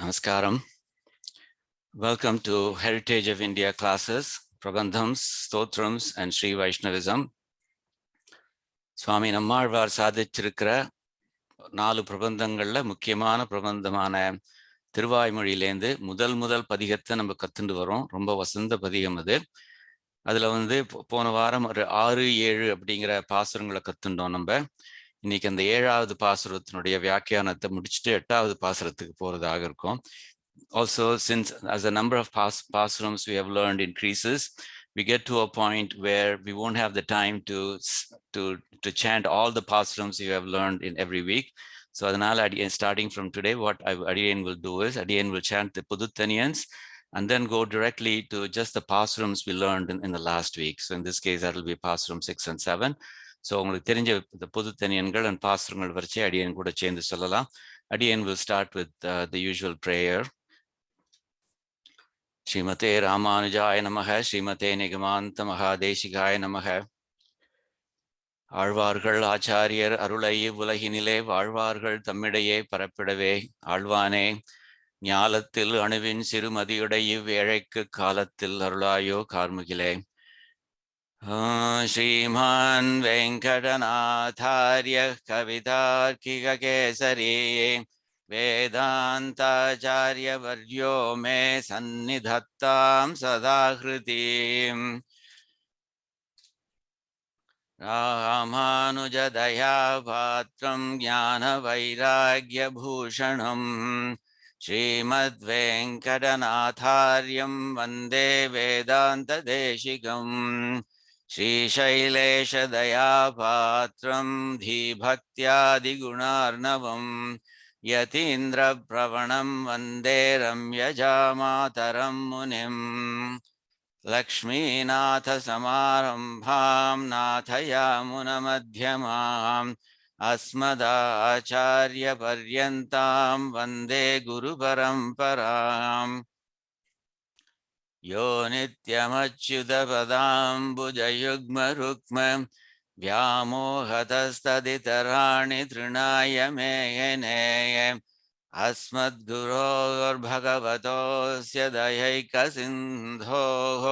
Namaskaram. Welcome to Heritage of India classes, Prabandhams, Stotrams and Sri Vaishnavism. Swami Nammazhvar சாதிச்சிருக்கிற 4 பிரபந்தங்கள்ல முக்கியமான பிரபந்தமான tiruvAimozhiயிலேருந்து முதல் பதிகத்தை நம்ம கத்துண்டு வரோம். ரொம்ப வசந்த பதிகம் அது. அதுல போன வாரம் ஒரு 6, 7 அப்படிங்கிற பாசுரங்களை கத்துண்டோம் நம்ம. இன்னைக்கு அந்த 7வது பாசுரத்தினுடைய வியாக்கியானத்தை முடிச்சுட்டு 8வது பாசுரத்துக்கு போறதாக இருக்கும். Also, since as the number of pAsurams we have learned increases, we get to a point where we won't have the time to chant all the pAsurams you have learned in every week. So starting from today, what Adiyan will do is Adiyan will chant the Puduttaniyans and then go directly to just the pAsurams we learned in the last week. So in this case, that will be pAsuram 6 and 7. So உங்களுக்கு தெரிஞ்ச the Puduttaniyans and pAsurams வச்சு Adiyan கூட சேர்ந்து சொல்லலாம். Adiyan will start with the usual prayer. Srimate Ramanujaya Namaha, Srimate Nigamanta Mahadeshikaya Namaha. ஆழ்வார்கள் ஆச்சாரியர் அருளை உலகினிலே வாழ்வார்கள் தம்மிடையே பரப்பிடவே ஆழ்வானே ஞாலத்தில் அணுவின் சிறுமதியுடை இவ்வேழைக்கு காலத்தில் அருளாயோ கார்முகிலே. ஸ்ரீமான் வெங்கடநாதார்ய கவிதார்க்கிக கேசரி வேதாந்தாச்சாரிய வர்யோ மே சந்நிதத்தாம் சதாஹ்ருதிம். ராமானுஜதயா பாத்ரம் ஞான வைராக்ய பூஷணம் ஸ்ரீமத் வெங்கடநாதார்யம் வந்தே வேதாந்த தேசிகம். ஸ்ரீசைலேஷதயா பாத்ரம் தீபக்தியாதிகுணார்ணவம் யதீந்திர பிரவணம் வந்தே ரம்யஜாமாதரம் முனிம். லக்ஷ்மீநாத சமாரம்பாம் நாதயாமுனமத்யமாம் அஸ்மதாச்சாரிய பர்யந்தாம் வந்தே குரு பரம்பராம். யோ நித்யமச்யுத பதாம்புஜயுக்ம ருக்ம व्यामोहतस्तदितराणि तृणाय मेने अस्मद्गुरोर्भगवतोऽस्य दयैकसिन्धोः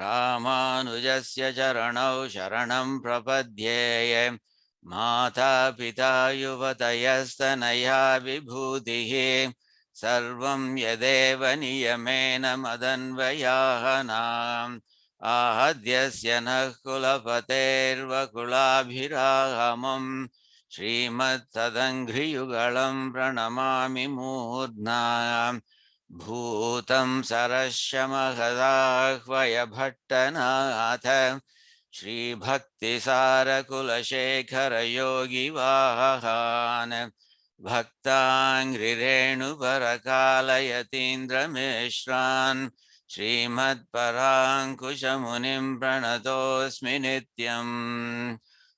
रामानुजस्य चरणौ शरणं प्रपद्ये. माता पिता युवतयस्तनया विभूतिः सर्वं यदेव नियमेन मदन्वयानाम्. आहद्यस्य नः कुलपतेर्वकुलाभिरामम् श्रीमत्तदङ्घ्रियुगलं प्रणमामि मूर्ध्ना. भूतं सरस्य महदाह्वय भट्टनाथ श्रीभक्तिसारकुलशेखरयोगिवाहान् भक्ताङ्घ्रिरेणुपरकालयतीन्द्रमेश्रान् श्रीमत्पराङ्कुशमुनिं प्रणतोऽस्मि नित्यम्.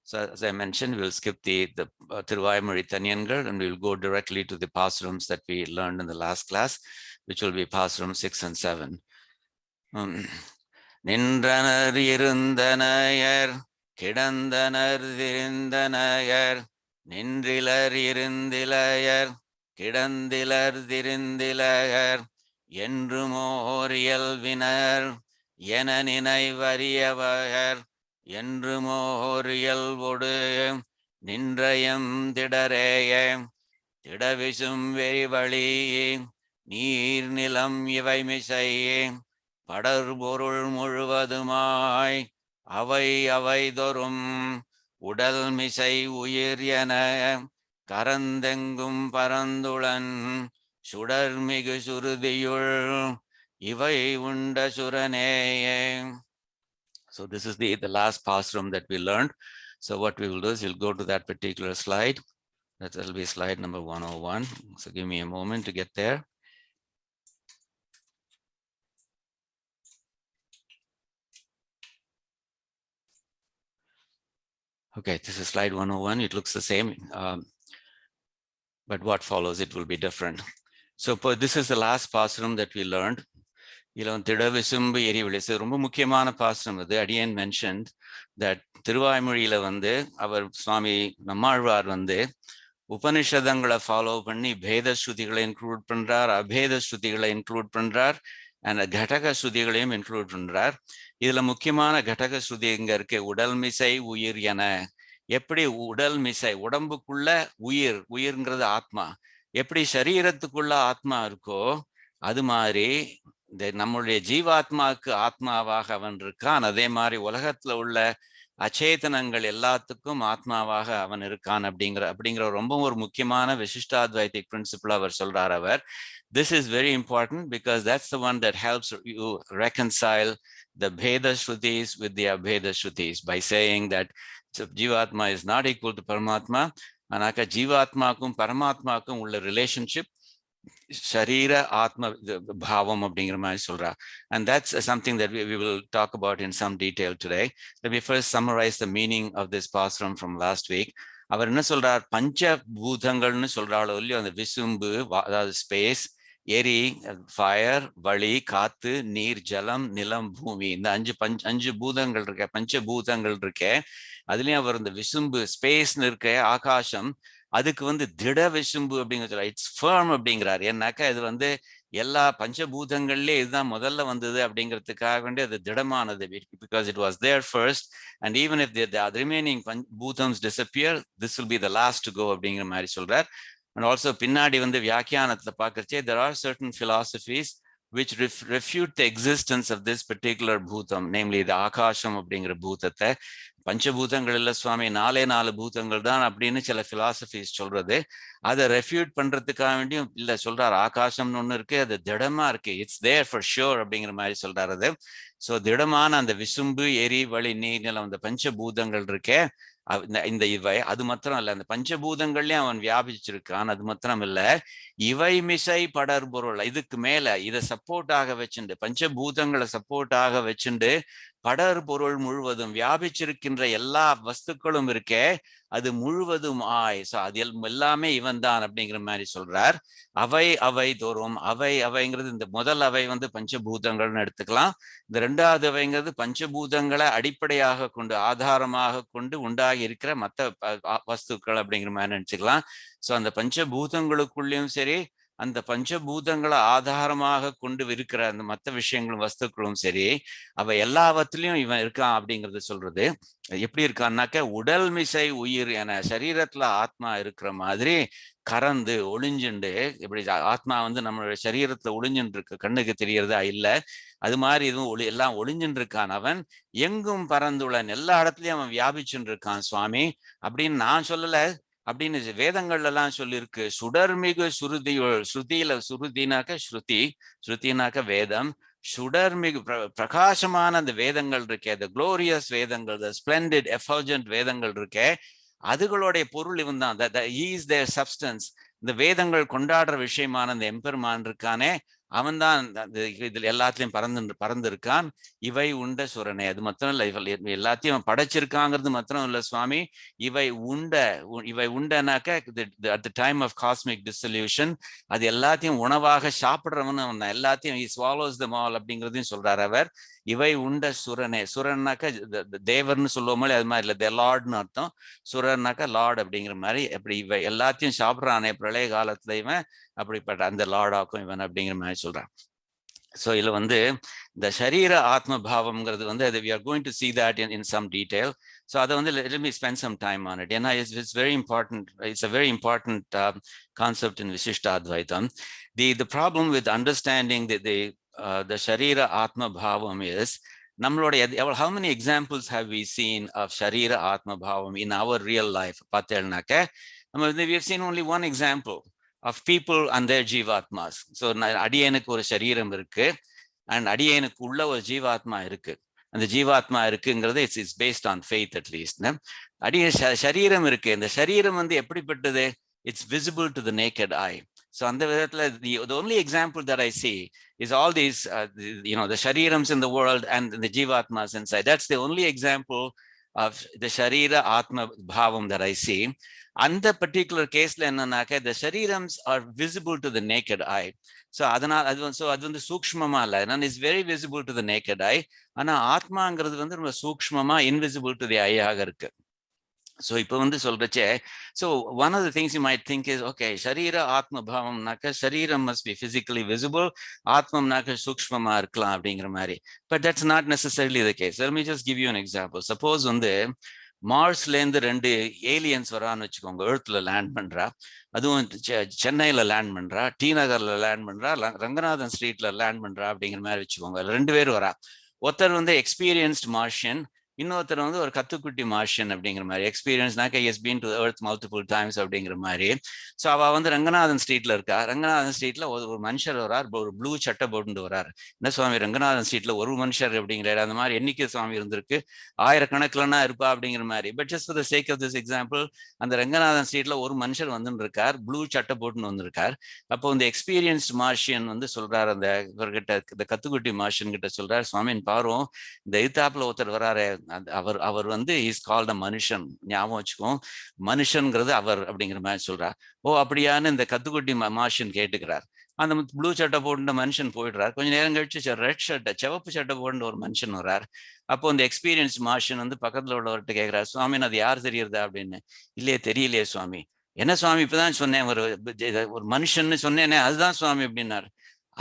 So as I mentioned, we'll skip the tiruvAimozhi Tanyangal and we'll go directly to the pAsurams that we learned in the last class, which will be pAsuram 6 and 7. நின்றனர் இருந்தனையர் கிடந்தனர் திரிந்தனையர் நின்றிலர் இருந்திலையர் கிடந்திலர் திரிந்திலையர் என்றுமோர் இயல்பினர் என நினைவறியவர் என்றுமோர் இயல்பொடு நின்றயம் திடரேய திடவிசும் வெறிவழி நீர் நிலம் இவை மிசை படர்பொருள் முழுவதுமாய் அவை அவை தொறும் உடல் மிசை உயிர் என கரந்தெங்கும் பரந்துளன் சுடர்மிகு சுருதியுள் இவை உண்ட சுரனேயே. So this is the last pAsuram that we learned. So what we will do is we'll go to that particular slide. That will be slide number 101. So give me a moment to get there. Okay, this is slide 101. It looks the same, but what follows it will be different. So this is the last pAsuram that we learned. திடவிசும்பு எரிவெளி ரொம்ப முக்கியமான பாசுரம் அது. அடியன் mentioned that tiruvAimozhiயில அவர் சுவாமி நம்மாழ்வார் உபனிஷதங்களை follow பண்ணி பேத ஸ்ருதிகளை இன்க்ளூட் பண்றார், அபேத ஸ்ருதிகளை இன்க்ளூட் பண்றார், அண்ட் கடக ஸ்ருதிகளையும் இன்க்ளூட் பண்றார். இதுல முக்கியமான கடக ஸ்ருதி இங்க இருக்கு, உடல் மிசை உயிர் என. எப்படி உடல் மிசை, உடம்புக்குள்ள உயிர், உயிர்ங்கிறது ஆத்மா, எப்படி சரீரத்துக்குள்ள ஆத்மா இருக்கோ அது மாதிரி நம்முடைய ஜீவாத்மாவுக்கு ஆத்மாவாக அவன் இருக்கான். அதே மாதிரி உலகத்துல உள்ள அச்சேதனங்கள் எல்லாத்துக்கும் ஆத்மாவாக அவன் இருக்கான் அப்படிங்கிற ரொம்ப ஒரு முக்கியமான விசிஷ்டாத்வைதிக் பிரின்சிபிள் அவர் சொல்றார். அவர் this is very important because that's the one that helps you reconcile the Bheda Shrutis with the Abheda Shrutis by saying that Jivatma is not equal to Paramatma. Anaka Jivatmakum Paramatmakum ulla relationship Sharira Atma Bhavam அப்படிங்கிற மாதிரி சொல்றா. And that's something that we will talk about in some detail today. Let me first summarize the meaning of this pasuram from last week. அவர் என்ன சொல்றார், பஞ்ச பூதங்கள்னு சொல்றாளோ இல்லையோ, அந்த விசும்பு, அதாவது ஸ்பேஸ், எரி, ஃபயர், வளி, காத்து, நீர், ஜலம், நிலம், பூமி, இந்த அஞ்சு பூதங்கள் இருக்க, பஞ்ச பூதங்கள் இருக்க. அதுலயும் அவர் இந்த விசும்பு ஸ்பேஸ்ன்னு இருக்க, ஆகாசம், அதுக்கு திட விசும்பு அப்படிங்கிற இட்ஸ் ஃபர்ம் அப்படிங்கிறார். ஏன்னாக்கா இது எல்லா பஞ்சபூதங்கள்லயே இதுதான் முதல்ல வந்தது அப்படிங்கிறதுக்காக வேண்டி அது திடமானது, because it was there first, and even if the remaining பூதம்ஸ் disappear, this will be the last to go அப்படிங்கிற மாதிரி சொல்றார். And also பின்னாடி வியாக்கியானத்துல பார்க்கறச்சே there are certain philosophies which refute the existence of this particular bhutam, namely the ஆகாசம் அப்படிங்கிற பூதத்தை. பஞ்சபூதங்கள் இல்ல சுவாமி, 4 பூதங்கள் தான் அப்படின்னு சில பிலாசபிஸ் சொல்றது. அதை ரெஃப்யூட் பண்றதுக்காக வேண்டியும் இல்ல சொல்றாரு, ஆகாசம்னு ஒண்ணு இருக்கு, அது திடமா இருக்கு, இட்ஸ் தேர் ஃபார் ஷூர் அப்படிங்கிற மாதிரி சொல்றாரு. அது ஸோ திடமான அந்த விசும்பு, எரி, வளி, நீர், நிலம், அந்த பஞ்சபூதங்கள் இருக்கே, இந்த இவை அது மாத்திரம் இல்ல, அந்த பஞ்சபூதங்கள்லயும் அவன் வியாபிச்சிருக்கான். அது மாத்திரம் இல்ல, இவை மிசை படர் பொருள், இதுக்கு மேல இதை சப்போர்ட் ஆக வச்சுண்டு, பஞ்சபூதங்களை சப்போர்ட் ஆக வச்சுண்டு படர் பொருள் முழுவதும் வியாபிச்சிருக்கின்ற எல்லா வஸ்துக்களும் இருக்கே, அது முழுவதும் ஆய். ஸோ அது எல்லாமே இவன் தான் அப்படிங்கிற மாதிரி சொல்றார். அவை தோறும், அவைங்கிறது இந்த முதல் அவை பஞ்சபூதங்கள்னு எடுத்துக்கலாம். இந்த ரெண்டாவது அவைங்கிறது பஞ்சபூதங்களை அடிப்படையாக கொண்டு, ஆதாரமாக கொண்டு உண்டாகி இருக்கிற மற்ற வஸ்துக்கள் அப்படிங்கிற மாதிரி நினைச்சுக்கலாம். ஸோ அந்த பஞ்சபூதங்களுக்குள்ளேயும் சரி, அந்த பஞ்சபூதங்களை ஆதாரமாக கொண்டு இருக்கிற அந்த மற்ற விஷயங்களும் வஸ்துக்களும் சரி, அவ எல்லாவற்றிலையும் இவன் இருக்கான் அப்படிங்கறது சொல்றது. எப்படி இருக்கான்னாக்க, உடல் மிசை உயிர் என, சரீரத்துல ஆத்மா இருக்கிற மாதிரி கறந்து ஒளிஞ்சுண்டு, இப்படி ஆத்மா நம்மளுடைய சரீரத்துல ஒளிஞ்சுட்டு இருக்கு, கண்ணுக்கு தெரியறதா இல்ல, அது மாதிரி இதுவும் எல்லாம் ஒளிஞ்சுட்டு இருக்கான். அவன் எங்கும் பறந்துள்ளன், எல்லா இடத்துலயும் அவன் வியாபிச்சுட்டு இருக்கான் சுவாமி அப்படின்னு நான் சொல்லல, அப்படின்னு வேதங்கள்ல எல்லாம் சொல்லியிருக்கு. சுடர்மிகு சுருதியுள், ஸ்ருதியில சுருதினாக்க ஸ்ருதி, ஸ்ருதினாக்க வேதம், சுடர்மிகு பிரகாசமான அந்த வேதங்கள் இருக்கே, the glorious வேதங்கள், the splendid effulgent வேதங்கள் இருக்கே, அதுகளுடைய பொருள் இவன் தான். he is their substance. இந்த வேதங்கள் கொண்டாடுற விஷயமான அந்த எம்பெருமான் இருக்கானே, அவன் தான் இதுல எல்லாத்தையும் பறந்திருக்கான். இவை உண்ட சுரனே, அது மாத்திரம் இல்ல, எல்லாத்தையும் படைச்சிருக்காங்கிறது மாத்திரம் இல்ல சுவாமி, இவை உண்டனாக்க at the time of cosmic dissolution அது எல்லாத்தையும் உணவாக சாப்பிடுறவன் அவன், எல்லாத்தையும் he swallows them all அப்படிங்கிறதையும் சொல்றாரு அவர். இவை உண்ட சுரனே, சுரன்னாக்க தேவர்னு சொல்லுவோமோ அது மாதிரி இல்ல, லார்ட்னு அர்த்தம். சுரன்னாக்க லார்ட் அப்படிங்கிற மாதிரி. அப்படி இவை எல்லாத்தையும் சாப்பிட்றானே பிரளய காலத்துல இவன், அப்படிப்பட்ட அந்த லார்டாக்கும் இவன் அப்படிங்கிற மாதிரி சொல்றான். ஸோ இதுல இந்த சரீர ஆத்ம பாவம்ங்கிறது we are going to see that in some detail. So அதை let me spend some time on it. ஏன்னா it's very important. It's a very important concept in Vishishta Advaitam. The problem with understanding the sharira atma bhavam is, how many examples have we seen of sharira atma bhavam in our real life? We have seen only one example of people and their jivatmas. So அடியேனுக்கு ஒரு சரீரம் இருக்கு, and அடியேனுக்கு உள்ள ஒரு ஜீவாத்மா இருக்கு. அந்த ஜீவாத்மா இருக்குங்கிறது it's based on faith at least. அடியே சரீரம் இருக்கு, இந்த சரீரம் எப்படிப்பட்டது? It's visible to the naked I. So அந்த விதத்துல the only example that I see is all these the sharirams in the world and the jivatmas inside. That's the only example of the sharira atma bhavam that I see. அந்த particular caseல என்னன்னாக்க, the sharirams are visible to the naked eye. So அதனால அது சூக்ஷ்மமா இல்ல, and is very visible to the naked eye. ஆனா ஆத்மாங்கிறது ரொம்ப சூக்ஷ்மமா invisible to the eye ஆக இருக்கு. So இப்போ வந்து சொல்றச்சே, so one of the things you might think is, okay, sharira atma bhavamnaka shariram must be physically visible, atmamnaka sukshmama இருக்கலாம் அப்படிங்கிற மாதிரி. But that's not necessarily the case. Let me just give you an example. Suppose வந்து மார்ஸ்லேருந்து 2 aliens வரான்னு வச்சுக்கோங்க, எர்த்ல land பண்றா. அதுவும் சென்னையில land பண்றா, டி நகர்ல லேண்ட் பண்றா, ரங்கநாதன் ஸ்ட்ரீட்ல லேண்ட் பண்றா அப்படிங்கிற மாதிரி வச்சுக்கோங்க. 2 பேர் வரா. ஒருத்தர் வந்து எக்ஸ்பீரியன்ஸ்ட் மார்ஷியன், இன்னொருத்தர் வந்து ஒரு கத்துக்குட்டி மார்ஷியன் அப்படிங்கிற மாதிரி. எக்ஸ்பீரியன்ஸ்னாக்க has been to earth multiple times அப்படிங்கிற மாதிரி. ஸோ அவ வந்து ரங்கநாதன் ஸ்ட்ரீட்ல இருக்கா. ரங்கநாதன் ஸ்ட்ரீட்ல ஒரு மனுஷர் வரார், ஒரு ப்ளூ சட்டை போட்டு வராரு. என்ன சுவாமி, ரங்கநாதன் ஸ்ட்ரீட்ல ஒரு மனுஷர் அப்படிங்கிறாரு. அந்த மாதிரி எண்ணிக்கை சுவாமி இருந்திருக்கு, ஆயிரக்கணக்கிலன்னா இருப்பா அப்படிங்கிற மாதிரி. But just for the sake of this example, அந்த ரங்கநாதன் ஸ்ட்ரீட்ல ஒரு மனுஷர் வந்துட்டு இருக்கார், ப்ளூ சட்டை போட்டுன்னு வந்திருக்கார். அப்போ இந்த எக்ஸ்பீரியன்ஸ்ட் மார்ஷியன் வந்து சொல்றாரு, அந்த இவர்கிட்ட, இந்த கத்துக்குட்டி மார்ஷியன் கிட்ட சொல்றாரு, சுவாமின் பாரும், இந்த எதிர்த்தாப்புல ஒருத்தர் வராரு, அவர் வந்து இஸ் கால்ட் அ மனுஷன், ஞாபகம் வச்சுக்கோம், மனுஷன்ங்கிறது அவர் அப்படிங்கிற மாதிரி சொல்றார். ஓ அப்படியான்னு இந்த கத்துக்குட்டி மார்ஷியன் கேட்டுக்கிறார். அந்த ப்ளூ சட்டை போட்டு மனுஷன் போயிடுறார். கொஞ்சம் நேரம் கழிச்சு ரெட் சட்டை, சிவப்பு சட்டை போட்டு ஒரு மனுஷன் வர்றார். அப்போ இந்த எக்ஸ்பீரியன்ஸ் மார்ஷன் வந்து பக்கத்துல உள்ளவர்கிட்ட கேட்கிறார், சுவாமி அது யார் தெரியுறதா அப்படின்னு. இல்லையே தெரியலையே சுவாமி. என்ன சுவாமி, இப்பதான் சொன்னேன் ஒரு மனுஷன்னு சொன்னேனே, அதுதான் சுவாமி அப்படின்னாரு.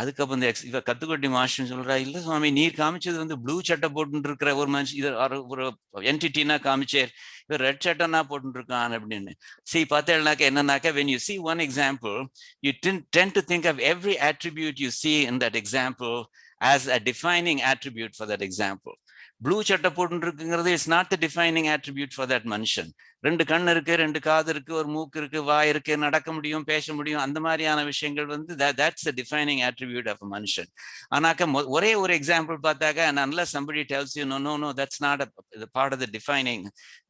அதுக்கப்புறம் இந்த இவ கத்துக்குட்டி மாஸ்டர் சொல்றா, இல்ல சுவாமி, நீர் காமிச்சது வந்து ப்ளூ சட்டை போட்டு இருக்கிற ஒரு மனுஷன், இது ஒரு என்டிட்டினா காமிச்சேர், இவர் ரெட் சட்டைனா போட்டு இருக்கான் அப்படின்னு. பார்த்தேன்னாக்க என்னன்னாக்க, when you see one example, you tend to think of every attribute you see in that example as a defining attribute for that example. Blue சட்டை போட்டு இருக்குங்கிறது it's not the defining attribute for that மனுஷன். 2 கண் இருக்கு, 2 காது இருக்கு, ஒரு மூக்கு இருக்கு, வாய் இருக்கு, நடக்க முடியும், பேச முடியும், அந்த மாதிரியான விஷயங்கள் வந்து that's the defining attribute of a மனுஷன். ஆனாக்க ஒரே ஒரு எக்ஸாம்பிள் பார்த்தாக்க, and unless somebody tells you no that's not a part of the defining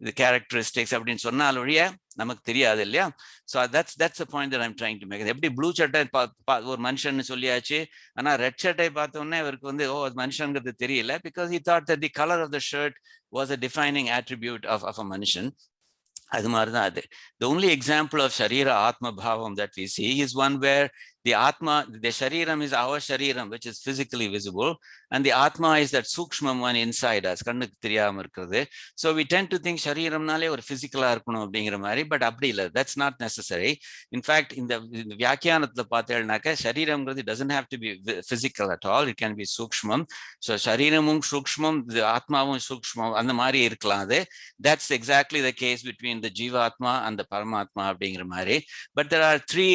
the characteristics அப்படின்னு சொன்னால் ஒழிய நமக்கு தெரியாது இல்லையா. So that's the point that I'm trying to make. எப்படி ப்ளூ சட்டை ஒரு மனுஷன் சொல்லியாச்சு, ஆனா ரெட் சட்டை பார்த்தோன்னே அவருக்கு வந்து அது மனுஷங்கிறது தெரியல, because he thought that the color of the shirt was a defining attribute of a மனுஷன். அது மாதிரிதான் அது. The only example of sharira atma bhavam that we see is one where the atma, the shariram is our shariram, which is physically visible, and the atma is that sukshmam one inside us, கண்ணுக்கு தெரியாம இருக்கிறது. So we tend to think shariramனாலே ஒரு பிசிக்கலா இருக்கணும் அப்படிங்கிற மாதிரி, but அப்படி இல்லை, that's not necessary. In fact, இந்த வியாக்கியானத்துல பார்த்தேன்னாக்க, shariramங்கிறது doesn't have to be physical at all, it can be sukshmam. So shariramum sukshmam, ஆத்மாவும் sukshmam, அந்த மாதிரி இருக்கலாம் அது. That's exactly the case between the jivatma and the paramatma அப்படிங்கிற மாதிரி. But there are 3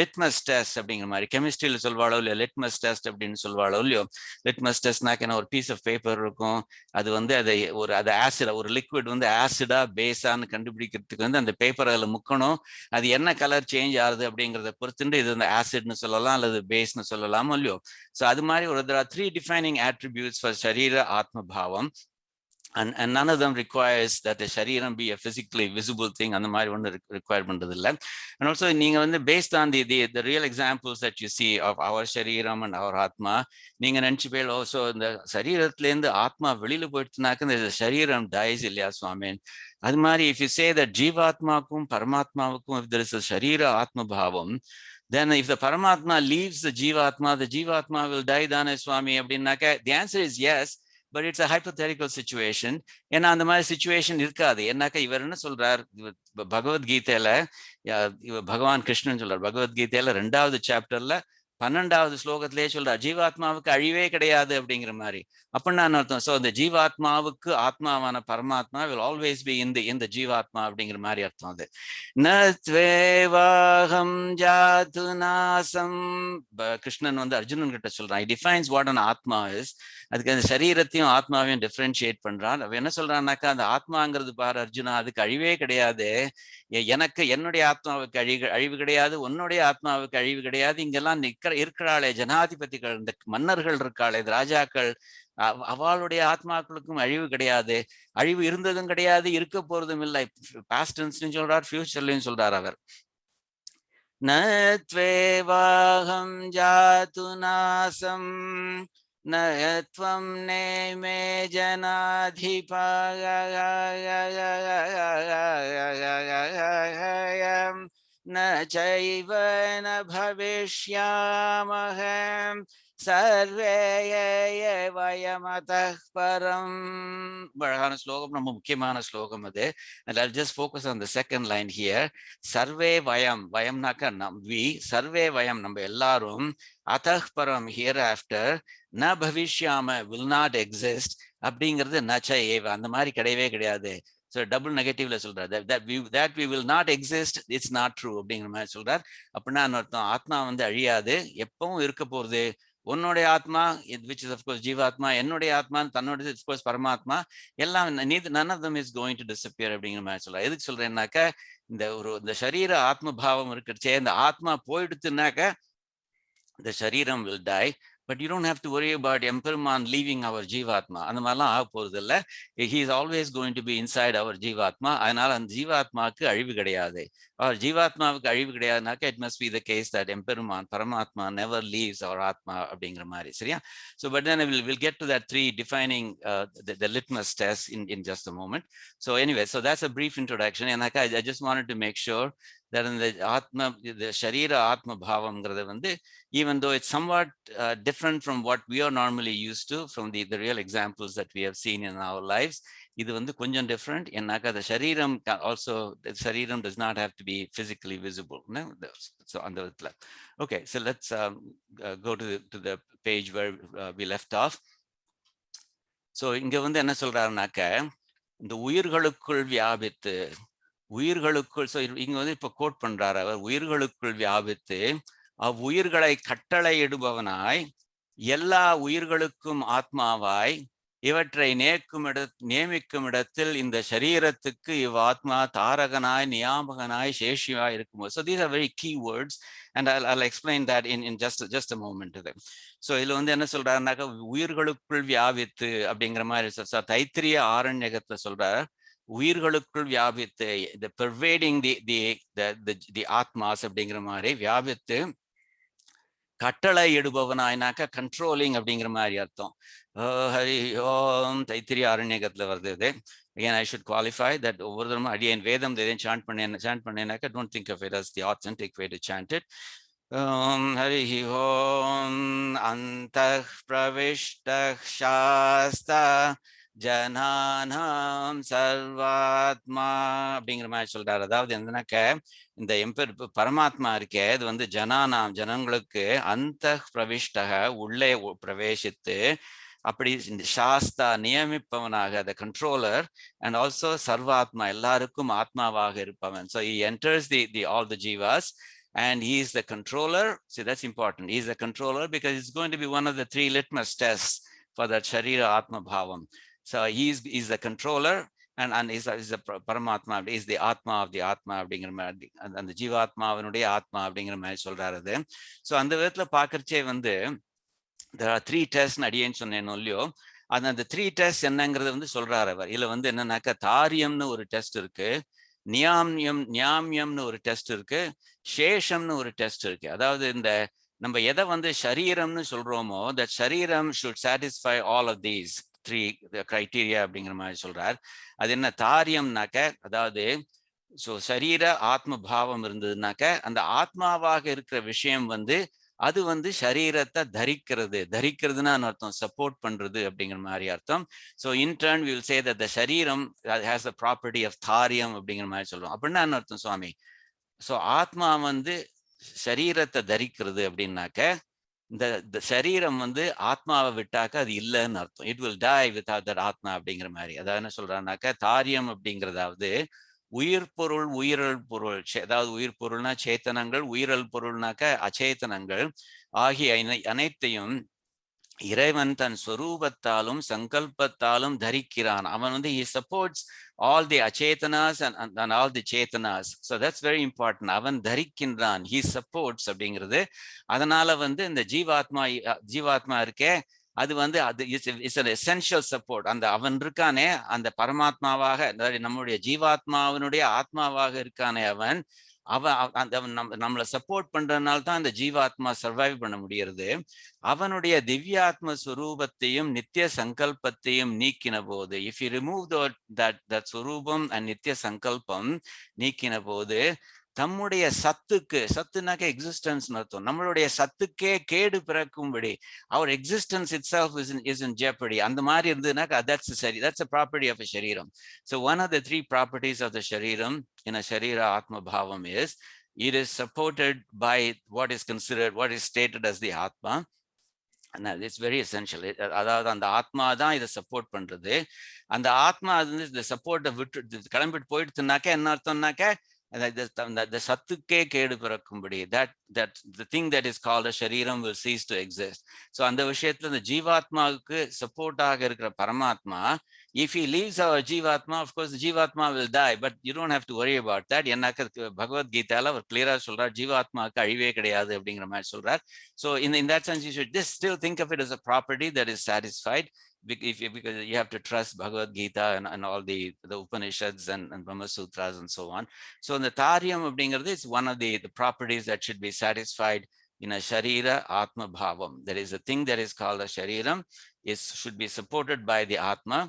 litmus tests அப்படிங்கிற மாதிரி. கெமிஸ்ட்ரியில சொல்வாளோ இல்லையோ லிட்மஸ் டெஸ்ட் அப்படின்னு சொல்வாளோ இல்லையோ. லிட்மஸ் டெஸ்ட்னாக்க ஒரு பீஸ் ஆஃப் பேப்பர் இருக்கும், அது வந்து அது ஆசிடா, ஒரு லிக்விட் வந்து ஆசிடா பேஸான்னு கண்டுபிடிக்கிறதுக்கு வந்து அந்த பேப்பர் அதில் முக்கணும், அது என்ன கலர் சேஞ்ச் ஆகுது அப்படிங்கிறத பொறுத்துட்டு இது வந்து ஆசிட்னு சொல்லலாம் அல்லது பேஸ்னு சொல்லலாமோ இல்லையோ. ஸோ அது மாதிரி there are 3 defining attributes for sharira atma bhavam. And none of them requires that the shariram be a physically visible thing. அந்த மாதிரி ஒன்று require பண்றது இல்லை. And also நீங்க வந்து based on the real examples that you see of our shariram and our atma, நீங்க நினைச்சு போய் also இந்த சரீரத்திலேருந்து ஆத்மா வெளியில போயிடுச்சுனாக்க இந்த சரீரம் dies இல்லையா சுவாமி. அது மாதிரி if you say that ஜீவாத்மாவுக்கும் பரமாத்மாவுக்கும் if there is a sharira atma bhavam, then if the paramatma leaves the jivatma will die தானே சுவாமி அப்படின்னாக்க, the answer is yes, but it's a hypothetical situation. ஏன்னா அந்த மாதிரி சிச்சுவேஷன் இருக்காது. ஏன்னாக்கா இவர் என்ன சொல்றார், பகவத்கீதையில பகவான் கிருஷ்ணன் சொல்றார், பகவத்கீதையில 2வது சாப்டர்ல 12வது ஸ்லோகத்திலேயே சொல்றார், ஜீவாத்மாவுக்கு அழிவே கிடையாது அப்படிங்கிற மாதிரி. அப்படின்னா அர்த்தம், ஸோ இந்த ஜீவாத்மாவுக்கு ஆத்மாவான பரமாத்மா will always be in the ஜீவாத்மா அப்படிங்கிற மாதிரி அர்த்தம் அது. நத்வேவாஹம் ஜாது நாசம், கிருஷ்ணன் வந்து அர்ஜுனன் கிட்ட சொல்றான், he defines what an atma is. அதுக்கு அந்த சரீரத்தையும் ஆத்மாவையும் டிஃபரன்ஷியேட் பண்றான். அவன் என்ன சொல்றான்னாக்கா, அந்த ஆத்மாங்கிறது பாரு அர்ஜுனா, அதுக்கு அழிவே கிடையாது, எனக்கு என்னுடைய ஆத்மாவுக்கு அழிவு கிடையாது, உன்னுடைய ஆத்மாவுக்கு அழிவு கிடையாது, இங்கெல்லாம் இருக்கிறாளே ஜனாதிபதிகள், இந்த மன்னர்கள் இருக்காளே ராஜாக்கள், அவளுடைய ஆத்மாக்களுக்கும் அழிவு கிடையாது, அழிவு இருந்ததும் கிடையாது, இருக்க போறதும் இல்லை. பாஸ்ட் டென்ஸ்லயும் சொல்றார், ஃபியூச்சர்லயும் சொல்றார் அவர். நத்வேவாஹம் ஜாது நாசம் நத்வம் நேமே ஜனாதிபயம் ந சைவ ந பவிஷ்யாமஹம் சர்வே வயமதः பரம். அழகான ஸ்லோகம், ரொம்ப முக்கியமான ஸ்லோகம் அது. And I'll just focus on the second line here. Survey வயம், வயம்னாக்க we, சர்வே வயம் நம்ம எல்லாரும், அதः பரம் hereafter, ந பவிஷ்யாம will not exist அப்படிங்கிறது நச்ச ஏவ, அந்த மாதிரி கிடையவே கிடையாது. So double negative சொல்றாரு, that we will not exist, it's not true அப்படிங்கிற மாதிரி சொல்றார். அப்படின்னா அர்த்தம், ஆத்மா அழியாது, எப்பவும் இருக்க போறது. உன்னுடைய ஆத்மா, which is of course ஜீவாத்மா, என்னுடைய ஆத்மா, தன்னோட of course பரமாத்மா, எல்லாம் none of them is going to disappear அப்படிங்கிற மாதிரி சொல்றாரு. எதுக்கு சொல்றேன்னாக்க, இந்த சரீர ஆத்ம பாவம் இருக்கிறச்சே, இந்த ஆத்மா போயிடுத்துனாக்க the shariram will die, but you don't have to worry about Emperman leaving our Jivatma. அந்த மாதிரிலாம் ஆக போறது இல்லை. He is always going to be inside our Jivatma. அதனால அந்த ஜீவாத்மாவுக்கு அழிவு கிடையாது. ஜீவாத்மாவுக்கு அழிவு கிடையாதுனாக்க it must be the case that Emperman, Paramatma, never leaves our Atma அப்படிங்கிற மாதிரி. சரியா? So but then we'll get to that three defining the litmus test in just a moment. So anyway, so that's a brief introduction. And I just wanted to make sure that in the Atma, the Sharira Atma Bhavam, even though it's somewhat different from what we are normally used to, from the real examples that we have seen in our lives, இது கொஞ்சம் different. என்னக்கா the Shariram also, the Shariram does not have to be physically visible. No? So on the okay, so let's go to the page where we left off. So இங்க என்ன சொல்றாருனாக்க, இந்த உயிர்களுக்குள் வியாபித்து, உயிர்களுக்குள், so இங்க இப்ப code பண்றாரு அவர், உயிர்களுக்குள் வியாபித்து அவ்வுயிர்களை கட்டளையிடுபவனாய், எல்லா உயிர்களுக்கும் ஆத்மாவாய், இவற்றை நியமிக்கும் இடத்தில் இந்த சரீரத்துக்கு இவ் ஆத்மா தாரகனாய், நியாமகனாய், சேஷியாய் இருக்கும்போது. So these are very key words, and I'll explain that in just a moment to them. So இதுல என்ன சொல்றாருனாக்க, உயிர்களுக்குள் வியாபித்து அப்படிங்கிற மாதிரி தைத்திரிய ஆரண்யகத்துல சொல்றார், உயிர்களுக்குள் வியாபித்து, the pervading the ஆத்மாஸ் அப்படிங்கிற மாதிரி, வியாபித்து கட்டளை இடுபவனாய்னாக்க கண்ட்ரோலிங் அப்படிங்கிற மாதிரி அர்த்தம். ஹரி ஓம் தைத்திரிய ஆரண்யகத்துல வருது இது. Again, I should qualify that ஒவ்வொரு தரமும் அடியேன் வேதம் எதையும் sand பண்ணேனாக்க don't think of it as the authentic way to chant it. Hari Om அந்தః பிரவிஷ்டः சாஸ்தா ஜனானாம் சர்வாத்மா அப்படிங்கிற மாதிரி சொல்றாரு. அதாவது என்னன்னாக்க, இந்த பரமாத்மா இருக்கே, இது ஜனானாம், ஜனங்களுக்கு, அந்தః பிரவிஷ்டக, உள்ளே பிரவேசித்து, அப்படி Sastha நியமிப்பவனாக, the controller, and also சர்வாத்மா, எல்லாருக்கும் ஆத்மாவாக இருப்பவன். So he enters all the jivas, and he is the controller. See, that's important. He is the controller because it's going to be one of the three litmus tests for that sharira atma bhavam. So he is the controller, and is the Paramatma, is the Atma of the Atma அப்படிங்கிற மாதிரி, அந்த ஜீவாத்மாவினுடைய ஆத்மா அப்படிங்கிற மாதிரி சொல்றாரு. So அந்த விதத்துல பார்க்கறச்சே there are three tests அடியேன்னு சொன்னேன் இல்லையோ, அந்த த்ரீ டெஸ்ட் என்னங்கிறது சொல்றாரு அவர். இதுல என்னன்னாக்கா, தாரியம்னு ஒரு டெஸ்ட் இருக்கு, நியாமியம்னு ஒரு டெஸ்ட் இருக்கு, சேஷம்னு ஒரு டெஸ்ட் இருக்கு. அதாவது இந்த நம்ம எதை சரீரம்னு சொல்றோமோ, that சரீரம் should satisfy all of these three criteria அப்படிங்கிற மாதிரி சொல்றார். அது என்ன தாரியம்னாக்க, அதாவது சரீர ஆத்ம பாவம் இருந்ததுனாக்க, அந்த ஆத்மாவாக இருக்கிற விஷயம் அது சரீரத்தை தரிக்கிறதுன்னா அர்த்தம், சப்போர்ட் பண்றது அப்படிங்கிற மாதிரி அர்த்தம். So in turn we will say that the சரீரம் has the property of தாரியம் அப்படிங்கிற மாதிரி சொல்றோம். அப்படின்னா என்ன அர்த்தம் சுவாமி? ஸோ ஆத்மா சரீரத்தை தரிக்கிறது அப்படின்னாக்க, இந்த சரீரம் ஆத்மாவை விட்டாக்க அது இல்லைன்னு அர்த்தம். It will tie without that ஆத்மா அப்படிங்கிற மாதிரி. அதாவது என்ன சொல்றாருனாக்க, தாரியம் அப்படிங்கிறதாவது உயிர் பொருள், உயிரல் பொருள், அதாவது உயிர் பொருள்னா சேத்தனங்கள், உயிரல் பொருள்னாக்க அச்சேதனங்கள் ஆகிய அனைத்தையும் இறைவன் தன் ஸ்வரூபத்தாலும் சங்கல்பத்தாலும் தரிக்கிறான். அவன் he supports all the achetanas and all the chetanas. So that's very important. அவன் தரிக்கின்றான், he supports அப்படிங்கிறது. அதனால இந்த ஜீவாத்மா இருக்கே, அது இட்ஸ் an essential support. அந்த அவன் இருக்கானே, அந்த பரமாத்மாவாக, நம்முடைய ஜீவாத்மாவினுடைய ஆத்மாவாக இருக்கானே அவன் நம்மளை சப்போர்ட் பண்றதுனால தான் அந்த ஜீவாத்மா சர்வைவ் பண்ண முடியறது. அவனுடைய திவ்யாத்ம ஸ்வரூபத்தையும் நித்திய சங்கல்பத்தையும் நீக்கின போது, இஃப் யூ ரிமூவ் that ஸ்வரூபம் அண்ட் நித்திய சங்கல்பம் நீக்கின போது, தம்முடைய சத்துக்கு, சத்துனாக்க எக்ஸிஸ்டன்ஸ் அர்த்தம், நம்மளுடைய சத்துக்கே கேடு பிறக்கும்படி, அவர் existence itself is in jeopardy, அந்த மாதிரி இருந்ததுனாக்க that's a property of a shariram. So one of the three properties of the shariram in a sharira atma bhavam is it is supported by what is stated as the atma. And it's very essential. அதாவது அந்த ஆத்மா தான் இதை support பண்றது. அந்த ஆத்மா அது இந்த சப்போர்ட்டை விட்டு கிளம்பிட்டு போயிடுச்சுனாக்க என்ன அர்த்தம்னாக்க the சத்துக்கே கேடு பிறக்கும்படி, that the thing that is called a shariram will cease to exist. So அந்த விஷயத்துல இந்த ஜீவாத்மாவுக்கு சப்போர்ட்டாக இருக்கிற பரமாத்மா, if he leaves our jivatma, of course the jivatma will die, but you don't have to worry about that. என்னக்க பகவத் கீதால அவர் கிளியரா சொல்றார், ஜீவாத்மாவுக்கு அழிவே கிடையாது அப்படிங்கிற மாதிரி சொல்றார். So in that sense you should just still think of it as a property that is satisfied, because you have to trust Bhagavad Gita and all the Upanishads and Brahma Sutras and so on. So in the Taryam அப்படிங்கிறது is one of the properties that should be satisfied in a sharira atma bhavam. There is a thing that is called a shariram, should be supported by the atma,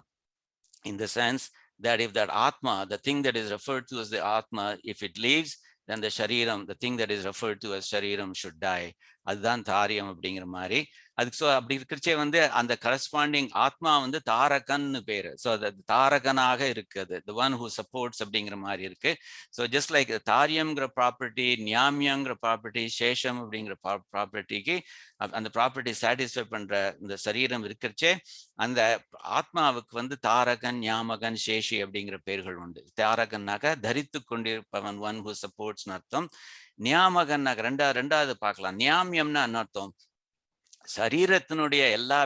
in the sense that if that atma, the thing that is referred to as the atma, if it leaves, then the shariram, the thing that is referred to as shariram, should die. அதுதான் தாரியம் அப்படிங்கிற மாதிரி. அதுக்கு so அப்படி இருக்கிறச்சே வந்து அந்த corresponding ஆத்மா வந்து தாரகன்னு பேரு. ஸோ அது தாரகனாக இருக்குது, the one who supports அப்படிங்கிற மாதிரி இருக்கு. ஸோ ஜஸ்ட் லைக் தாரியம்ங்கிற ப்ராப்பர்ட்டி, நியாமியங்கிற ப்ராப்பர்ட்டி, சேஷம் அப்படிங்கிற ப்ராப்பர்ட்டிக்கு அந்த ப்ராப்பர்ட்டி சாட்டிஸ்ஃபை பண்ற இந்த சரீரம் இருக்கிறச்சே அந்த ஆத்மாவுக்கு வந்து தாரகன், ஞாமகன், சேஷி அப்படிங்கிற பேர்கள் உண்டு. தாரகன்னாக தரித்து கொண்டிருப்பவன், ஒன் ஹூ சப்போர்ட்ஸ்னு அர்த்தம். நியாமகன்னாக ரெண்டாவது பார்க்கலாம். நியாமியம்னா அர்த்தம் சரீரத்தினுடைய எல்லா.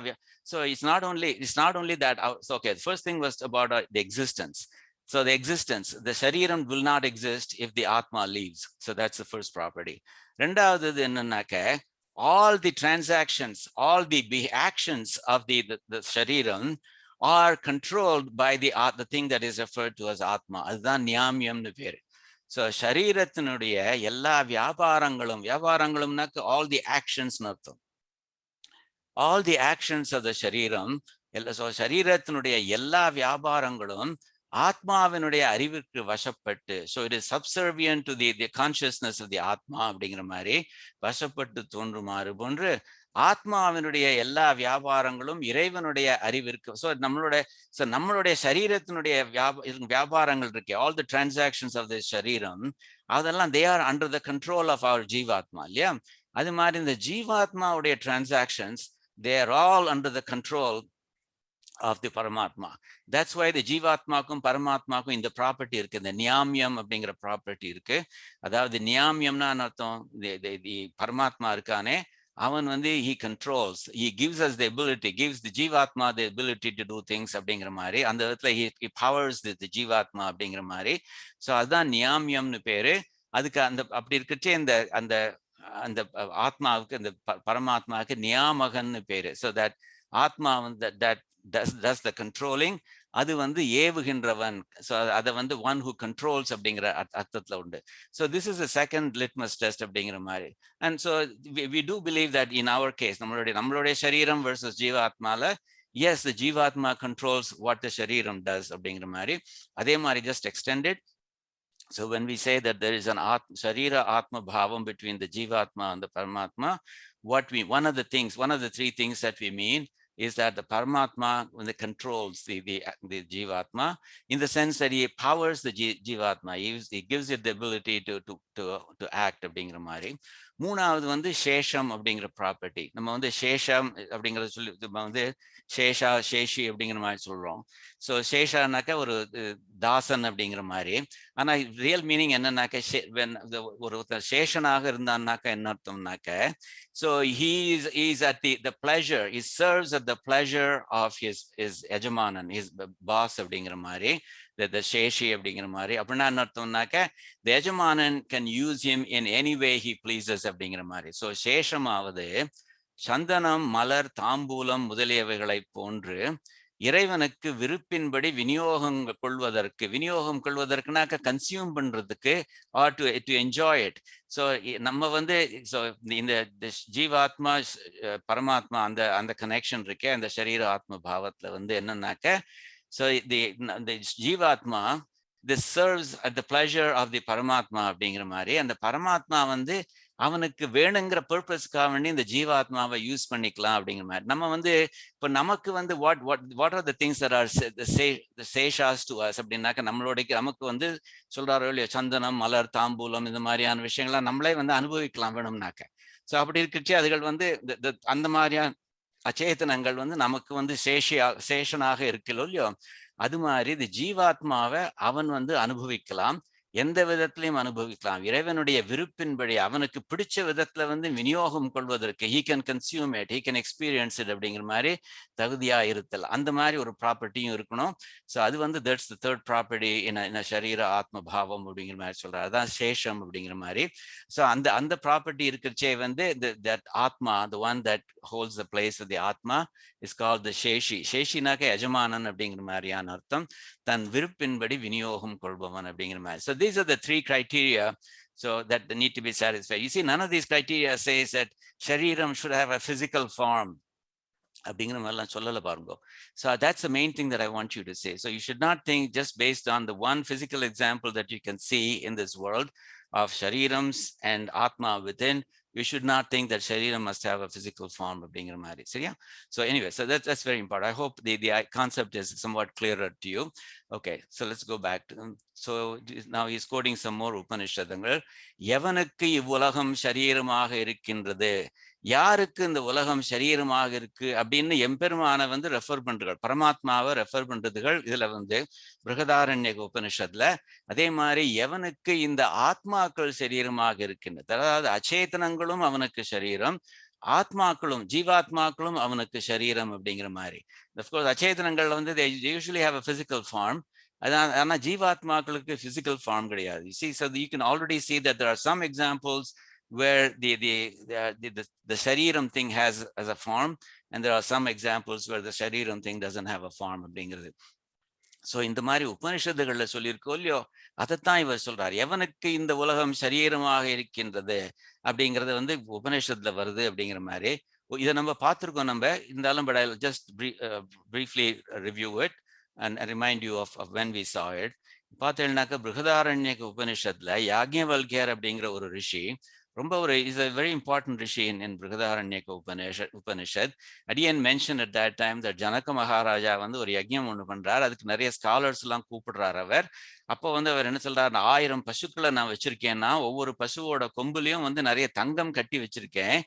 So it's not only that. So okay, the first thing was about the existence. So the existence, the shariram will not exist if the atma leaves. So that's the first property. ரெண்டாவது என்னன்னாக்க all the transactions, all the actions of the shariram are controlled by the thing that is referred to as atma. அதுதான் நியாமியம்னு பேரு. So சரீரத்தினுடைய எல்லா வியாபாரங்களும்னாக்க all the actions அர்த்தம். all the actions of the shariram, so சரீரத்தினுடைய எல்லா வியாபாரங்களும் ஆத்மாவினுடைய அறிவிற்கு வசப்பட்டு, so it is subservient to the consciousness of the atma அப்படிங்கிற மாதிரி வசப்பட்டு தோன்றுமாறு போன்று ஆத்மாவினுடைய எல்லா வியாபாரங்களும் இறைவனுடைய அறிவிற்கு. ஸோ நம்மளுடைய சரீரத்தினுடைய வியாபாரங்கள் இருக்கு, all the transactions of the shariram, அதெல்லாம் they are under the control of our ஜீவாத்மா இல்லையா. அது மாதிரி இந்த ஜீவாத்மாவுடைய transactions, they are all under the control of the Paramatma. That's why the ஜீவாத்மாக்கும் பரமாத்மாக்கும் இந்த ப்ராப்பர்ட்டி இருக்கு, இந்த நியாமியம் அப்படிங்கிற ப்ராப்பர்ட்டி இருக்கு. அதாவது நியாமியம்னா அர்த்தம் பரமாத்மா இருக்கானே அவன் வந்து he controls, he gives us the ability, gives the ஜீவாத்மா the ability to do things அப்படிங்கிற மாதிரி. அந்த இடத்துல he powers the ஜீவாத்மா அப்படிங்கிற மாதிரி. ஸோ அதுதான் நியாமியம்னு பேரு. அதுக்கு அப்படி இருக்கச்சே அந்த ஆத்மாவுக்கு, அந்த பரமாத்மாவுக்கு நியாமகன்னு பேரு. ஸோ தட் ஆத்மா வந்து that does the controlling, அது வந்து ஏவுகின்றவன். ஸோ அதை வந்து one who controls அப்படிங்கிற அர்த்தத்துல உண்டு. So this is a second litmus test அப்படிங்கிற மாதிரி. And so we do believe that in our case, நம்மளுடைய சரீரம் versus ஜீவாத்மால, yes, the ஜீவாத்மா controls what the சரீரம் does அப்படிங்கிற மாதிரி. அதே மாதிரி just extended. So when we say that there is an sharira atma bhavam between the jivatma and the paramatma, one of the three things that we mean is that the paramatma, when it controls the jivatma, in the sense that he powers the jivatma, he gives it the ability to act அப்படிங்கிற மாதிரி. மூணாவது வந்து சேஷம் அப்படிங்கிற property. நம்ம வந்து சேஷம் அப்படிங்கிறத சொல்லி நம்ம வந்து சேஷி அப்படிங்கிற மாதிரி சொல்றோம். ஸோ சேஷானாக்க ஒரு தாசன் அப்படிங்கிற மாதிரி. ஆனா ரியல் மீனிங் என்னன்னாக்க ஒரு சேஷனாக இருந்தான்னாக்க என்ன அர்த்தம்னாக்க, so he is at the pleasure, he serves at the pleasure of his எஜமானன், his boss அப்படிங்கிற மாதிரி. the சேஷி அப்படிங்கிற மாதிரி. அப்படின்னா என்ன அர்த்தம்னாக்க the எஜமானன் can use him in any way he pleases அப்படிங்கிற மாதிரி. ஸோ சேஷமாவது சந்தனம், மலர், தாம்பூலம் முதலியவைகளை போன்று இறைவனுக்கு விருப்பின்படி விநியோகம் கொள்வதற்குனாக்க கன்சியூம் பண்றதுக்கு, or to enjoy it. So நம்ம வந்து இந்த ஜீவாத்மா பரமாத்மா அந்த கனெக்ஷன் இருக்கே அந்த சரீர ஆத்ம பாவத்துல வந்து என்னன்னாக்க, ஸோ the ஜீவாத்மா this serves at the pleasure of the Paramatma அப்படிங்கிற மாதிரி. அந்த பரமாத்மா வந்து அவனுக்கு வேணுங்கிற பர்பஸ்க்காக வேண்டி இந்த ஜீவாத்மாவை யூஸ் பண்ணிக்கலாம் அப்படிங்கிற மாதிரி. நம்ம வந்து இப்போ நமக்கு வந்து what are the things that are the சேஷாஸ் டு அஸ் அப்படின்னாக்க நம்மளோட நமக்கு வந்து சொல்றாரோ இல்லையோ சந்தனம், மலர், தாம்பூலம் இந்த மாதிரியான விஷயங்கள்லாம் நம்மளே வந்து அனுபவிக்கலாம் வேணும்னாக்க. ஸோ அப்படி இருக்கிறச்சு அதுகள் வந்து அந்த மாதிரியான அச்சேதனங்கள் வந்து நமக்கு வந்து சேஷனாக இருக்கலோ இல்லையோ, அது மாதிரி இது ஜீவாத்மாவை அவன் வந்து அனுபவிக்கலாம், எந்த விதத்திலையும் அனுபவிக்கலாம். இறைவனுடைய விருப்பின்படி அவனுக்கு பிடிச்ச விதத்துல வந்து விநியோகம் கொள்வதற்கு he can consume it, he can experience it அப்படிங்கிற மாதிரி தகுதியா இருத்தல், அந்த மாதிரி ஒரு ப்ராப்பர்ட்டியும் இருக்கணும். ஸோ அது வந்து தட்ஸ் த தேர்ட் ப்ராப்பர்ட்டி என்ன சரீர ஆத்ம பாவம் அப்படிங்கிற மாதிரி சொல்றாரு. அதான் சேஷம் அப்படிங்கிற மாதிரி. ஸோ அந்த ப்ராப்பர்ட்டி இருக்கிறச்சே வந்து தட் ஆத்மா, the one that holds the place of the ஆத்மா is called the சேஷி. சேஷினாக்க எஜமானன் அப்படிங்கிற மாதிரியான அர்த்தம், தன் விருப்பின்படி விநியோகம் கொள்பவன் அப்படிங்கிற மாதிரி. So these are the three criteria so that need to be satisfied. You see, none of these criteria says that shariram should have a physical form அப்படிங்கிற மாதிரிலாம் சொல்லலை பாருங்க. So that's the main thing that I want you to say. So you should not think just based on the one physical example that you can see in this world of sharirams and atma within. You should not think that shariram must have a physical form அப்படிங்கிற மாதிரி. சரியா? So anyway, so that's very important. I hope the concept is somewhat clearer to you. Okay, so let's go back to them. So now he's quoting some more உபனிஷதங்கள். எவனுக்கு இவ்வுலகம் சரீரமாக இருக்கின்றது, யாருக்கு இந்த உலகம் சரீரமாக இருக்கு அப்படின்னு எம்பெருமான வந்து ரெஃபர் பண்றதுகள், பரமாத்மாவை ரெஃபர் பண்றதுகள் இதுல வந்து பிருகதாரண்யக உபனிஷத்துல. அதே மாதிரி எவனுக்கு இந்த ஆத்மாக்கள் சரீரமாக இருக்கின்றது, அதாவது அச்சேதனங்களும் அவனுக்கு சரீரம், ஆத்மாக்களும் ஜீவாத்மாக்களும் அவனுக்கு சரீரம் அப்படிங்கிற மாதிரி. அஃப்கோர்ஸ் அச்சேதனங்கள் வந்து they usually have a physical form. ஆனா ஜீவாத்மாக்களுக்கு physical form கிடையாது. You see, so you can already see that there are some examples where the shariram thing has a form, and there are some examples where the shariram thing doesn't have a form அப்படிங்கிறது. So இந்த மாதிரி உபனிஷத்துகள்ல சொல்லியிருக்கோ இல்லையோ, அதைத்தான் இவர் சொல்றார். எவனுக்கு இந்த உலகம் சரீரமாக இருக்கின்றது அப்படிங்கிறது வந்து உபனிஷத்துல வருது அப்படிங்கிற மாதிரி. இதை நம்ம பார்த்துருக்கோம் நம்ம இருந்தாலும், but I just briefly review it and remind you of when we saw it. பார்த்தீங்கன்னாக்க பிருகதாரண்யக உபனிஷத்துல யாக்ஞவல்கியர் அப்படிங்கிற ஒரு ரிஷி, ரொம்ப ஒரு is a very important rishi in Brihadaranyaka Upanishad. அடியன் mentioned at that time that Janaka Maharaja வந்து ஒரு யஜ்ஞம் ஒன்று பண்றார், அதுக்கு நிறைய ஸ்காலர்ஸ் எல்லாம் கூப்பிடுறார் அவர். அப்போ வந்து அவர் என்ன சொல்றாரு, 1000 பசுக்களை நான் வச்சிருக்கேன்னா ஒவ்வொரு பசுவோட கொம்புலையும் வந்து நிறைய தங்கம் கட்டி வச்சிருக்கேன்,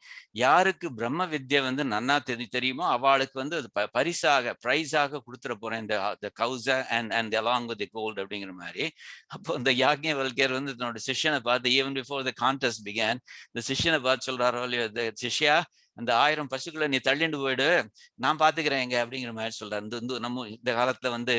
யாருக்கு பிரம்ம வித்யை வந்து நன்னா தெரியுமோ அவளுக்கு வந்து அது பரிசாக பிரைஸாக கொடுத்துட போறேன் இந்த கவுஸ and along with the gold அப்படிங்கிற மாதிரி. அப்போ இந்த யாக்ஞவல்கியர் வந்து தன்னோட சிஷ்யனை பார்த்து, even before the contest began, இந்த சிஷ்யனை பார்த்து சொல்றாரோ இல்லையோ, சிஷ்யா அந்த 1000 பசுக்களை நீ தள்ளிண்டு போயிடு, நான் பாத்துக்கிறேன் எங்க அப்படிங்கிற மாதிரி சொல்றாரு. நம்ம இந்த காலத்துல வந்து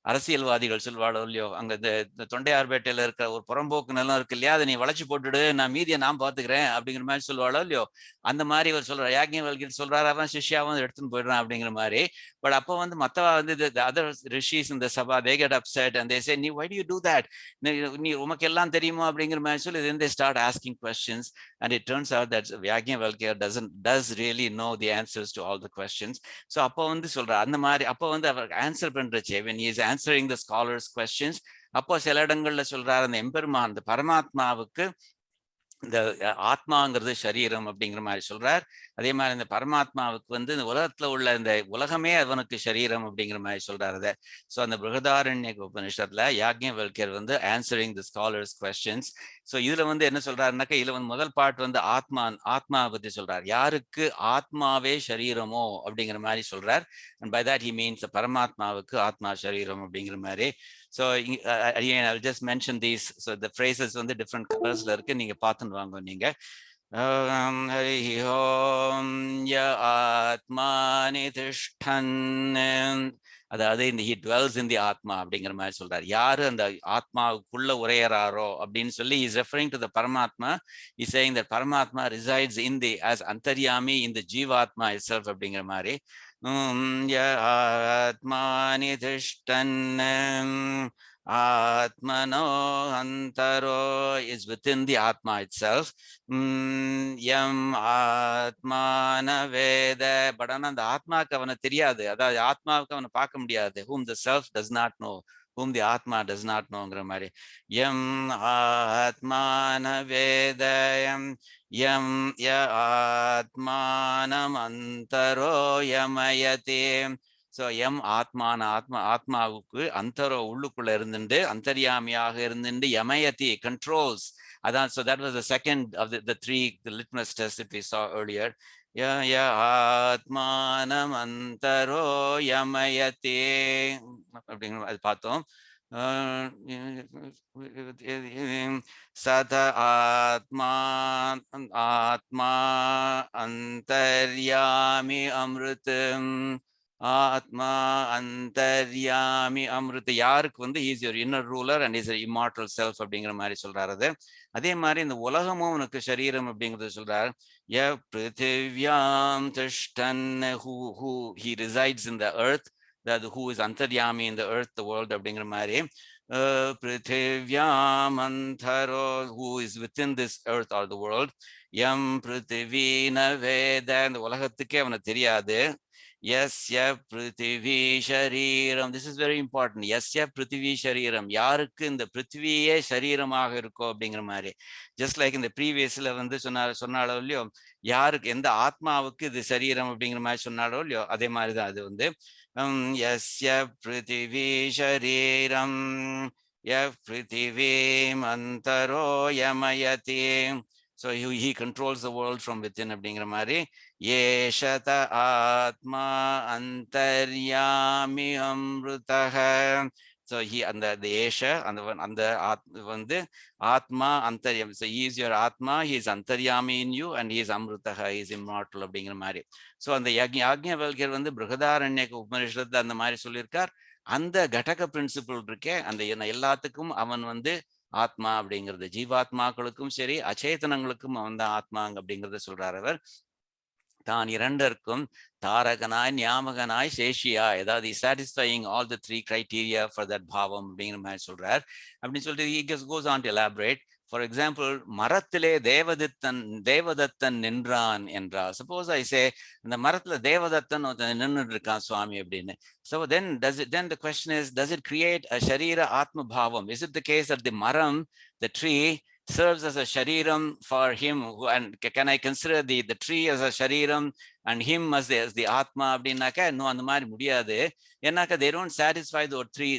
அரசியல்வாதிகள் சொல்வாளோ இல்லையோ, அங்க இந்த தொண்டையார்பேட்டையில இருக்கிற ஒரு புறம்போக்கு நிலம் இருக்கு இல்லையா, அதை நீ வளைச்சு போட்டுடு, நான் மீதியை நான் பாத்துக்கிறேன் அப்படிங்கிற மாதிரி சொல்வாளோ இல்லையோ, அந்த மாதிரி அவர் சொல்றாரு. யாக்ஞவல்கியர் சொல்றாரு, அவன் சிஷ்யாவும் எடுத்துன்னு போயிடுறான் அப்படிங்கிற மாதிரி. பட் அப்போ வந்து மத்தவா வந்து the other rishis in the sabha, they get upset and they say, நீ why do you do that, நீ உமக்கு எல்லாம் தெரியுமோ அப்படிங்கிற மாதிரி சொல்லி then they start asking questions, and it turns out that யாக்ஞவல்கியர் does really know the answers to all the questions. So அப்போ வந்து சொல்றாரு அந்த மாதிரி. அப்போ வந்து அவர் answer பண்றச்சே, when he is answering the scholars questions, அப்போ சில இடங்கள்ல சொல்றாரு, அந்த எம்பெருமான் அந்த பரமாத்மாவுக்கு இந்த ஆத்மாங்கிறது சரீரம் அப்படிங்கிற மாதிரி சொல்றார். அதே மாதிரி இந்த பரமாத்மாவுக்கு வந்து இந்த உலகத்துல உள்ள இந்த உலகமே அவனுக்கு சரீரம் அப்படிங்கிற மாதிரி சொல்றாரு. ஸோ அந்த பிருகதாரண்யக உபனிஷத்துல யாக்ஞவல்கியர் வந்து ஆன்சரிங் தி ஸ்காலர்ஸ் கொஸ்டின்ஸ். ஸோ இதுல வந்து என்ன சொல்றாருனாக்கா, இதுல வந்து முதல் பாட்டு வந்து ஆத்மா பத்தி சொல்றார், யாருக்கு ஆத்மாவே சரீரமோ அப்படிங்கிற மாதிரி சொல்றார். And by that he means பரமாத்மாவுக்கு ஆத்மா சரீரம் அப்படிங்கிற மாதிரி. So again, I'll just mention these. So the phrases வந்து different colors-ல இருக்கு, நீங்க பார்த்துன்னு வாங்க நீங்க. ஹரி ஓம் ய ஆத்மானி திஷ்டன், அதாவது இந்த he dwells in the ஆத்மா அப்படிங்கிற மாதிரி சொல்றாரு. யாரு அந்த ஆத்மாவுக்குள்ள உரையறாரோ அப்படின்னு சொல்லி is referring to the பரமாத்மா. He's saying that பரமாத்மா resides in the as antaryami in the ஜீவாத்மா itself அப்படிங்கிற மாதிரி. ஆத்மானி திஷ்டன் ஆத்மனோ அந்தரோ is within the ஆத்மா itself. யம் ஆத்மான வேத, பட் ஆனா அந்த ஆத்மாவுக்கு அவனை தெரியாது, அதாவது ஆத்மாவுக்கு அவனை பார்க்க முடியாது. whom the self does not know, whom the Atma does not know. Yam Atmana Vedayam Yam Ya Atmanam Antaro Yamayate. So Yam Atmana Atmavukku Antaro Ullukulla irundundu Antaryamiyaga irundundu Yamayati controls. So that was the second of the three, the litmus tests that we saw earlier. Ya Atmanam Antaro Yamayate. அப்படிங்கிற அது பார்த்தோம். Sata Atma Antaryami Amritam. Atma Antaryami Amrita. யாருக்கு வந்து he is your inner ruler and he is an immortal self அப்படிங்கிற மாதிரி சொல்றாரு. அதே மாதிரி இந்த உலகமும் உனக்கு சரீரம் அப்படிங்கிறது சொல்றாரு. ய பிருத்திவ்யாம் திஷ்டன், who he resides in the earth, that who is antaryami in the earth, the world அப்படிங்கிற மாதிரி. Prithivyaam antaro, who is within this earth or the world. Yam prithivina veda, இந்த உலகத்துக்கே அவனை தெரியாது. Yasya prithvi shariram. This is very important. Yasya prithvi shariram. யாருக்கு இந்த பிருத்திவியே சரீரமாக இருக்கோ அப்படிங்கிற மாதிரி. Just like in the previousல வந்து சொன்னாலோ இல்லையோ, யாருக்கு எந்த ஆத்மாவுக்கு இது சரீரம் அப்படிங்கிற மாதிரி சொன்னாலோ இல்லையோ, அதே மாதிரி தான் அது வந்து Yasya prithvi shariram ya prithvi mantaro yamayati. So he controls the world from within அப்படிங்கிற மாதிரி. Yeshata atma antaryami amrutaha. So he and the Esha and the வந்து Atma Antaryam. So he is your Atma, he is Antaryami in you, and he is Amrutaha, he is immortal அப்படிங்கிற மாதிரி. So அந்த யாக்ஞவல்கியர் வந்து பிருகதாரண்யக உபநிஷத்து அந்த மாதிரி சொல்லியிருக்கார். அந்த கடக பிரின்சிபிள் இருக்கே, அந்த எல்லாத்துக்கும் அவன் வந்து ஆத்மா அப்படிங்கிறது, ஜீவாத்மாக்களுக்கும் சரி அச்சேதனங்களுக்கும் அவன் தான் ஆத்மாங்க அப்படிங்கிறத சொல்றார் அவர். தான் இரண்டருக்கும் தாரகனாய் ஞாபகனாய் சேஷியாய், அதாவது satisfying all the three criteria for that bhavam அப்படிங்கிற மாதிரி சொல்றார். அப்படின்னு சொல்லிட்டு he just goes on to elaborate. For example, மரத்திலே தேவதத்தன் நின்றான் என்றால், suppose I say இந்த மரத்துல தேவதத்தன் நின்றுட்டு இருக்கான் சுவாமி அப்படின்னு. So then the question is, does it create a sharira atma bhavam? Is it the case that the maram, the tree, serves as a shariram for him, and can I consider the tree as a shariram and him as the atma அப்படின்னாக்க இன்னும் அந்த மாதிரி முடியாது. ஏன்னாக்க they don't satisfy the three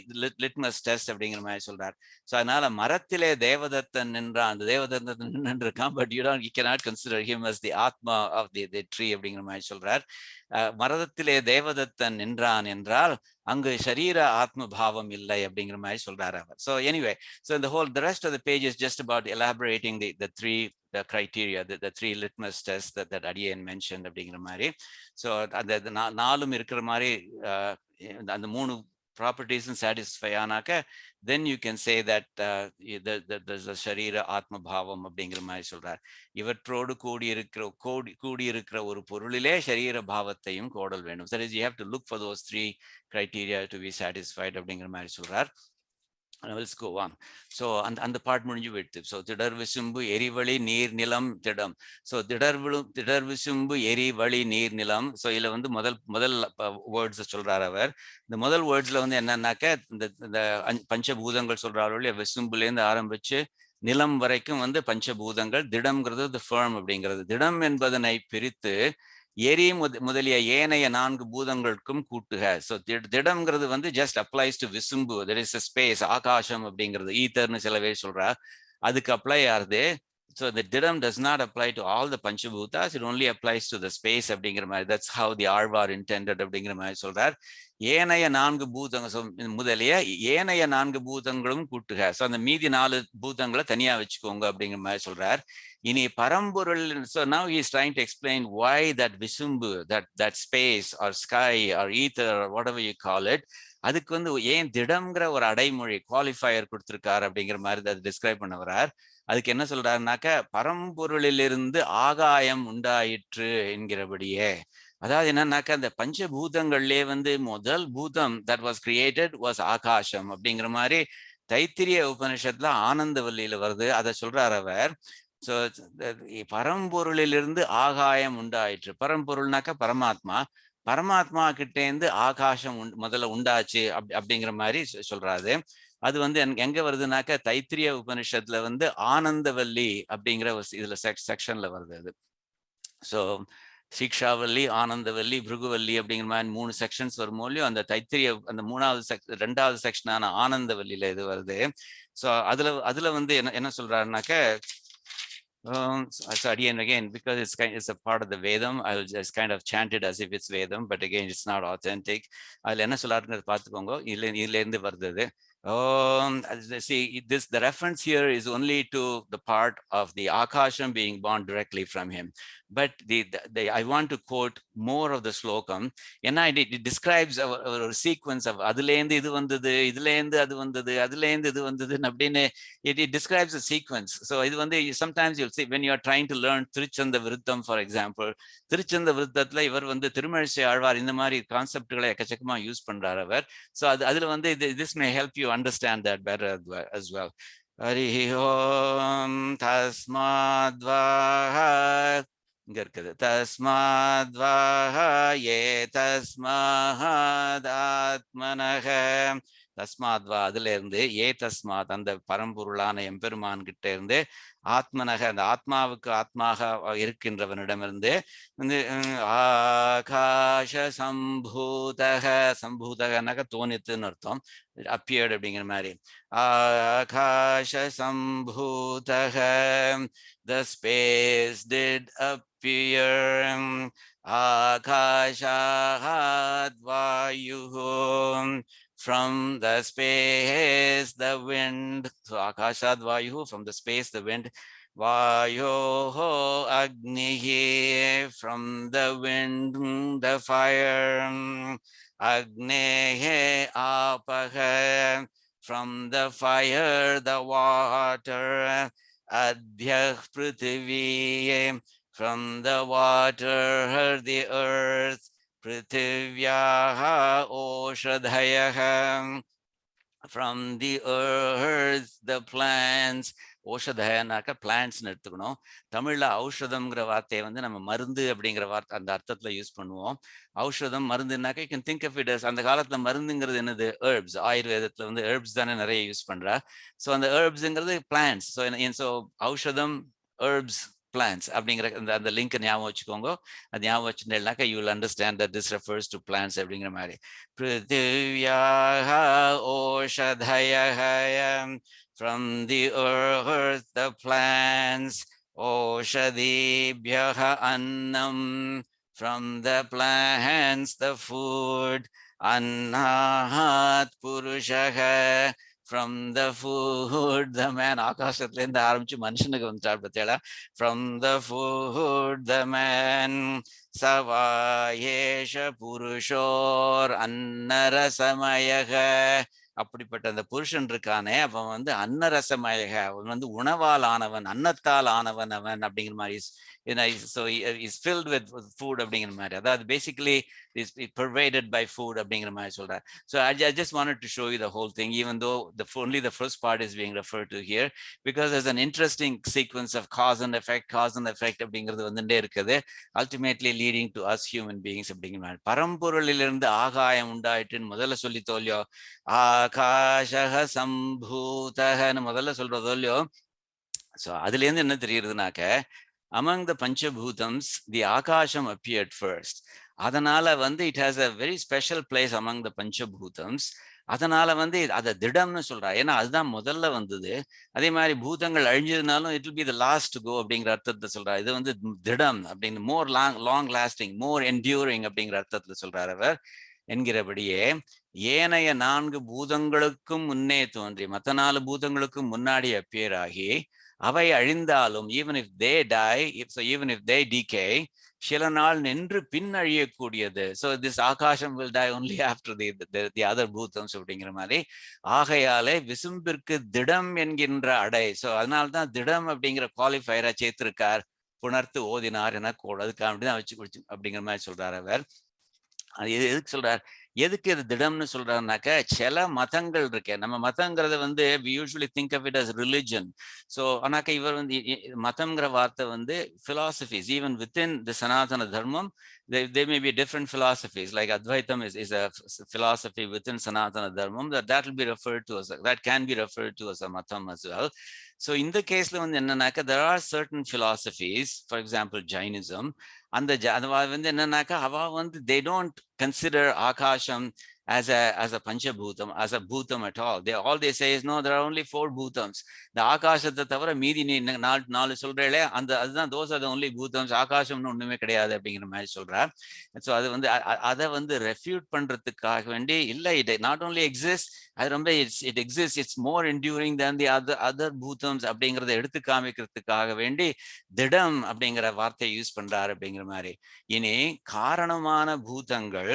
litmus test அப்படிங்கிற மாதிரி சொல்றார். So அதனால மரத்திலே தேவதத்தன் நின்றான், அந்த தேவதத்தன் நின்று இருக்கான், but you cannot consider him as the atma of the tree அப்படிங்கிற மாதிரி சொல்றார். மரத்திலே தேவதத்தன் நின்றான் என்றால் அங்கு ஷரீர ஆத்ம பாவம் இல்லை அப்படிங்கிற மாதிரி சொல்றாரு அவர். So anyway, so the rest of the page is just about elaborating the criteria, the three litmus tests that Adiyan mentioned அப்படிங்கிற மாதிரி. So அந்த நாலும் இருக்கிற மாதிரி அந்த மூணு properties satisfy ஆனாக்க, then you can say that there's a sharira atma bhavam அப்படிங்கிற மாதிரி சொல்றார். இவற்றோடு கூடியிருக்கிற ஒரு பொருளிலே சரீர பாவத்தையும் கோடல் வேண்டும். That is, you have to look for those three criteria to be satisfied அப்படிங்கிற மாதிரி சொல்றார். Let's go on. So அந்த part முடிஞ்சு விட்டு. So திடர் விசும்பு எரிவழி நீர் நிலம் திடம். So திடர் விசும்பு எரிவழி நீர் நிலம். So இதுல வந்து முதல் வேர்ட்ஸ் சொல்றாரு அவர். இந்த முதல் வேர்ட்ஸ்ல வந்து என்னன்னாக்க இந்த பஞ்சபூதங்கள் சொல்றாரு இல்லையா, விசும்புலேருந்து ஆரம்பிச்சு நிலம் வரைக்கும் வந்து பஞ்சபூதங்கள். திடம்ங்கிறது the firm அப்படிங்கிறது. திடம் என்பதனை பிரித்து எரி முதலிய ஏனைய 4 பூதங்களுக்கும் கூட்டுக. ஸோ திடம்ங்கிறது வந்து ஜஸ்ட் அப்ளைஸ் டு விசும்பு, தட் இஸ் ஸ்பேஸ், ஆகாசம் அப்படிங்கிறது, ஈத்தர்னு சில பேர் சொல்றா, அதுக்கு அப்ளை ஆகுது. So the didam does not apply to all the panchabhutas, it only applies to the space அப்படிங்கிற மாதிரி. That's how the Arvar intended அப்படிங்கிற மாதிரி சொல்றார். ஏனைய 4 பூதங்கள் முதலிய ஏனைய 4 பூதங்களும் கூட்டுக. ஸோ அந்த மீதி 4 பூதங்களை தனியா வச்சுக்கோங்க அப்படிங்கிற மாதிரி சொல்றார். இனி பரம்பொருள். So now he is trying to explain why that visumbu, that space or sky or ether or whatever you call it, அதுக்கு வந்து ஏன் திடம்ங்கிற ஒரு அடைமொழி குவாலிஃபயர் கொடுத்திருக்காரு அப்படிங்கிற மாதிரி அதை டிஸ்கிரைப் பண்ண வர்றார். அதுக்கு என்ன சொல்றாருனாக்க, பரம்பொருளிலிருந்து ஆகாயம் உண்டாயிற்று என்கிறபடியே. அதாவது என்னன்னாக்கா, அந்த பஞ்சபூதங்கள்லயே வந்து முதல் பூதம் that was created was ஆகாசம் அப்படிங்கிற மாதிரி தைத்திரிய உபனிஷத்துல ஆனந்தவல்லியில வருது. அதை சொல்றார் அவர். ஸோ பரம்பொருளிலிருந்து ஆகாயம் உண்டாயிற்று. பரம்பொருள்னாக்கா பரமாத்மா, பரமாத்மா கிட்டேந்து ஆகாசம் முதல்ல உண்டாச்சு அப்படிங்கிற மாதிரி சொல்றாரு. அது வந்து எங்க வருதுனாக்க தைத்திரிய உபனிஷத்துல வந்து ஆனந்தவல்லி அப்படிங்கிற இதுல செக்ஷன்ல வருது அது. ஸோ சிக்ஷாவல்லி, ஆனந்தவல்லி, பிருகுவல்லி அப்படிங்கிற மாதிரி 3 செக்ஷன்ஸ் வருமோ இல்லையோ, அந்த தைத்திரிய அந்த 2வது செக்ஷனான ஆனந்தவல்லியில இது வருது. ஸோ அதுல வந்து என்ன சொல்றாருனாக்க, so again, because it's a part of the Vedam, I will just kind of chant it as if it's Vedam, but again, it's not authentic. அதுல என்ன சொல்றாருன்னு பார்த்துக்கோங்க. இதுல இருந்து வருது. See, the reference here is only to the part of the Akasham being born directly from him. But I want to quote more of the slokam. It describes a sequence of அதுலேந்து இது வந்தது, இதுலேந்து அது வந்தது, அதுலேந்து இது வந்தது அப்படின்னு it describes a sequence. So இது வந்து sometimes you'll see when you are trying to learn Tiruchanda Vriddham, for example, Tiruchanda Vriddhaத்துல இவர் வந்து திருமழிசை ஆழ்வார் இந்த மாதிரி கான்செப்ட்களை எக்கச்சக்கமா யூஸ் பண்றாரு அவர். So அதுல வந்து this may help you understand that better as well. Harihi Om Tasmadvaha, இங்க இருக்குது, தஸ்மாத்வாஹ ஏ தஸ்மாத்மனஹ, தஸ்மாத்வா அதுல இருந்து, ஏ தஸ்மாத் அந்த பரம்பொருளான எம்பெருமான் கிட்ட இருந்து, ஆத்மனக அந்த ஆத்மாவுக்கு ஆத்மாக இருக்கின்றவனிடமிருந்து, ஆகாஷ சம்பூதக, சம்பூதகனாக்க தோணித்துன்னு அர்த்தம், அப்பியர்டு அப்படிங்கிற மாதிரி, Akash சம்பூதக, the space did appear, akashat vayuhu, from the space the wind, so akashat vayuhu, from the space the wind, vayoho agnihi, from the wind the fire, agnehe apaha, from the fire the water, adhyah prithvi, from the water the earth, prithivyaha oshadhayaha, from the earth the plants, ஓஷதயனாக்க பிளான்ட்ஸ்னு எடுத்துக்கணும். தமிழ்ல ஔஷதம்ங்கிற வார்த்தையை வந்து நம்ம மருந்து அப்படிங்கிற வார்த்தை அந்த அர்த்தத்துல யூஸ் பண்ணுவோம். ஔஷதம் மருந்துனாக்க you can think of it as, அந்த காலத்துல மருந்துங்கிறது என்னது, ஹெர்ப்ஸ். ஆயுர்வேதத்துல வந்து ஹெர்ப்ஸ் தானே நிறைய யூஸ் பண்றா. ஸோ அந்த ஹெர்ப்ஸுங்கிறது பிளான்ட்ஸ். ஸோ ஔஷதம், ஹெர்ப்ஸ், plants அப்படிங்கிற அந்த லிங்க் ஞாபகம் வச்சுக்கோங்க. அது ஞாபகம் வச்சுட்டேன்னாக்க you will understand that this refers to plants அப்படிங்கிற மாதிரி. பிருத்திவ்யாஹ ஓஷதயஹ, from the earth the plants, oshadibhyaha annam, from the plants the food, annahat purushaha, from the food the man. ஆகாசத்துல இருந்து ஆரம்பிச்சு மனுஷனுக்கு வந்துட்டார் பத்தியடா. From the food the man, சவாயேஷ புருஷோர் அன்னரசமயக, அப்படிப்பட்ட அந்த புருஷன் இருக்கானே அவன் வந்து அன்னரசமயக, அவன் வந்து உணவால் ஆனவன், அன்னத்தால் ஆனவன் அவன் அப்படிங்கிற மாதிரி. So is filled with food அப்படிங்கிற மாதிரி. அதாவது basically is pervaded by food அப்படிங்கிற மாதிரி சொல்றார். So I just wanted to show you the whole thing, even though only the first part is being referred to here, because there's an interesting sequence of cause and effect அப்படிங்கிறது வந்துட்டே இருக்குது, ultimately leading to us human beings அப்படிங்கிற மாதிரி. பரம்பொருளிலிருந்து ஆகாயம் உண்டாயிட்டுன்னு முதல்ல சொல்லி தோல்லையோ, ஆகாஷக சம்பூதகன்னு முதல்ல சொல்றதோ இல்லையோ. ஸோ அதுல இருந்து என்ன தெரியுதுனாக்க, among the Panchabhutams, the Akasham appeared first. அதனால வந்து it has a very special place among the Panchabhutams. அதனால வந்து அதை திடம்னு சொல்றா, ஏன்னா அதுதான் முதல்ல வந்தது. அதே மாதிரி பூதங்கள் அழிஞ்சதுனாலும் it will be the last to go அப்படிங்கிற அர்த்தத்தை சொல்றா. இது வந்து திடம் அப்படின்னு, more long lasting, more enduring அப்படிங்கிற அர்த்தத்துல சொல்றார் அவர். என்கிறபடியே ஏனைய 4 பூதங்களுக்கும் முன்னே தோன்றி, மற்ற 4 பூதங்களுக்கும் முன்னாடி அப்பியர் ஆகி, அவை அழிந்தாலும் even if they die, even if they decay, சில நாள் நின்று பின் அழியக்கூடியது. So this ஆகாசம் will die only after the other பூதம்ஸ் அப்படிங்கிற மாதிரி. ஆகையாலே விசும்பிற்கு திடம் என்கின்ற அடை. ஸோ அதனால்தான் திடம் அப்படிங்கிற குவாலிஃபயரை சேர்த்திருக்கார். புணர்த்து ஓதினார் என கூட, அதுக்காக தான் வச்சு அப்படிங்கிற மாதிரி சொல்றார் அவர். அது எதுக்கு சொல்றார், எதுக்கு இது திடம்னு சொல்றாருனாக்க, சில மதங்கள் இருக்கு. நம்ம மதங்கிறத வந்து we usually think of it as religion. So ஆனாக்க இவர் வந்து மதம்ங்கிற வார்த்தை வந்து philosophies, even within the Sanatana Dharmam, there may be different philosophies. Like Advaitam is a philosophy within Sanatana Dharmam that will be referred to as that can be referred to as a matam as well. So in the case வந்து என்னன்னாக்க, there are certain philosophies, for example Jainism, அந்த வந்து என்னன்னாக்கா அவ வந்து they don't consider akasham as a panchabhutam, as a bhutam at all. All they say is no, there are only 4 bhutams. The ஆகாசத்தை தவிர மீதி நீ நாலு சொல்றே அந்த அதுதான் those are the only bhutams. ஆகாசம்னு ஒண்ணுமே கிடையாது அப்படிங்கிற மாதிரி சொல்றார். ஸோ அது வந்து அதை வந்து ரெஃப்யூட் பண்றதுக்காக வேண்டி இல்லை, it not only exists, அது ரொம்ப it exists, it's more enduring than the other bhutams அப்படிங்கிறத எடுத்து காமிக்கிறதுக்காக வேண்டி திடம் அப்படிங்கிற வார்த்தையை யூஸ் பண்றாரு அப்படிங்கிற மாதிரி. இனி காரணமான பூதங்கள்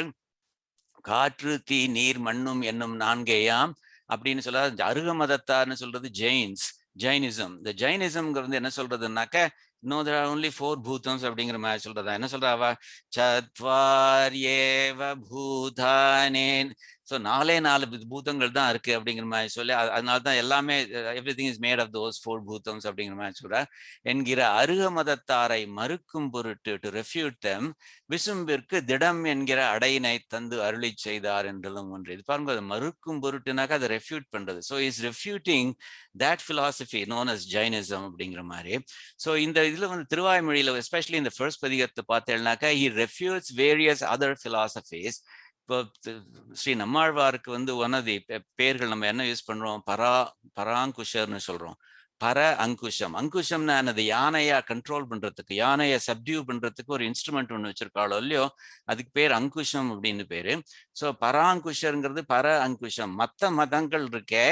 காற்று தீ நீர் மண்ணும் என்னும் 4 அப்படின்னு சொல்ல அருக மதத்தார்னு சொல்றது ஜெயினிசம். இந்த ஜெயினிசம்ங்கிறது என்ன சொல்றதுன்னாக்க, no, there are only 4 bhutams அப்படிங்கிற மாதிரி சொல்றதா. என்ன சொல்றா அவ, சத்வார்யேவ பூதானே, ஸோ 4 பூதங்கள் தான் இருக்கு அப்படிங்கிற மாதிரி சொல்லி, அதனால தான் எல்லாமே everything is made of those 4 பூதம்ஸ் அப்படிங்கிற மாதிரி சொல்ற என்கிற அருக மதத்தாரை மறுக்கும் பொருட்டு டு ரெஃப்யூட் தெம் விசும்பிற்கு திடம் என்கிற அடையினை தந்து அருளி செய்தார் என்றும் ஒன்று. இது பாருங்க, அதை மறுக்கும் பொருட்டுனாக்கா அதை ரெஃப்யூட் பண்றது. So is refuting that philosophy known as Jainism அப்படிங்கிற மாதிரி. ஸோ இந்த இதுல வந்து திருவாய்மொழியில எஸ்பெஷலி இந்த ஃபர்ஸ்ட் பதிகத்தை பார்த்தேன்னாக்கா he refutes various other philosophies. இப்போ ஸ்ரீ நம்மாழ்வாருக்கு வந்து ஒன் ஆஃப் தி பேர்கள் நம்ம என்ன யூஸ் பண்றோம், பராங்குஷர்னு சொல்றோம். பர அங்குஷம். அங்குஷம்னா என்னது, யானையா கண்ட்ரோல் பண்றதுக்கு, யானையை சப்டியூ பண்றதுக்கு ஒரு இன்ஸ்ட்ருமெண்ட் ஒன்று வச்சிருக்காளோ இல்லையோ, அதுக்கு பேர் அங்குஷம் அப்படின்னு பேரு. ஸோ பராங்குஷருங்கிறது பர அங்குஷம். மற்ற மதங்கள் இருக்கே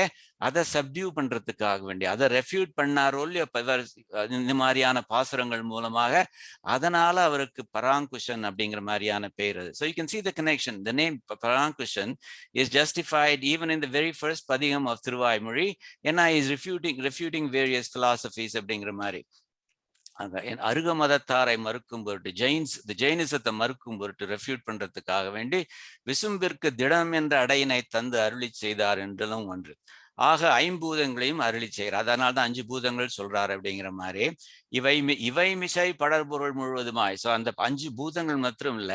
அதை சப்டியூ பண்றதுக்காக வேண்டி அதை ரெஃப்யூட் பண்ணாரோ இல்லையோ இந்த மாதிரியான பாசுரங்கள் மூலமாக, அதனால அவருக்கு பராங்குஷன் அப்படிங்கிற மாதிரியான பேர் அது. So you can see the connection. The name Parankushan is justified even in the very first padiyam of Thiruvaimozhi. ஏன்னா is refuting various philosophies அப்படிங்கிற மாதிரி. அருக மதத்தாரை மறுக்கும் பொருட்டு ஜெயினிசத்தை மறுக்கும் பொருட்டு ரெஃப்யூட் பண்றதுக்காக வேண்டி விசும்பிற்கு திடம் என்ற அடையினை தந்து அருளி செய்தார் என்றும் ஒன்று. ஆக 5 பூதங்களையும் அருளி செய்கிறார். அதனால தான் 5 பூதங்கள் சொல்றாரு அப்படிங்கிற மாதிரி. இவை மிசை படர்பொருள் முழுவதுமாய். ஸோ அந்த 5 பூதங்கள் மாத்திரம் இல்ல,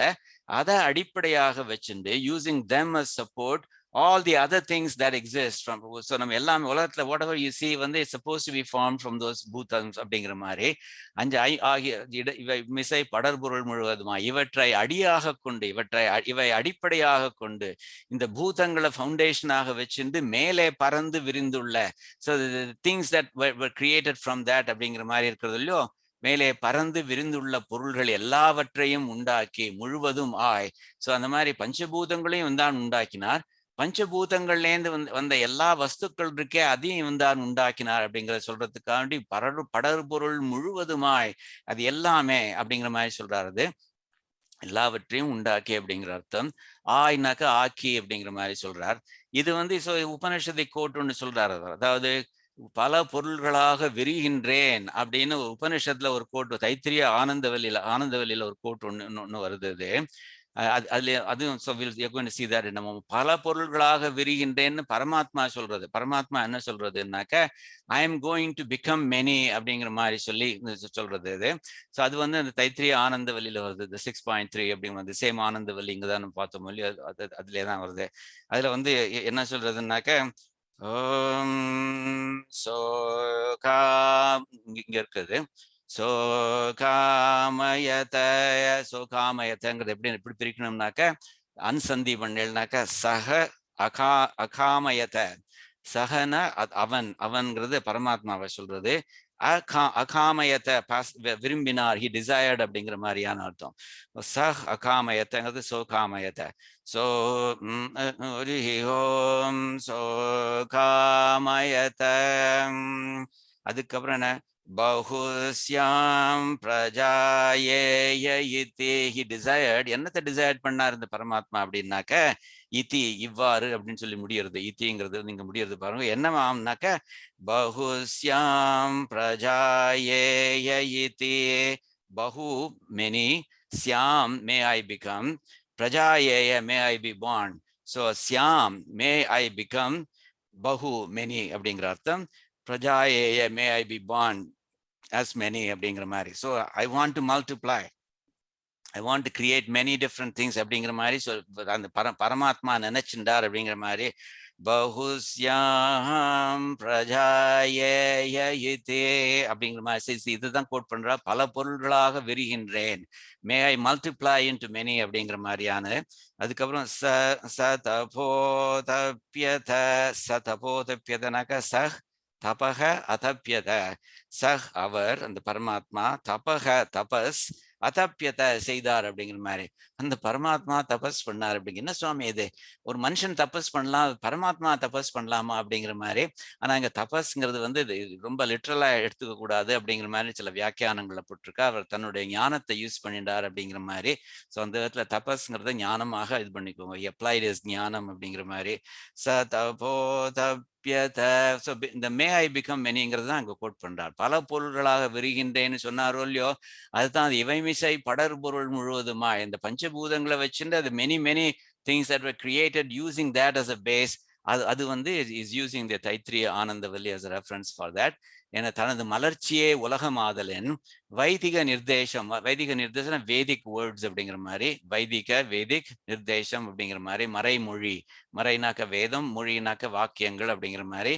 அதை அடிப்படையாக வச்சுட்டு using them as support all the other things that exist from. So நம்ம எல்லாமே உலகத்துல whatever you see வந்து it's supposed to be formed from those bhutams அப்படிங்கிற மாதிரி. 5 ஆகிய இவை மிசை படர்பொருள் முழுவதுமா இவற்றை அடியாக கொண்டு இவை அடிப்படையாக கொண்டு இந்த பூதங்களை ஃபவுண்டேஷனாக வச்சிருந்து மேலே பறந்து விரிந்துள்ள, so the things that were created from that அப்படிங்கிற மாதிரி இருக்கிறது இல்லையோ, மேலே பறந்து விரிந்துள்ள பொருள்கள் எல்லாவற்றையும் உண்டாக்கி முழுவதும் ஆய். ஸோ அந்த மாதிரி பஞ்சபூதங்களையும் தான் உண்டாக்கினார். பஞ்சபூதங்கள்லேருந்து வந்த எல்லா வஸ்துக்கள் இருக்கே அதையும் தான் உண்டாக்கினார் அப்படிங்கிறத சொல்றதுக்காண்டி படர்பொருள் முழுவதுமாய் அது எல்லாமே அப்படிங்கிற மாதிரி சொல்றாரு. அது எல்லாவற்றையும் உண்டாக்கி அப்படிங்கிற அர்த்தம். ஆய்னாக்க ஆக்கி அப்படிங்கிற மாதிரி சொல்றார். இது வந்து உபனிஷத்தை கோட் ஒன்று சொல்றாரு. அதாவது பல பொருள்களாக விரிகின்றேன் அப்படின்னு உபனிஷத்துல ஒரு கோட், தைத்திரிய ஆனந்தவல்லியில ஒரு கோட் ஒன்று வருது. அதுவும் நம்ம பல பொருள்களாக விரிகின்றேன்னு பரமாத்மா சொல்றது. பரமாத்மா என்ன சொல்றதுன்னாக்க I am going to become many அப்படிங்கிற மாதிரி சொல்லி சொல்றது இது. ஸோ அது வந்து அந்த தைத்திரிய ஆனந்தவல்லியில வருது. 6.3 அப்படிங்கிறது சேம் ஆனந்தவல்லி இங்க தான் பார்த்தோம் இல்லையா, அதுலேயே தான் வருது. அதுல வந்து என்ன சொல்றதுன்னாக்க இங்க இருக்குது சோகாமயத்தைங்கிறது எப்படி பிரிக்கணும்னாக்க அன்சந்தி பண்ணேன்னாக்க சக அகாமயத்தை. சகன அவன்கிறது பரமாத்மாவை சொல்றது. அகாமயத்தை விரும்பினார், ஹி டிசையர்ட் அப்படிங்கிற மாதிரியான அர்த்தம். சஹ் அகாமயத்தைங்கிறது சோகாமயத்தை. ஸோ ஓம் சோகாமயத்தை. அதுக்கப்புறம் என்ன, பகுஸ்யாம் பிரஜாயேயிதி. He desired. என்னத்தை டிசையர்ட் பண்ணார் இந்த பரமாத்மா அப்படின்னாக்க இத்தி, இவ்வாறு அப்படின்னு சொல்லி முடியறது. இத்திங்கிறது நீங்க முடியறது பாருங்க. என்னமாம்னாக்க பகுஸ்யாம் பிரஜாயேயிதி. பகு மெனி, சியாம் may I become, Prajayeya, may I be born. So Syam, may I become Bahu, many அப்படிங்கிற அர்த்தம். Prajayeya, may I be born as many அப்படிங்கிற மாதிரி. So I want to multiply. I want to create many different things அப்படிங்கிற மாதிரி. So அந்த பரமாத்மா நினைச்சுண்டார் அப்படிங்கிற மாதிரி. பகுஸ்யாம் பிரஜாயே அப்படிங்கிற மாதிரி இதுதான் கோட் பண்றா. பல பொருள்களாக விரிகின்றேன், மே ஐ மல்டிப்ளை இன்டு மெனி அப்படிங்கிற மாதிரியான. அதுக்கப்புறம் சதபோதப்பியதனாக்க சஹ் தபக அதப்பியத. சஹ் அவர், அந்த பரமாத்மா, தபக தபஸ், அதப்பியத செய்தார் அப்படிங்கிற மாதிரி. அந்த பரமாத்மா தபஸ் பண்ணார் அப்படிங்க. என்ன சுவாமி இது, ஒரு மனுஷன் தபஸ் பண்ணலாம், பரமாத்மா தபஸ் பண்ணலாமா அப்படிங்கிற மாதிரி. ஆனா இங்க தபஸ்ங்கிறது வந்து இது ரொம்ப லிட்ரலா எடுத்துக்க கூடாது அப்படிங்கிற மாதிரி சில வியாக்கியானங்களை போட்டிருக்கா. அவர் தன்னுடைய ஞானத்தை யூஸ் பண்ணிட்டார் அப்படிங்கிற மாதிரி. ஸோ அந்த விதத்துல தபஸ்ங்கிறத ஞானமாக இது பண்ணிக்கோங்க, அப்ளைட் இஸ் ஞானம் அப்படிங்கிற மாதிரி. ச தபோ ஸோ இந்த மே ஐ பிகம் மெனிங்கிறது தான் அங்க கோட் பண்றார். பல பொருள்களாக விரிகின்றேன்னு சொன்னாரோ இல்லையோ, அதுதான் அது இவைமிசை படர் பொருள் முழுவதுமா. இந்த பஞ்சபூதங்களை வச்சுட்டு அது many many things that were created using that as a base. அது வந்து is using the Taittiriya Anandavalli as a reference for that. என தனது மலர்ச்சியே உலகமாதலின் வைதிக நிர்தேசம், வைதிக நிர்தேசம் வேதிக் வேர்ட்ஸ் அப்படிங்கிற மாதிரி. வைதிக வேதிக் நிர்தேசம் அப்படிங்கிற மாதிரி. மறைமொழி, மறைனாக்க வேதம், மொழினாக்க வாக்கியங்கள் அப்படிங்கிற மாதிரி.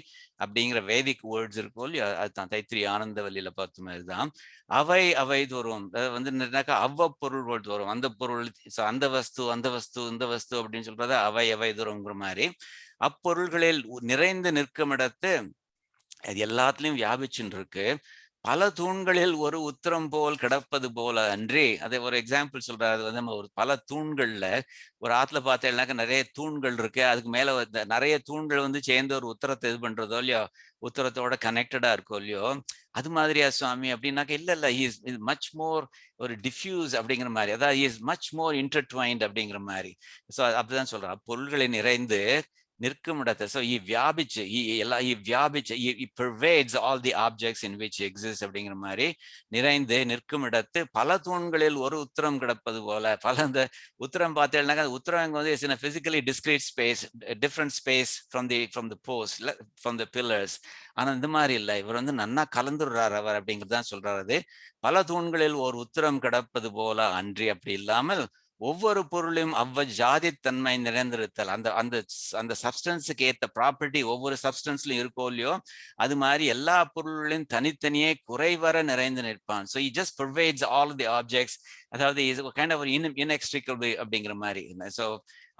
அப்படிங்கிற வேதிக் வேர்ட்ஸ் இருக்கும் இல்லையா, அதுதான் தைத்திரிய ஆனந்தவல்லியில பார்த்த மாதிரி தான். அவை அவை தோறும் வந்து அவ்வப்பொருள் தோறும், அந்த பொருள், அந்த வஸ்து அந்த வஸ்து இந்த வஸ்து அப்படின்னு சொல்றது அவை அவை தோறும்ங்கிற மாதிரி. அப்பொருள்களில் நிறைந்து நிற்கும் இடத்து அது எல்லாத்துலயும் வியாபிச்சுன்னு இருக்கு. பல தூண்களில் ஒரு உத்தரம் போல் கிடப்பது போல அன்றி. அதை ஒரு எக்ஸாம்பிள் சொல்றாரு. அது வந்து நம்ம ஒரு பல தூண்கள்ல, ஒரு ஆத்துல பார்த்தேன்னாக்க நிறைய தூண்கள் இருக்கு, அதுக்கு மேல நிறைய தூண்கள் வந்து சேர்ந்து ஒரு உத்தரத்தை இது பண்றதோ இல்லையோ, உத்தரத்தோட கனெக்டடா இருக்கோ இல்லையோ, அது மாதிரியா சுவாமி அப்படின்னாக்க இல்ல இல்ல, ஹி இஸ் மச் மோர் ஒரு டிஃப்யூஸ் அப்படிங்கிற மாதிரி. அதாவது he is much more intertwined அப்படிங்கிற மாதிரி. ஸோ அப்படிதான் சொல்றா. பொருள்களை நிறைந்து நிற்கும் இடத்தை. ஸோ வியாபிச்சு வியாபிச்சு pervades all the objects in which exist அப்படிங்கிற மாதிரி. நிறைந்து நிற்கும் இடத்து பல தூண்களில் ஒரு உத்தரம் கிடப்பது போல. பல அந்த உத்தரம் பார்த்தேன்னாக்கா உத்தரம் இங்க வந்து is in a physically discrete space, different space from the post, from the pillars. ஆனா இந்த மாதிரி இல்லை, இவர் வந்து நன்னா கலந்துடுறார் அவர் அப்படிங்கிறதான் சொல்றாரு. பல தூண்களில் ஒரு உத்தரம் கிடப்பது போல அன்றி, அப்படி இல்லாமல் ஒவ்வொரு பொருளையும் அவ்வஜாதி தன்மை நிறைந்திருத்தல். அந்த அந்த அந்த சப்ஸ்டன்ஸுக்கு ஏற்ற ப்ராப்பர்ட்டி ஒவ்வொரு சப்ஸ்டன்ஸ்லயும் இருக்கோ இல்லையோ, அது மாதிரி எல்லா பொருள்களையும் தனித்தனியே குறைவர நிறைந்து நிற்பான். So he just pervades all the objects. அதாவது இஸ் கைண்ட் ஆஃப் inextricable அப்படிங்கிற மாதிரி. ஸோ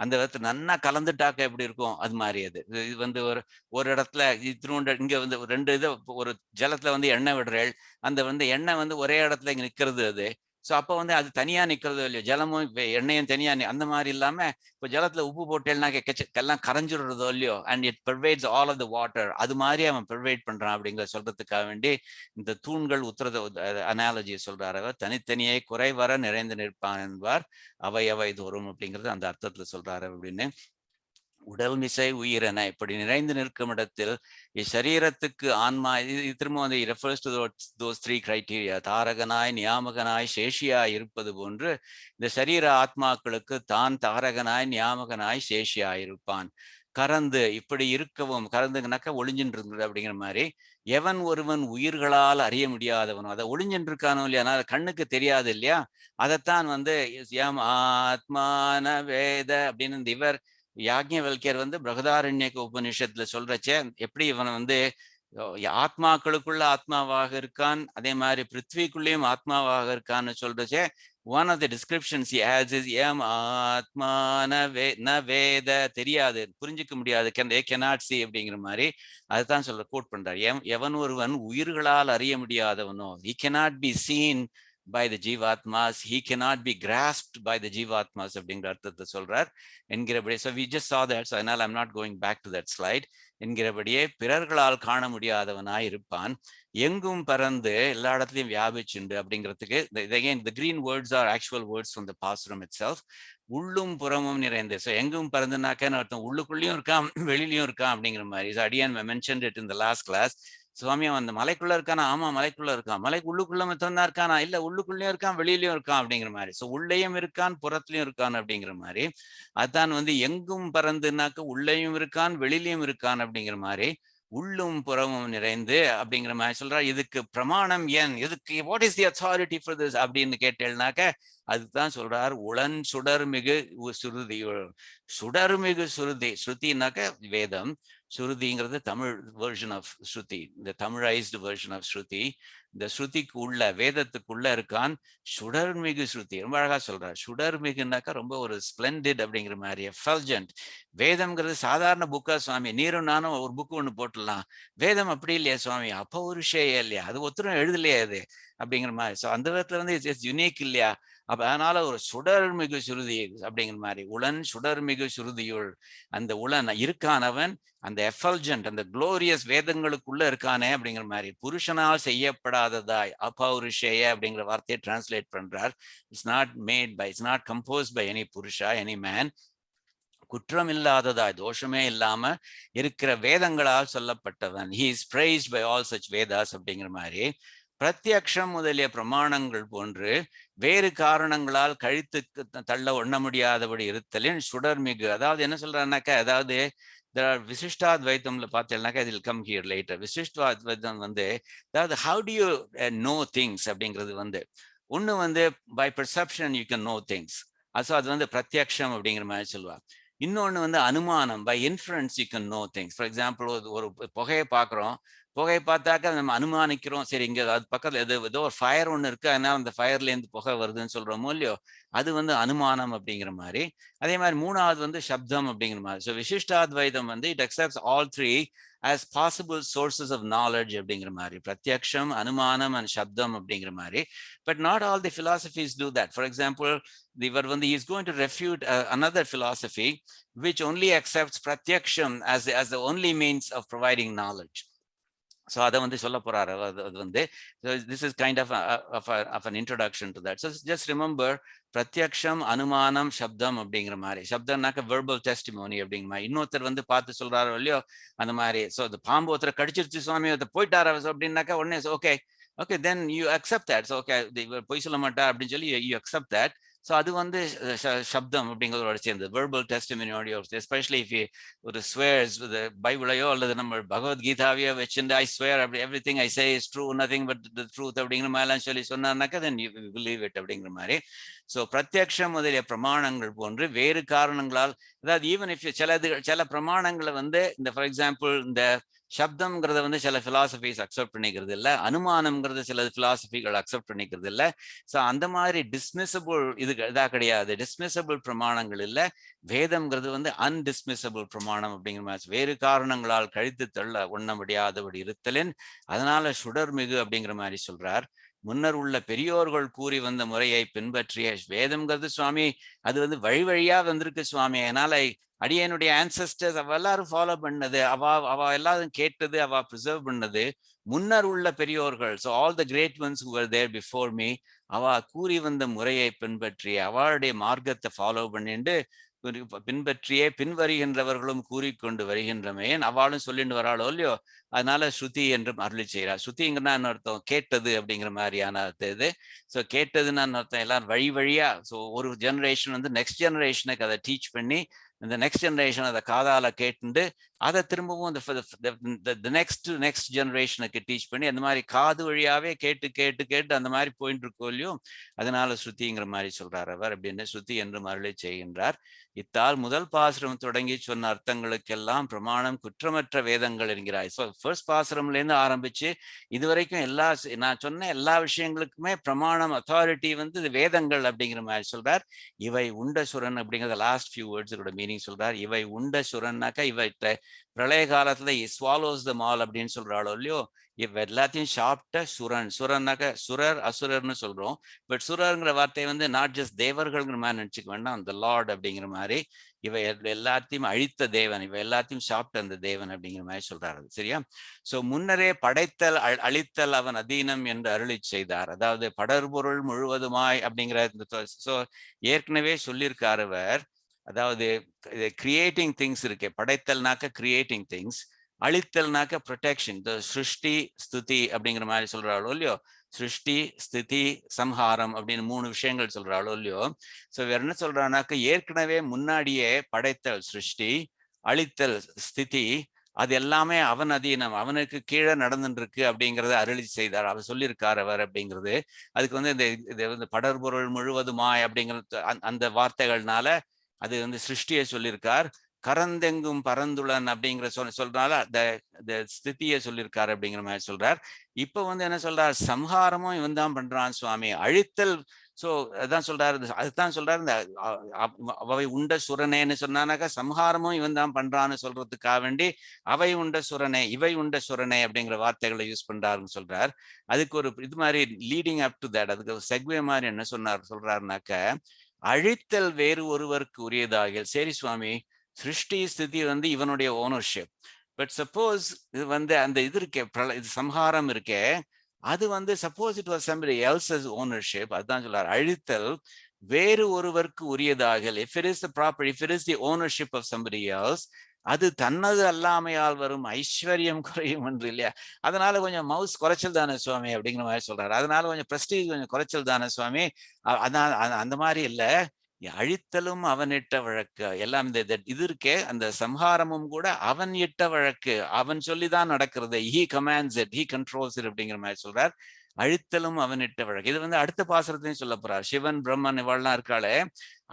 அந்த விதத்துல நன்னா கலந்துட்டாக்க எப்படி இருக்கும் அது மாதிரி. அது இது வந்து ஒரு இடத்துல இங்க வந்து ரெண்டு இது, ஒரு ஜலத்துல வந்து எண்ணெய் விடுறேள், அந்த வந்து எண்ணெய் வந்து ஒரே இடத்துல இங்க நிக்கிறது அது. ஸோ அப்போ வந்து அது தனியா நிக்கிறதோ இல்லையோ, ஜலமும் எண்ணெயும் தனியா அந்த மாதிரி இல்லாம இப்போ ஜலத்துல உப்பு போட்டேன்னா எல்லாம் கரைஞ்சிடுறதோ இல்லையோ, and it pervades all of the water. அது மாதிரி அவன் pervade பண்றான் அப்படிங்கிற சொல்றதுக்காக வேண்டி இந்த தூண்கள் உத்தரத அனாலஜி சொல்றாரு. தனித்தனியே குறைவர நிறைந்து நிற்பான் என்பார், அவை அவை தோறும் அப்படிங்கிறது அந்த அர்த்தத்துல சொல்றாரு அப்படின்னு. உடல் மிசை உயிரென இப்படி நிறைந்து நிற்கும் இடத்தில் இச்சரீரத்துக்கு ஆன்மா, திரும்ப வந்து refers to those three criteria. தாரகனாய் நியாமகனாய் சேஷியாய் இருப்பது போன்று இந்த சரீர ஆத்மாக்களுக்கு தான் தாரகனாய் நியாமகனாய் சேஷியாய் இருப்பான். கறந்து இப்படி இருக்கவும், கறந்துங்கனாக்க ஒளிஞ்சின்றது அப்படிங்கிற மாதிரி. எவன் ஒருவன் உயிர்களால் அறிய முடியாதவனும், அதை ஒளிஞ்சின்னு இருக்கானோ இல்லையா, கண்ணுக்கு தெரியாது இல்லையா, அதைத்தான் வந்து எம் ஆத்மான வேத அப்படின்னு இவர் யாக்ஞவல்கியர் வந்து பிரகதாரண்யக உபநிஷத்துல சொல்றச்சே, எப்படி இவனை வந்து ஆத்மாக்களுக்குள்ள ஆத்மாவாக இருக்கான், அதே மாதிரி பிருத்விக்குள்ளேயும் ஆத்மாவாக இருக்கான்னு சொல்றச்சே, one of the descriptions he adds is எம் ஆத்மான வேத, தெரியாது, புரிஞ்சிக்க முடியாது, cannot see அப்படிங்கிற மாதிரி. அதுதான் சொல்ற கோட் பண்றார். எவன் ஒருவன் உயிர்களால் அறிய முடியாதவனோ, he cannot be seen by the jivatmas, he cannot be grasped by the jivatmas அப்படிங்கிற அர்த்தத்தை சொல்றார் என்கிறபடி. So we just saw that, so அதனால I'm not going back to that slide. என்கிறபடியே பிறர்களால் காண முடியாதவனாய் இருப்பான், எங்கும் பறந்து எல்லா இடத்துலையும் வியாபிச்சுண்டு அப்படிங்கிறதுக்கு again the green words are actual words from the pasuram itself. உள்ளும் புறமும் நிறைந்து. ஸோ எங்கும் பறந்துனாக்க அர்த்தம் உள்ளுக்குள்ளேயும் இருக்கான் வெளியிலையும் இருக்கான் அப்படிங்கிற மாதிரி. So Adiyan mentioned it in the last class. சுவாமி அவன் அந்த மலைக்குள்ள இருக்கானா? ஆமா மலைக்குள்ள இருக்கான். மலைக்கு உள்ளுக்குள்ள மட்டும்தான் இருக்கானா? இல்ல உள்ளுக்குள்ளயும் இருக்கான், வெளியிலயும் இருக்கான் அப்படிங்கிற மாதிரி. ஸோ உள்ளேயும் இருக்கான், புறத்துலயும் இருக்கான் அப்படிங்கிற மாதிரி. அதான் எங்கும் பறந்துனாக்க உள்ளேயும் இருக்கான், வெளியிலயும் இருக்கான் அப்படிங்கிற மாதிரி. உள்ளும் புறமும் நிறைந்து அப்படிங்கிற மாதிரி சொல்றார். இதுக்கு பிரமாணம் ஏன்? இதுக்கு what is the authority for this அப்படின்னு கேட்டேன்னாக்க அதுதான் சொல்றார். உளன் சுடர்மிகு சுருதி. சுடர்மிகு சுருதி. ஸ்ருதினாக்க வேதம். ஸ்ருதிங்கிறது தமிழ் வெர்ஷன் ஆஃப் ஸ்ருதி, இந்த தமிழைஸ்டு வெர்ஷன் ஆஃப் ஸ்ருதி. இந்த ஸ்ருதிக்கு உள்ள வேதத்துக்குள்ள இருக்கான் சுடர்மிகு ஸ்ருதி. ரொம்ப அழகா சொல்றார். சுடர்மிகுனாக்கா ரொம்ப ஒரு ஸ்பிளெண்டிட் அப்படிங்கிற மாதிரி, எஃபல்ஜென்ட். வேதம்ங்கிறது சாதாரண புக்கா சுவாமி? நீரும் நானும் ஒரு புக்கு ஒண்ணு போட்டுடலாம். வேதம் அப்படி இல்லையா சுவாமி? அப்பௌருஷேயே இல்லையா? அது ஒருத்தரும் எழுதலையா அது அப்படிங்கிற மாதிரி. ஸோ அந்த விதத்துல இட்ஸ் யுனிக் இல்லையா? அப்ப அதனால ஒரு சுடர்மிகு சுருதி அப்படிங்கிற மாதிரி. உளன் சுடர்மிகு சுருதியுள் அந்த உளன் இருக்கானவன் அந்த எஃபல்ஜென்ட், அந்த குளோரியஸ் வேதங்களுக்குள்ள இருக்கானே அப்படிங்கிற மாதிரி. புருஷனால் செய்யப்படாததாய் அபௌருஷேய அப்படிங்கிற வார்த்தையை டிரான்ஸ்லேட் பண்றார். It's not made by, it's not compose by any புருஷா, எனி மேன். குற்றம் இல்லாததாய், தோஷமே இல்லாம இருக்கிற வேதங்களால் சொல்லப்பட்டவன். He is praised by all such Vedas அப்படிங்கிற மாதிரி. பிரத்யக்ஷம் முதலிய பிரமாணங்கள் போன்று வேறு காரணங்களால் கழித்துக்கு தள்ள ஒண்ண முடியாதபடி இருத்தலின் சுடர்மிகு. அதாவது என்ன சொல்றாருனாக்கா, அதாவது விசிஷ்டாத்வைத்தம்ல பார்த்தேன்னாக்கா இதில் கம் ஹியர் லேட்டர். விசிஷ்டாத்வைத்தம் அதாவது how do you know things அப்படிங்கிறது ஒண்ணு by perception you can know things. அது பிரத்யக்ஷம் அப்படிங்கிற மாதிரி சொல்லுவாங்க. இன்னொன்னு அனுமானம், by inference you can know things. For example ஒரு புகையை பார்க்குறோம், புகையை பார்த்தாக்கா நம்ம அனுமானிக்கிறோம், சரி இங்க அது பக்கத்துல ஏதோ ஒரு ஃபயர் ஒன்று இருக்கு, அதனால அந்த ஃபயர்ல இருந்து புகை வருதுன்னு சொல்றோமோ இல்லையோ, அது அனுமானம் அப்படிங்கிற மாதிரி. அதே மாதிரி மூணாவது சப்தம் அப்படிங்கிற மாதிரி. So Vishishtadvaita it accepts all three as possible sources of knowledge அப்படிங்கிற மாதிரி. பிரத்யக்ஷம், அனுமானம் and சப்தம் அப்படிங்கிற மாதிரி. But not all the philosophies do that. For example, he is going to refute another philosophy which only accepts pratyaksham as the only means of providing knowledge. So அதை சொல்ல போறாரு. so this is kind of an introduction to that. So just remember, பிரத்யக்ஷம், அனுமானம், சப்தம் அப்படிங்கிற மாதிரி. சப்தம்னாக்க verbal testimony அப்படிங்கிற மாதிரி. இன்னொருத்தர் பார்த்து சொல்றாரோ இல்லையோ அந்த மாதிரி. ஸோ அந்த பாம்பு ஒருத்தர் கடிச்சிருச்சு சுவாமி, அதை போயிட்டாரா அப்படின்னாக்கா உடனே okay then you accept that. So okay இவர் பொய் சொல்ல மாட்டா அப்படின்னு சொல்லி யூ அக்செப்ட் தட். ஸோ அது சப்தம் அப்படிங்கிறதோட சேர்ந்து வெர்பல் டெஸ்டிமோனியோட, எஸ்பெஷலி இஃப் யூ ஒரு ஸ்வேர்ஸ் பைபிளையோ அல்லது நம்ம பகவத்கீதாவையோ வச்சுட்டு ஐ ஸ்வேர் அப்படி everything I say is true, nothing but the truth அப்படிங்கிற மாதிரிலாம் சொல்லி சொன்னார்னாக்கா தென் யூ பிலீவ் இட் அப்படிங்கிற மாதிரி. ஸோ பிரத்யக்ஷம் முதலிய பிரமாணங்கள் போன்று வேறு காரணங்களால், அதாவது ஈவன் இஃப் சில பிரமாணங்களை இந்த ஃபார் எக்ஸாம்பிள் இந்த சப்தம்ங்கிறத சில பிலாசபிஸ் அக்செப்ட் பண்ணிக்கிறது இல்லை, அனுமானம்ங்கிறது சில பிலாசபிகள் அக்செப்ட் பண்ணிக்கிறது இல்லை. ஸோ அந்த மாதிரி டிஸ்மிசபிள் இதா கிடையாது, டிஸ்மிசபிள் பிரமாணங்கள் இல்லை. வேதம்ங்கிறது அன்டிஸ்மிசபிள் பிரமாணம் அப்படிங்கிற மாதிரி. வேறு காரணங்களால் கழித்து தள்ள ஒண்ண முடியாதபடி இருத்தலின் அதனால சுடர்மிகு அப்படிங்கிற மாதிரி சொல்றார். முன்னர் உள்ள பெரியோர்கள் கூறி வந்த முறையை பின்பற்றிய வேதம்ங்கிறது சுவாமி அது வழி வழியா வந்திருக்கு சுவாமி. அதனால அடியனுடைய ஆன்செஸ்டர்ஸ் அவ எல்லாரும் ஃபாலோ பண்ணது, அவ எல்லாரும் கேட்டது, அவ ப்ரிசர்வ் பண்ணது முன்னர் உள்ள பெரியோர்கள். So all the great ones who were there before me, அவ கூறி வந்த முறையை பின்பற்றி அவளுடைய மார்க்கத்தை ஃபாலோ பண்ணிட்டு பின்பற்றியே பின்வருகின்றவர்களும் கூறிக்கொண்டு வருகின்றமையன் அவளும் சொல்லிட்டு வராளோ இல்லையோ, அதனால ஸ்ருதி என்றும் அருளி செய்கிறார். ஸ்ருதிங்கன்னா அர்த்தம் கேட்டது அப்படிங்கிற மாதிரியான அர்த்தம் இது. ஸோ கேட்டதுன்னு அர்த்தம் எல்லாரும் வழி வழியா. ஸோ ஒரு ஜெனரேஷன் நெக்ஸ்ட் ஜெனரேஷனுக்கு அதை டீச் பண்ணி இந்த நெக்ஸ்ட் ஜெனரேஷன் அதை காதால கேட்டு அதை திரும்பவும் நெக்ஸ்ட் ஜெனரேஷனுக்கு டீச் பண்ணி அந்த மாதிரி காது வழியாவே கேட்டு கேட்டு கேட்டு அந்த மாதிரி போயிட்டு இருக்கோம் இல்லையோ, அதனால ஸ்ருதிங்கிற மாதிரி சொல்றார் அவர். அப்படின்னு ஸ்ருதி என்று அருளி செய்கின்றார். இத்தால் முதல் பாசுரம் தொடங்கி சொன்ன அர்த்தங்களுக்கெல்லாம் பிரமாணம் குற்றமற்ற வேதங்கள் என்கிறாய். ஸோ ஃபர்ஸ்ட் பாசுரம்ல இருந்து ஆரம்பிச்சு இதுவரைக்கும் நான் சொன்ன எல்லா விஷயங்களுக்குமே பிரமாணம் அத்தாரிட்டி இது வேதங்கள் அப்படிங்கிற மாதிரி சொல்றார். இவை உண்ட சுரன் அப்படிங்கிற லாஸ்ட் ஃபியூ வேர்ட்ஸோட மீனிங் சொல்றார். இவை உண்ட சுரன்னாக்கா இவை பிரளய காலத்துல ஸ்வாலோஸ் த மால் அப்படின்னு சொல்றாளோ இல்லையோ, இவ் எல்லாத்தையும் சாப்பிட்ட சுரன். சுரன்னாக்க சுரர் அசுரர்னு சொல்றோம். பட் சுரர்ங்கிற வார்த்தை நாட் ஜஸ்ட் தேவர்கள்ங்கிற மாதிரி நினைச்சுக்க வேண்டாம், அந்த லார்ட் அப்படிங்கிற மாதிரி. இவை எல்லாத்தையும் அழித்த தேவன், இவை எல்லாத்தையும் சாப்பிட்ட அந்த தேவன் அப்படிங்கிற மாதிரி சொல்றாரு. சரியா? சோ முன்னரே படைத்தல் அழித்தல் அவன் அதீனம் என்று அருளி செய்தார். அதாவது படர்பொருள் முழுவதுமாய் அப்படிங்கிற சோ ஏற்கனவே சொல்லியிருக்காரு அவர். அதாவது கிரியேட்டிங் திங்ஸ் இருக்கே, படைத்தல்னாக்க கிரியேட்டிங் திங்ஸ். அழித்தல்னாக்க ப்ரொடெக்ஷன். இந்த சிருஷ்டி ஸ்துதி அப்படிங்கிற மாதிரி சொல்றாளோ இல்லையோ, சிருஷ்டி ஸ்திதி சம்ஹாரம் அப்படின்னு 3 விஷயங்கள் சொல்றாளோ இல்லையோ. ஸோ வேற என்ன சொல்றானாக்க, ஏற்கனவே முன்னாடியே படைத்தல் சிருஷ்டி, அழித்தல் ஸ்திதி, அது எல்லாமே அவன் அதீனம், அவனுக்கு கீழே நடந்துட்டு இருக்கு அப்படிங்கிறத அருளி செய்தார், அவர் சொல்லியிருக்கார் அவர் அப்படிங்கிறது. அதுக்கு வந்து இந்த படர்பொருள் முழுவதுமாய் அப்படிங்கிறது அந்த வார்த்தைகள்னால அது வந்து சிருஷ்டியை சொல்லியிருக்கார். கரந்தெங்கும் பரந்துளன் அப்படிங்கிற சொல்றதுனால இந்த ஸ்திதியை சொல்லியிருக்காரு அப்படிங்கிற மாதிரி சொல்றார். இப்ப வந்து என்ன சொல்றார், சம்ஹாரமும் இவன் தான் பண்றான் சுவாமி, அழித்தல். சோ அதான் சொல்றாரு, அதுதான் சொல்றாரு, இந்த அவை உண்ட சுரனேன்னு சொன்னானாக்கா சம்ஹாரமும் இவன் தான் பண்றான்னு சொல்றதுக்காக வேண்டி அவை உண்ட சுரனே இவை உண்ட சுரனே அப்படிங்கிற வார்த்தைகளை யூஸ் பண்றாருன்னு சொல்றார். அதுக்கு ஒரு இது மாதிரி லீடிங் அப் டு தட், அதுக்கு செக்வே மாதிரி என்ன சொல்றாருனாக்க, அழித்தல் வேறு ஒருவருக்கு உரியதாக. சரி சுவாமி, சிருஷ்டி ஸ்திதி வந்து இவனுடைய ஓனர்ஷிப். பட் சப்போஸ் இது வந்து அந்த இது இருக்கே, இது சம்ஹாரம் இருக்கே, அது வந்து suppose it was somebody else's ownership. அதுதான் சொல்றார், அழித்தல் வேறு ஒருவருக்கு உரியதாக. if it is the property, if it is the ownership of somebody else, அது தன்னது அல்லாமையால் வரும் ஐஸ்வர்யம் குறையும் என்று இல்லையா. அதனால கொஞ்சம் மவுஸ் குறைச்சல் தானே சுவாமி அப்படிங்கிற மாதிரி சொல்றாரு. அதனால கொஞ்சம் பிரஸ்டீஜ் கொஞ்சம் குறைச்சல் தானே சுவாமி. அதான் அந்த மாதிரி இல்லை, அழித்தலும் அவன் இட்ட வழக்கு எல்லாம். இந்த இது இருக்கே, அந்த சம்ஹாரமும் கூட அவன் இட்ட வழக்கு, அவன் சொல்லிதான் நடக்கிறது. he commands it, he controls it அப்படிங்கிற மாதிரி சொல்றார். அழித்தலும் அவன் இட்ட வழக்கு. இது வந்து அடுத்த பாசுரத்தையும் சொல்ல போறார். சிவன் பிரம்மன் இவாள்லாம் இருக்காளே,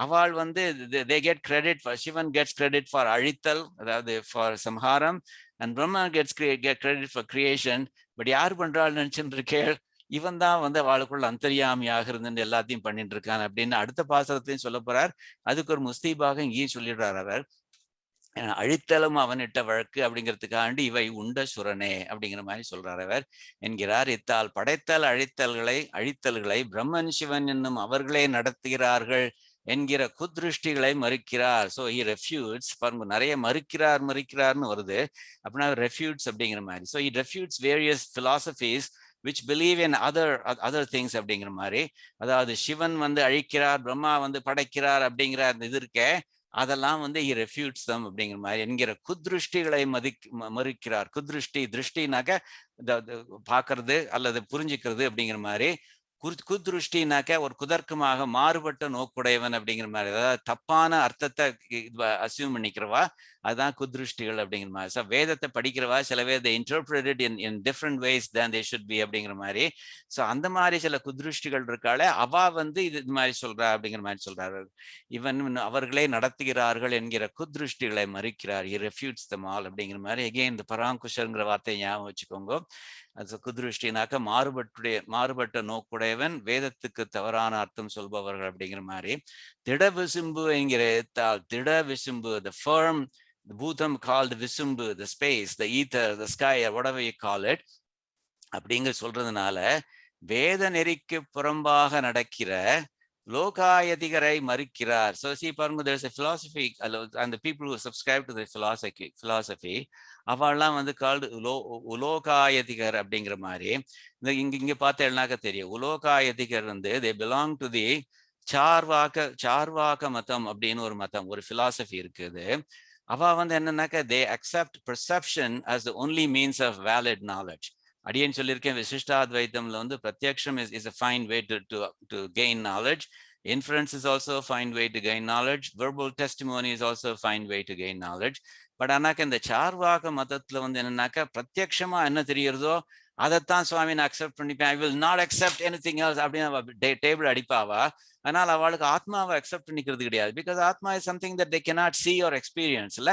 அவள் வந்து they get credit for, Sivan gets credit for அழித்தல், அதாவது for சம்ஹாரம், and Brahma gets credit for creation. But யார் பண்றாள் நினைச்சுட்டு இருக்கேள், இவன் தான் வந்து அவளுக்குள்ள அந்தரியாமியாக இருந்து எல்லாத்தையும் பண்ணிட்டு இருக்கான் அப்படின்னு அடுத்த பாசுரத்தையும் சொல்ல போறார். அதுக்கு ஒரு முஸ்தீபாக இங்கேயும் சொல்லிடுறார் அவர். அழித்தலும் அவனிட்ட வழக்கு அப்படிங்கிறதுக்காண்டி இவை உண்ட சுரனே அப்படிங்கிற மாதிரி சொல்றார் அவர் என்கிறார். இத்தால் படைத்தல் அழித்தல்களை பிரம்மன் சிவன் என்னும் அவர்களே நடத்துகிறார்கள் என்கிற குதிருஷ்டிகளை மறுக்கிறார். ஸோ ஹி ரெஃப்யூட்ஸ், பாருங்க நிறைய மறுக்கிறார்னு வருது அப்படின்னா ரெஃப்யூட்ஸ் அப்படிங்கிற மாதிரி. So he refutes various philosophies which believe in other things அப்படிங்கிற மாதிரி. அதாவது சிவன் வந்து அழிக்கிறார், பிரம்மா வந்து படைக்கிறார் அப்படிங்கிற அந்த இது இருக்கே, அதெல்லாம் வந்து he refutes them அப்படிங்கிற மாதிரி என்கிற குதிருஷ்டிகளை மறுக்கிறார். குதிருஷ்டி, திருஷ்டினாக்க பார்க்கறது அல்லது புரிஞ்சுக்கிறது அப்படிங்கிற மாதிரி. குதிருஷ்டினாக்க ஒரு குதர்க்கமாக மாறுபட்ட நோக்குடையவன் அப்படிங்கிற மாதிரி, அதாவது தப்பான அர்த்தத்தை அசியூம் பண்ணிக்கிறவா, அதுதான் குதிருஷ்டிகள் அப்படிங்கிற மாதிரி. ஸோ வேதத்தை படிக்கிறவா சில பேர் they interpreted in different ways than they should be அப்படிங்கிற மாதிரி. ஸோ அந்த மாதிரி சில குதிருஷ்டிகள் இருக்காளே, அவா வந்து இது மாதிரி சொல்றா அப்படிங்கிற மாதிரி சொல்றாரு. இவன் அவர்களே நடத்துகிறார்கள் என்கிற குதிருஷ்டிகளை மறுக்கிறார். he refutes them all அப்படிங்கிற மாதிரி. again இந்த பராங்குஷங்கிற வார்த்தையை ஞாபகம் வச்சுக்கோங்க. அது குதிருஷ்டினாக்க மாறுபட்ட நோக்குடையவன், வேதத்துக்கு தவறான அர்த்தம் சொல்பவர்கள் அப்படிங்கிற மாதிரி. திட விசும்பு என்கிற திட விசும்பு, the firm, the பூதம் called விசும்பு, the space, the ether, the sky, whatever you call it அப்படிங்கிற சொல்றதுனால வேத நெறிக்கு புறம்பாக நடக்கிற லோகாயதிகரை மறுக்கிறார். So see, பாருங்க, there's a philosophy and the people who subscribe to the philosophy அவெல்லாம் வந்து கால்டு உலோகாயதிகர் அப்படிங்கிற மாதிரி. இங்க பார்த்தேன்னாக்க தெரியும், உலோகாயதிகர் வந்து they belong to the சார்வாக மதம் அப்படின்னு ஒரு மதம், ஒரு philosophy இருக்குது. அவ வந்து என்னன்னாக்க they accept perception as the only means of valid knowledge. அடியேன் சொல்லியிருக்கேன், விசிஷ்டாத்வைத்தம்ல வந்து பிரத்யக்ஷம் is a fine way to gain knowledge. Inference is also a fine way to gain knowledge. Verbal testimony is also a fine way to gain knowledge. But ஆனாக்க இந்த சார்வாக மதத்துல வந்து என்னன்னாக்கா பிரத்யக்ஷமா என்ன தெரியறதோ அதைத்தான் சுவாமி நான் அக்செப்ட் பண்ணிப்பேன், I will not accept anything else அப்படின்னு டேபிள் அடிப்பாவா. ஆனால் அவளுக்கு ஆத்மாவை அக்செப்ட் பண்ணிக்கிறது கிடையாது. பிகாஸ் ஆத்மா is something that they cannot see or experience இல்ல.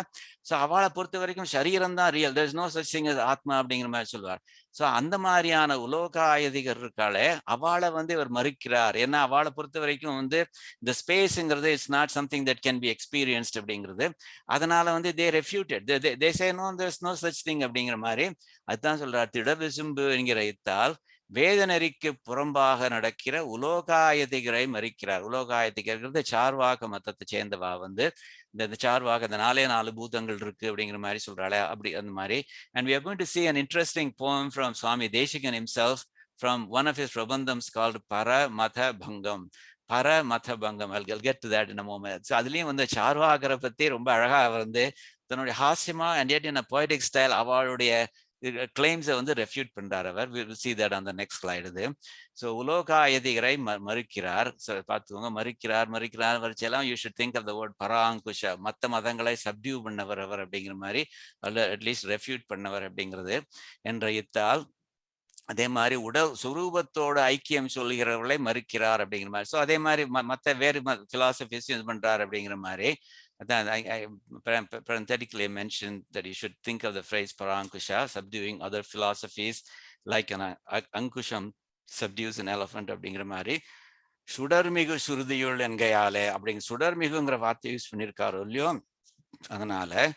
ஸோ அவளை பொறுத்த வரைக்கும் சரீரம் தான் real, there is no such thing as ஆத்மா அப்படிங்கிற மாதிரி சொல்லுவார். ஸோ அந்த மாதிரியான உலோகாயதிகர் இருக்காளே, அவளை வந்து இவர் மறுக்கிறார். ஏன்னா அவளை பொறுத்த வரைக்கும் வந்து இந்த ஸ்பேஸுங்கிறது it's not something that can be experienced அப்படிங்கிறது. அதனால வந்து they refuted, they say no, there is no such thing அப்படிங்கிற மாதிரி. அதுதான் சொல்றார், திட விசும்பு என்கிற இத்தால் வேத நெறிக்கு புறம்பாக நடக்கிற உலோகாயதிகரை மறுக்கிறார். உலோகாயதிகர்கிறது சார்வாக மதத்தை சேர்ந்தவா வந்து இந்த சார்வாக இந்த 4 பூதங்கள் இருக்கு அப்படிங்கிற மாதிரி சொல்றாளே, அப்படி அந்த மாதிரி. And we are going to see an interesting poem from Swami Deshikan himself from one of his Prabandhams called Paramathabhangam. Paramathabhangam. I'll get to that in a moment. So அதுலயும் வந்து சார்வாகரை பத்தி ரொம்ப அழகா வந்து தன்னுடைய ஹாஸ்யமா and yet in a poetic style அவளுடைய claims வந்து refute பண்றார் அவர். We will see that on the next slide. இது so உலோகாயதிகரை மறுக்கிறார். so பார்த்துக்கோங்க, மறுக்கிறார் வரைச்செல்லாம் you should think of the word Parankusa, மத்த மதங்களை சப்டியூ பண்ணவர் அவர் அப்படிங்கிற மாதிரி, அல்ல அட்லீஸ்ட் ரெஃப்யூட் பண்ணவர் அப்படிங்கிறது என்ற இத்தால். அதே மாதிரி உடல் சுரூபத்தோட ஐக்கியம் சொல்கிறவர்களை மறுக்கிறார் அப்படிங்கிற மாதிரி. ஸோ அதே மாதிரி மற்ற வேறு பிலாசபிஸ் இது பண்றாரு அப்படிங்கிற மாதிரி. I parenthetically mentioned that you should think of the phrase parankusha, subduing other philosophies like an ankusham subdues an elephant அப்படிங்கிற மாதிரி. சுடர்மிகு சுருதியுள் என்கையாலே அப்படிங்கிற சுடர்மிகுங்கிற வார்த்தை யூஸ் பண்ணியிருக்காரோ இல்லையோ, அதனால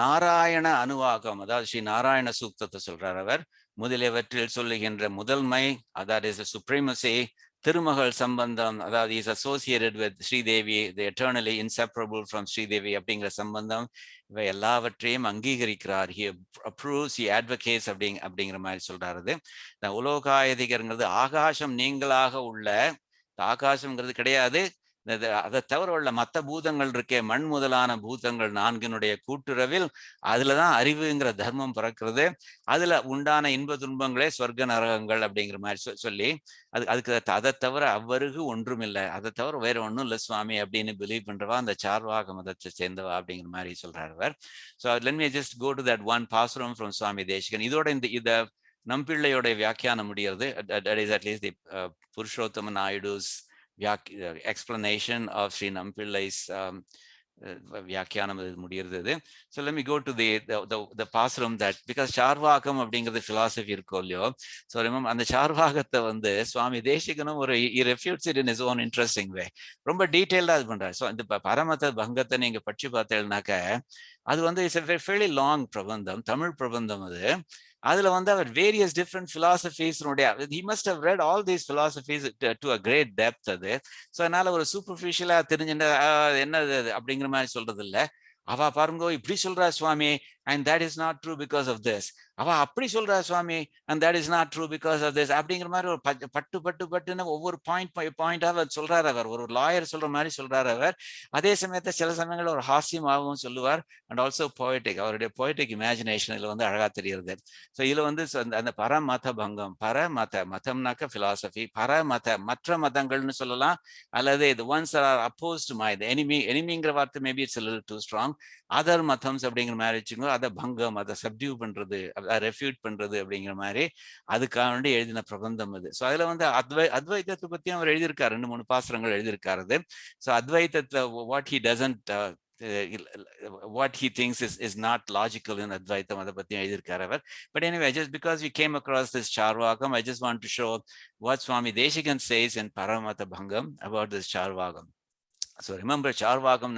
நாராயண அனுவாகம், அதாவது ஸ்ரீ நாராயண சூக்தத்தை சொல்றார் அவர். முதலியவற்றில் சொல்லுகின்ற முதன்மை, that is the supremacy, திருமகள் சம்பந்தம், அதாவது is associated with Sridevi, the eternally inseparable from Sridevi அப்படிங்கிற சம்பந்தம், இவை எல்லாவற்றையும் அங்கீகரிக்கிறார். he approves, he advocates அப்படிங்கிற மாதிரி சொல்றாரு. உலோகாயதிகர்ங்கிறது ஆகாசம் நீங்களாக உள்ள, ஆகாசம்ங்கிறது கிடையாது, அதை தவிர உள்ள மற்ற பூதங்கள் இருக்கே, மண் முதலான பூதங்கள் நான்கினுடைய கூட்டுறவில் அதுலதான் அறிவுங்கிற தர்மம் பிறக்கிறது. அதுல உண்டான இன்ப துன்பங்களே சொர்க்க நரகங்கள் அப்படிங்கிற மாதிரி சொல்லி அதுக்கு அதை தவிர அவ்வருகு ஒன்றும் இல்லை, அதை தவிர வேற ஒன்றும் இல்லை சுவாமி அப்படின்னு பிலீவ் பண்றவா அந்த சார்வாக மதத்தை சேர்ந்தவா அப்படிங்கிற மாதிரி சொல்றாரு அவர். So let me just go to that one pasuram from Swami Desikan. இதோட இந்த நம்பிள்ளையோட வியாக்கியானம் முடிகிறது. that is at least the Purushottam Naidu's explanation of Sri Nampillai's வியாக்கியானம் முடிகிறது. So let me go to the pasuram that, because சார்வாகம் அப்படிங்கிறது philosophy இருக்கோ இல்லையோ, so remember அந்த சார்வாகத்தை வந்து சுவாமி தேசிகனும் ஒரு he refutes it in his own interesting way, ரொம்ப டீட்டெயில்டா இது பண்றாரு. ஸோ இந்த பரமத பங்கத்தை நீங்க படிச்சு பார்த்தேன்னாக்க அது வந்து இட்ஸ் a fairly long பிரபந்தம், தமிழ் பிரபந்தம் அது. அதுல வந்து அவர் various different philosophies, he must have read all these philosophies to a great depth அது. ஸோ அதனால ஒரு சூப்பர்ஃபிஷியலா தெரிஞ்சுட்ட என்னது அப்படிங்கிற மாதிரி சொல்றது இல்லை. அவ பாருங்க இப்படி சொல்றா சுவாமி and that is not true because of this, அவ அப்படி சொல்றா சுவாமி and that is not true because of this அப்படிங்கிற மாதிரி ஒரு பட்டுன்னு ஒவ்வொரு பாயிண்டாக சொல்றாரு அவர். ஒரு லாயர் சொல்ற மாதிரி சொல்றாரு அவர். அதே சமயத்தை சில சமயங்கள் ஒரு ஹாஸ்யமாகவும் சொல்லுவார் அண்ட் ஆல்சோ போய்டிக், அவருடைய போய்டிக் இமேஜினேஷன் இதுல வந்து அழகா தெரியுது. ஸோ இதுல வந்து அந்த பரமத பங்கம், மதம்னாக்க பிலாசபி, மற்ற மதங்கள்னு சொல்லலாம், அல்லது the ones that are opposed to my எனிமிங்கிற வார்த்தை maybe it's a little too strong, other மதம்ஸ் அப்படிங்கிற மாதிரி வச்சுக்கோ, அதை பங்கம், அதை சப்டியூ பண்றது, ரெஃப்யூட் பண்றது அப்படிங்கிற மாதிரி அதுக்காக வேண்டி எழுதின பிரபந்தம் அது. ஸோ அதுல வந்து அத்வைதத்தை பத்தியும் அவர் எழுதியிருக்காரு, 2-3 பாசுரங்கள் எழுதியிருக்காரு. ஸோ அத்வைதத்துல what he doesn't what he thinks is not logical in Advaitam, அதை பத்தியும் எழுதியிருக்காரு அவர். But anyway, just because we came across this Charvakam, I just want to show what Swami Deshikan says in Paramata Bhangam about this Charvakam. So remember, Charvakam,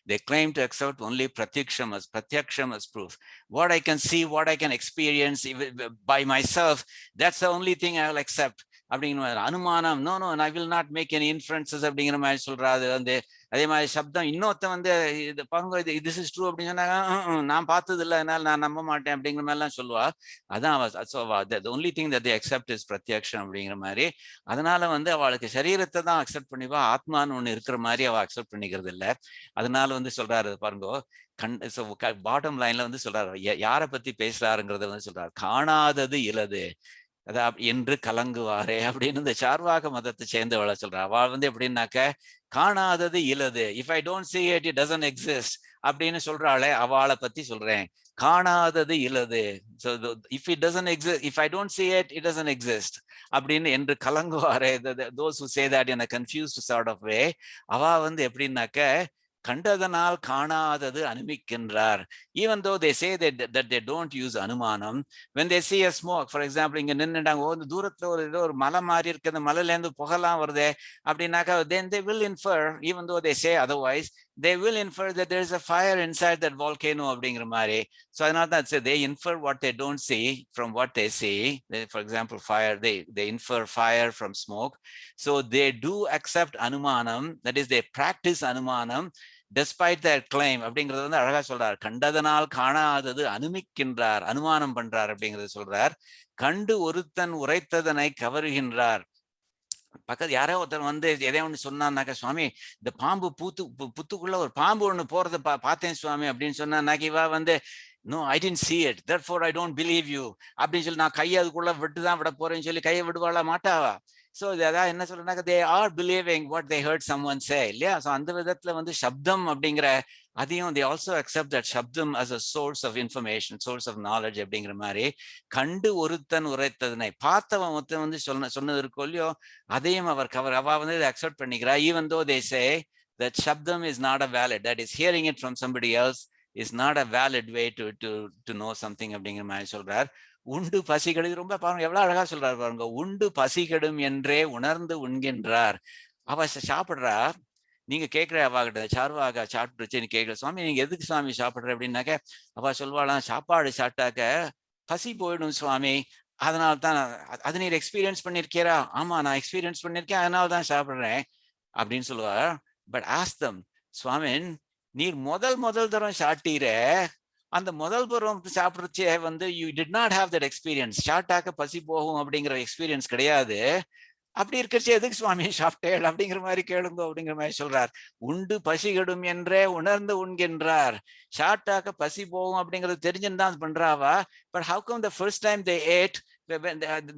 they claim to accept only pratyaksham as proof. What I can see, what I can experience by myself, that's the only thing I will accept. அப்படிங்கிற மாதிரி அனுமானம், no, I will not make any inferences அப்படிங்கிற மாதிரி சொல்றாரு. அந்த அதே மாதிரி சப்தம், இன்னொருத்த வந்து இது பாருங்க this is true அப்படின்னு சொன்னாங்க, நான் பார்த்தது இல்லை அதனால நான் நம்ப மாட்டேன் அப்படிங்கிற மாதிரிலாம் சொல்லுவா. அதான் the only thing that they accept is பிரத்யக்ஷம் அப்படிங்கிற மாதிரி. அதனால வந்து அவளுக்கு சரீரத்தை தான் அக்செப்ட் பண்ணிவா, ஆத்மான்னு ஒண்ணு இருக்கிற மாதிரி அவ அக்செப்ட் பண்ணிக்கிறது இல்லை. அதனால வந்து சொல்றாரு பாருங்க, பாட்டம் லைன்ல வந்து சொல்றாரு யாரை பத்தி பேசுறாருங்கிறத வந்து சொல்றாரு, காணாதது இலது என்று கலங்குவாரே அப்படின்னு இந்த சார்வாக மதத்தை சேர்ந்தவளை சொல்றா. அவள் வந்து எப்படின்னாக்க காணாதது இலது, if I don't see it, it doesn't exist அப்படின்னு சொல்றாளே அவளை பத்தி சொல்றேன். காணாதது இலது, so if it doesn't exist, if I don't see it, it doesn't exist அப்படின்னு என்று கலங்குவாரே. those who say that in a confused sort of way, அவ வந்து எப்படின்னாக்க கண்டதனால் காணாதது அனுமிக்கின்றார். Even though they say that they don't use அனுமானம், when they see a smoke, for example, இங்க நின்னுட்டாங்க, தூரத்துல ஒரு மலை மாதிரி இருக்கு, அந்த மலையில இருந்து புகலாம் வருது அப்படின்னாக்கா, then they will infer, even though they say otherwise, they will infer that there is a fire inside that volcano அப்படிங்கிற மாதிரி. So அதனால தான் they infer what they don't see from what they see. For example, fire, they infer fire from smoke. So they do accept anumanam, that is they practice anumanam, despite their claim அப்படிங்கிறது வந்து அழகா சொல்றார். கண்டதனால் காணாதது அனுமிக்கின்றார், அனுமானம் பண்றார் அப்படிங்கிறது சொல்றார். கண்டு ஒருத்தன் உரைத்ததனை கவருகின்றார். பக்கத்து யாரோ ஒருத்தர் வந்து எதையோ ஒன்று சொன்னான்னாக்கா, சுவாமி இந்த பாம்பு புத்துக்குள்ள ஒரு பாம்பு ஒண்ணு போறத பார்த்தேன் சுவாமி அப்படின்னு சொன்னாக்கா, இவா வந்து no I didn't see it, therefore I don't believe you அப்படின்னு சொல்லி நான் கையை அதுக்குள்ள விட்டுதான் விட போறேன்னு சொல்லி கையை விடுவாளா மாட்டாவா? ஸோ அதான் என்ன சொல்றேன்னாக்கா, they are believing what they heard someone say இல்லையா? ஸோ அந்த விதத்துல வந்து சப்தம் அப்படிங்கிற அதையும் they also accept that சப்தம் as a source of information, source of knowledge அப்படிங்கிற மாதிரி கண்டு ஒருத்தன் உரைத்ததனை பார்த்தவன் ஒருத்தன் வந்து சொன்னது இருக்கோ இல்லையோ அதையும் அவ வந்து accept பண்ணிக்கிறா. even though they say that shabdam is not a valid, that is hearing it from somebody else is not a valid way to know something அப்படிங்கிற மாதிரி சொல்றார். உண்டு பசிகெடும், ரொம்ப பாருங்க எவ்வளவு அழகா சொல்றாரு பாருங்க. உண்டு பசிகெடும் என்றே உணர்ந்து உண்கின்றார். அவ சாப்பிடுறா, நீங்க கேட்கிற அவாகிட்ட சார்வாக சாப்பிட்டுருச்சுன்னு கேட்கிற, சுவாமி நீங்க எதுக்கு சுவாமி சாப்பிடுற அப்படின்னாக்க, அவ சொல்வாளாம், சாப்பாடு சாப்பிட்டாக்க பசி போயிடும் சுவாமி, அதனால தான். அது நீர் எக்ஸ்பீரியன்ஸ் பண்ணிருக்கியா? ஆமா நான் எக்ஸ்பீரியன்ஸ் பண்ணிருக்கேன், அதனால தான் சாப்பிடுறேன் அப்படின்னு சொல்லுவார். பட் ஆஸ்க் தம், சுவாமின் நீர் முதல் தரம் சாப்பிட்டீர, அந்த முதல் பருவம் சாப்பிடுறச்சே வந்து you did not have that experience. சாப்பிட்டாக்க பசி போகும் அப்படிங்கிற எக்ஸ்பீரியன்ஸ் கிடையாது. அப்படி இருக்கிறச்சு எதுக்கு சுவாமி சாப்பிட்டேள் அப்படிங்கிற மாதிரி கேளுங்க அப்படிங்கிற மாதிரி சொல்றார். உண்டு பசிகெடும் என்றே உணர்ந்து உண்கின்றார். சாப்பிட்டாக்க பசி போகும் அப்படிங்கிறது தெரிஞ்சுன்னு தான் பண்றாவா. But how come the first time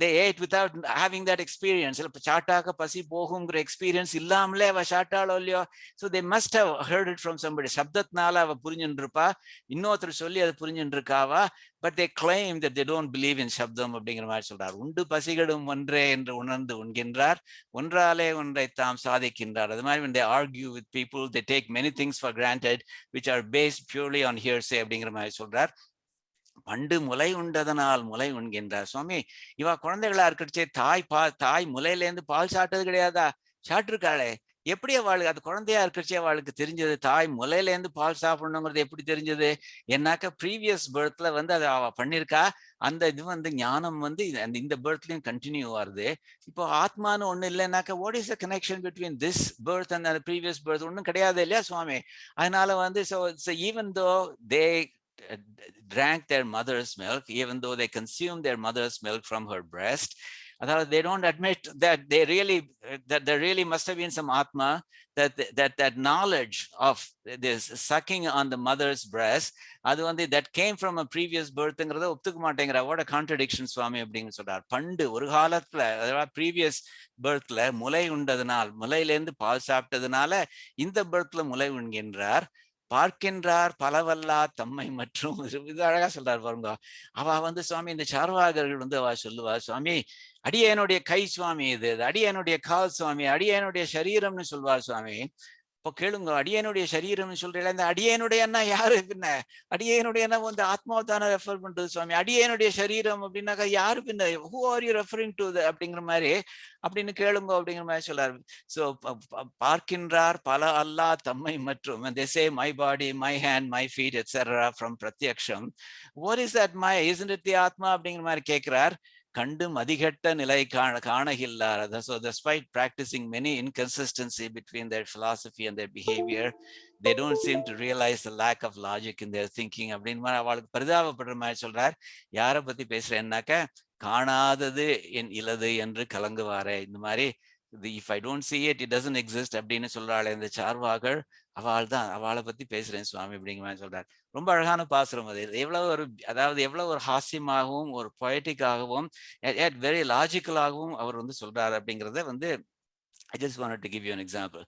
they ate without having that experience? சாப்பிட்டாக்க பசி போகுங்கிற எக்ஸ்பீரியன்ஸ் இல்லாமலே அவ சாப்பிட்டாளோ இல்லையோ. So they must have heard it from somebody. சப்தத்தினால அவ புரிஞ்சுட்டு இருப்பா, இன்னொருத்தர் சொல்லி அதை புரிஞ்சுட்டு இருக்காவா. But they claim that they don't believe in சப்தம் அப்படிங்கிற மாதிரி சொல்றார். உண்டு பசிகெடும் ஒன்றே என்று உணர்ந்து உண்கின்றார், ஒன்றாலே ஒன்றை தாம் சாதிக்கின்றார். அது மாதிரி when they argue with people, they take many things for granted which are based purely on hearsay அப்படிங்கிற மாதிரி சொல்றார். பண்டு முலை உண்டதனால் முலை உண்கின்றார். சுவாமி இவ குழந்தைகளா இருக்கச்சே தாய் முலையிலேருந்து பால் சாப்பிட்டது கிடையாதா? சாப்பிட்டுருக்காளே, எப்படி அவளுக்கு அது குழந்தையா இருக்கச்சே அவளுக்கு தெரிஞ்சது தாய் முலையிலேருந்து பால் சாப்பிடணுங்கிறது எப்படி தெரிஞ்சது? ஏன்னாக்கா ப்ரீவியஸ் பர்த்ல வந்து அதை அவ பண்ணிருக்கா. அந்த இது வந்து ஞானம் வந்து இந்த பர்த்லயும் கண்டினியூ ஆகுது. இப்போ ஆத்மானு ஒண்ணு இல்லைன்னாக்கா what is the connection between this birth and அந்த ப்ரீவியஸ் பர்த்? ஒன்றும் கிடையாது இல்லையா சுவாமி. அதனால வந்து even though they drank their mother's milk, even though they consumed their mother's milk from her breast, they don't admit that there really must have been some atma, that knowledge of this sucking on the mother's breast, adu வந்து that came from a previous birthங்கிறத ஒத்துக்க மாட்டேங்கிற. what a contradiction சுவாமி அப்படின்னு சொல்றார். பண்டு ஒரு காலத்துல, அதாவது previous birthல முலை உண்டதனால், முலையிலேருந்து பால் சாப்பிட்டதுனால இந்த birthல முலை உண்கின்றார். பார்க்கின்றார் பலவல்லா தம்மை மற்றும், இது அழகா சொல்றார் பாருங்க. அவ வந்து சுவாமி இந்த சார்வாகர்கள் வந்து அவ சொல்லுவா, சுவாமி அடியனுடைய கை சுவாமி, இது அடியனுடைய கால் சுவாமி, அடியனுடைய சரீரம்னு சொல்வார் சுவாமி. இப்போ கேளுங்க, அடியனுடைய சரீரம்னு சொல்றீங்களா, இந்த அடியனுடைய என்ன யாரு? பின்ன அடியனுடைய என்ன வந்து ஆத்மாவை தானே ரெஃபர் பண்றது சுவாமி. அடியனுடைய சரீரம் அப்படின்னாக்கா யாரு பின்ன? who are you referring to அப்படிங்கிற மாதிரி அப்படின்னு கேளுங்க அப்படிங்கிற மாதிரி சொல்றாரு. ஸோ பார்க்கின்றார் பல அல்லா தம்மை மற்றும், they say my body, my hand, my feet, etc. from pratyaksham. what is that my? isn't it the atma அப்படிங்கிற மாதிரி கேட்கிறார். கண்டு மதிகட்ட நிலை காணகில்லார். So despite practicing many inconsistency between their philosophy and their behavior, they don't seem to realize the lack of logic in their thinking அப்படின்னு மாதிரி அவளுக்கு பரிதாபப்படுற மாதிரி சொல்றார். யாரை பத்தி பேசுறேன்னாக்க, காணாதது என் இலது என்று கலங்குவாரே, இந்த மாதிரி if I don't see it, it doesn't exist அப்படின்னு சொல்றாள் இந்த சார்வாகள். அவளை பத்தி பேசுறேன் சுவாமி அப்படிங்கிற மாதிரி சொல்றார். ரொம்ப அழகான பாசுரம் அது. எவ்வளவு ஒரு ஹாஸ்யமாகவும் ஒரு பொயட்டிக்காகவும் வெரி லாஜிக்கலாகவும் அவர் வந்து சொல்றாரு அப்படிங்கிறத வந்து I just wanted to give you an example.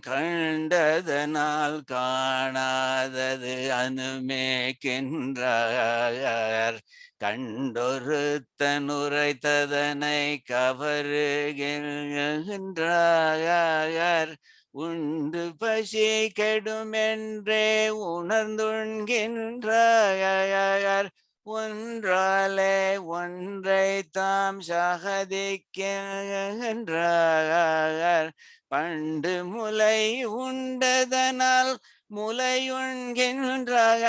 கண்டதனால் காணாதது அனுமேக்கின்றார், கண்டொருத்தன் உரைத்ததனை கவருகின்றார், உண்டு பசி கெடுமென்றே உணர்ந்துண்கின்றார், ஒன்றாலே ஒன்றை தாம் சாதிக்கின்றார், பண்டு முலை உண்டதனால் முலையுண்கின்றார்,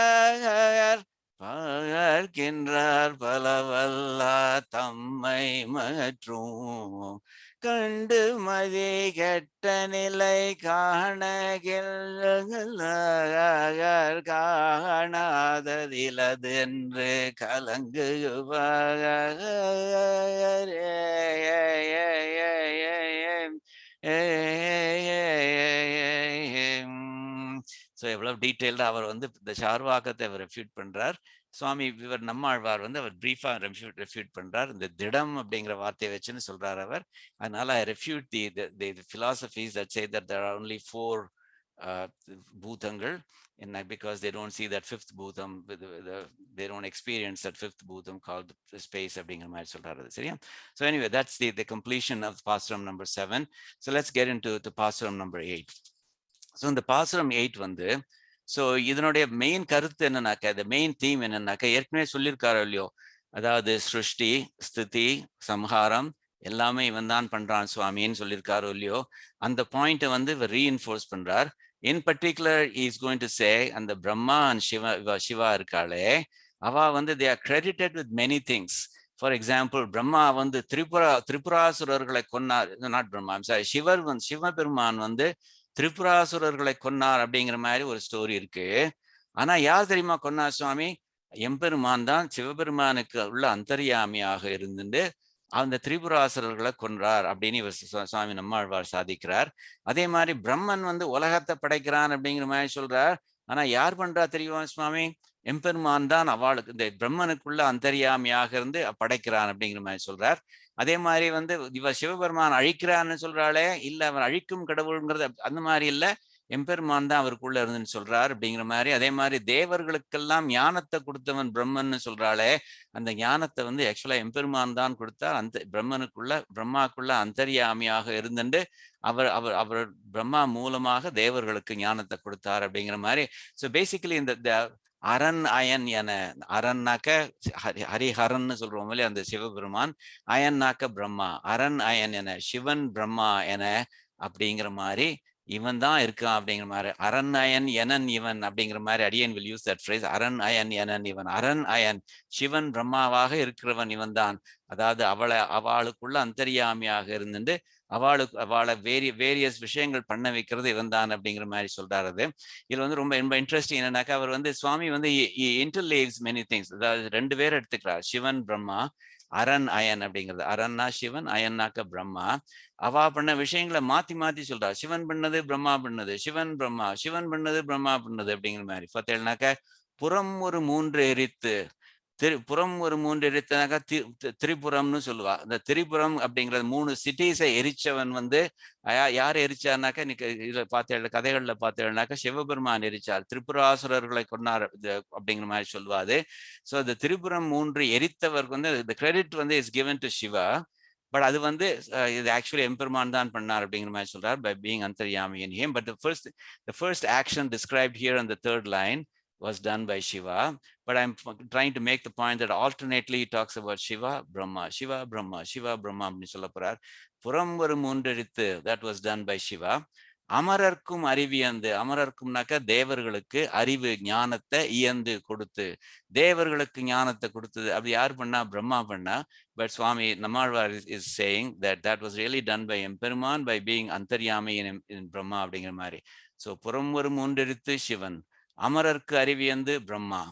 பார்க்கின்றார் பலவல்லா தம்மை மற்றும் கண்டு மதி கெட்ட நிலை காணாததிலது என்று கலங்குவார். ஸோ எவ்வளவு டீட்டெயில்டா அவர் வந்து இந்த சார்வாக்கத்தை அவர் ரெஃப்யூட் பண்றார். சுவாமி இவர் நம்மாழ்வார் வந்து அவர் பிரீஃபா ரெஃப்யூட் பண்றார். இந்த திடம் அப்படிங்கிற வார்த்தையை வச்சுன்னு சொல்றார் அவர். அதனால I refute the philosophies that say that there are only 4 பூதங்கள், and because they don't see that fifth பூதம், they don't experience that fifth பூதம் called space அப்படிங்கிற மாதிரி சொல்றாரு. சரியா? So anyway, that's the completion of pasuram number 7. So let's get into the pasuram number 8. So இந்த pasuram 8 வந்து so இதனுடைய main கருத்து என்னன்னாக்கா, இந்த மெயின் தீம் என்னன்னாக்கா, ஏற்கனவே சொல்லியிருக்காரோ இல்லையோ, அதாவது சிருஷ்டி, ஸ்திதி, சம்ஹாரம் எல்லாமே இவன் தான் பண்றான் சுவாமின்னு சொல்லியிருக்காரோ இல்லையோ, அந்த பாயிண்ட்டை வந்து இவர் ரீஇன்ஃபோர்ஸ் பண்றார். In particular is going to say, அந்த பிரம்மா அண்ட் சிவா இருக்காளே, அவ வந்து they are credited with many things. For example, Brahma வந்து திரிபுராசுரர்களை கொன்னார். நாட் பிரம்மா, சாரி, சிவபெருமான் வந்து திரிபுராசுரர்களை கொன்னார் அப்படிங்கிற மாதிரி ஒரு ஸ்டோரி இருக்கு. ஆனா யார் தெரியுமா கொன்னார் சுவாமி? எம்பெருமான் தான் சிவபெருமானுக்கு உள்ள அந்தர்யாமியாக இருந்துட்டு அந்த திரிபுராசுரர்களை கொன்றார் அப்படின்னு இவர் சுவாமி நம்மாழ்வார் சாதிக்கிறார். அதே மாதிரி பிரம்மன் வந்து உலகத்தை படைக்கிறான் அப்படிங்கிற மாதிரி சொல்றார். ஆனா யார் பண்றா தெரியுமா சுவாமி? எம்பெருமான் தான் அவளுக்கு இந்த பிரம்மனுக்குள்ள அந்தர்யாமியாக இருந்து படைக்கிறான் அப்படிங்கிற மாதிரி சொல்றார். அதே மாதிரி வந்து இவ சிவபெருமான் அழிக்கிறான்னு சொல்றாளே, இல்ல அவர் அழிக்கும் கடவுள்ங்கிறது அந்த மாதிரி இல்ல, எம்பெருமான் தான் அவருக்குள்ள இருந்துன்னு சொல்றார் அப்படிங்கிற மாதிரி. அதே மாதிரி தேவர்களுக்கெல்லாம் ஞானத்தை கொடுத்தவன் பிரம்மன்னு சொல்றாளே, அந்த ஞானத்தை வந்து ஆக்சுவலா எம்பெருமான் தான் கொடுத்தார். அந்த பிரம்மாக்குள்ள அந்தர்யாமியாக இருந்துட்டு அவர் பிரம்மா மூலமாக தேவர்களுக்கு ஞானத்தை கொடுத்தார் அப்படிங்கிற மாதிரி. ஸோ பேசிக்கலி இந்த அரண் அயன் என, அரன்னாக்க ஹரிஹரன்னு சொல்றோம் இல்லையா, அந்த சிவபெருமான், அயன்னாக்க பிரம்மா, அரண் அயன் என, சிவன் பிரம்மா என அப்படிங்கிற மாதிரி இவன் தான் இருக்கான் அப்படிங்கிற மாதிரி. அரண் அயன் எனன் இவன் அப்படிங்கிற மாதிரி அடியன் will use that phrase. அரண் அயன் எனன் இவன், அரண் அயன் சிவன் பிரம்மாவாக இருக்கிறவன் இவன் தான். அதாவது அவளுக்குள்ள அந்தர்யாமியாக இருந்துட்டு அவளை வேரியஸ் விஷயங்கள் பண்ண வைக்கிறது இவன் தான் அப்படிங்கிற மாதிரி சொல்றாரு. இதுல வந்து ரொம்ப இன்ட்ரெஸ்டிங் என்னன்னாக்கா, அவர் வந்து சுவாமி வந்து இன்டர்லேவ்ஸ் மெனி திங்ஸ். அதாவது 2 பேர் எடுத்துக்கிறார், சிவன் பிரம்மா, அரண் அயன் அப்படிங்கிறது. அரன்னா சிவன், அயன்னாக்க பிரம்மா. அவா பண்ண விஷயங்களை மாத்தி சொல்றா. சிவன் பண்ணது பிரம்மா பண்ணது, சிவன் பண்ணது பிரம்மா பண்ணது அப்படிங்கிற மாதிரி. பார்த்தேன்னாக்க, புறம் ஒரு 3 எரித்து, புறம் ஒரு 3 எரித்தனாக்கா திரிபுரம்னு சொல்லுவா. இந்த திரிபுரம் அப்படிங்கிறது 3 சிட்டிஸை எரிச்சவன் வந்து யார் எரிச்சார்னாக்கா, இன்னைக்கு இதுல கதைகள்ல பார்த்தேன்னாக்கா சிவபெருமான் எரிச்சார், திரிபுராசுரர்களை கொன்னார் அப்படிங்கிற மாதிரி சொல்லுவாது. ஸோ இந்த திரிபுரம் 3 எரித்தவருக்கு வந்து the credit வந்து is given to Shiva. But அது வந்து இது ஆக்சுவலி எம்பெருமான் தான் பண்ணார் அப்படிங்கிற மாதிரி சொல்றார், by being antaryami in him. But the first action described here on the 3rd line was done by Shiva. But I'm trying to make the point that alternately he talks about Shiva, Brahma, Shiva, Brahma, Shiva, Brahma அப்படி சொல்ல போறார். புறம் ஒரு 3 எரித்து, that was done by Shiva. அமரர்க்கும் அறிவியந்து, அமரர்க்கும்னாக்க தேவர்களுக்கு அறிவு ஞானத்தை இயந்து கொடுத்து, தேவர்களுக்கு ஞானத்தை கொடுத்தது அப்படி யார் பண்ணா? பிரம்மா பண்ணா. But Swami Nammazhvar is saying that was really done by எம்பெருமான் by being antaryami in Brahma அப்படிங்கிற மாதிரி. ஸோ புறம் ஒரு 3 எரித்து சிவன், அமரர்க்கு அறிவியந்து பிரம்மா,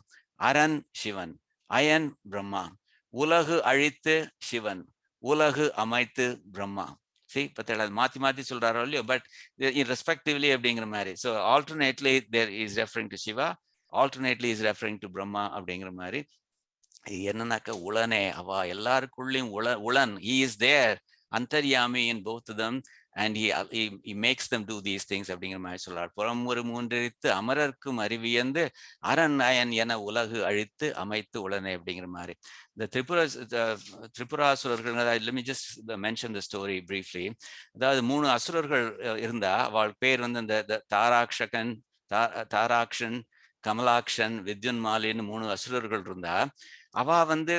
அரண் சிவன், அயன் பிரம்மா, உலகு அழித்து சிவன், உலகு அமைத்து பிரம்மா. See, பத்தேள மாத்தி சொல்றாரோ இல்லையோ, பட் irrespectively அப்படிங்கிற மாதிரி. So alternately there is referring to Shiva, alternately is referring to Brahma அப்படிங்கிற மாதிரி. என்னன்னாக்க உளனே, அவ எல்லாருக்குள்ளயும் உளன், he is there, antaryami in both of them, and he makes them do these things அப்படிங்கிற மாதிரி சொல்றார். புறம் ஒரு 3 எரித்து அமரர்க்கும் அறிவியந்து அரண் அயன் என உலகு அழித்து அமைத்து உளனே அப்படிங்கிற மாதிரி. இந்த திரிபுராசுரர்கள், let me just mention the story briefly. அதாவது 3 அசுரர்கள் இருந்தா, அவள் பேர் வந்து இந்த தாராக்ஷன், கமலாக்ஷன், வித்யுன்மாலின்னு 3 அசுரர்கள் இருந்தா. அவ வந்து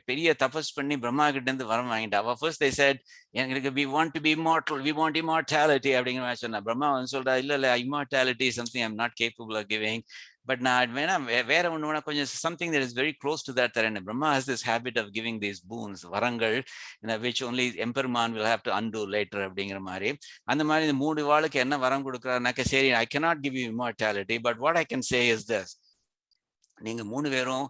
பெரிய தபஸ் பண்ணி பிரம்மா கிட்ட இருந்து வரம் வாங்கிட்டா. அவ ஃபர்ஸ்ட் they said எங்களுக்கு we want to be immortal, we want immortality அப்படிங்கிற மாதிரி சொன்னா. பிரம்மா வந்து சொல்றா இல்ல immortality is something I'm not capable of giving. But நான் வேணா வேற ஒண்ணு வேணா கொஞ்சம் something that is very close to that தரேன். Brahma has this habit of giving these boons, வரங்கள், which only எம்பெருமான் will have to undo later அப்படிங்கிற மாதிரி. அந்த மாதிரி இந்த 3 வாளுக்கு என்ன வரம் கொடுக்குறாருனாக்க சரி I cannot give you immortality, but what I can say is this. நீங்க 3 பேரும்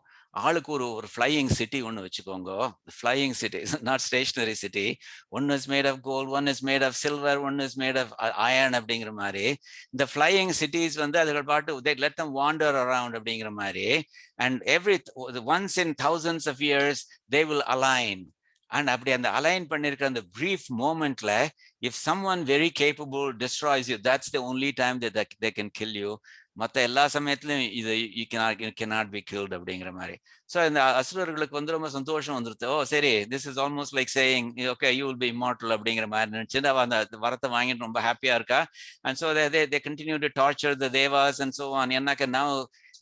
ஆளுக்கு ஒரு flying city ஒன்று வச்சுக்கோங்க. flying city, not stationary city. One is made of gold, one is made of silver, one is made of iron அப்படிங்கிற மாதிரி. இந்த flying cities வந்து அதுகள் பாட்டு they let them wander around அப்படிங்கிற மாதிரி. And once in thousands of years they will align. And அப்படி அந்த அலைன் பண்ணிருக்கிற அந்த brief momentல if someone very capable destroys you, that's the only time that they can kill you. மற்ற எல்லா சமயத்திலும் இது you cannot be killed அப்படிங்கிற மாதிரி. So இந்த அசுரர்களுக்கு வந்து ரொம்ப சந்தோஷம் வந்துருது. ஓ சரி, this is almost like saying okay you will be immortal அப்படிங்கிற மாதிரி நினைச்சுட்டு அவ அந்த வரத்தை வாங்கிட்டு ரொம்ப ஹாப்பியா இருக்கா. And so they continue to torture the devas and so on. என்னக்க now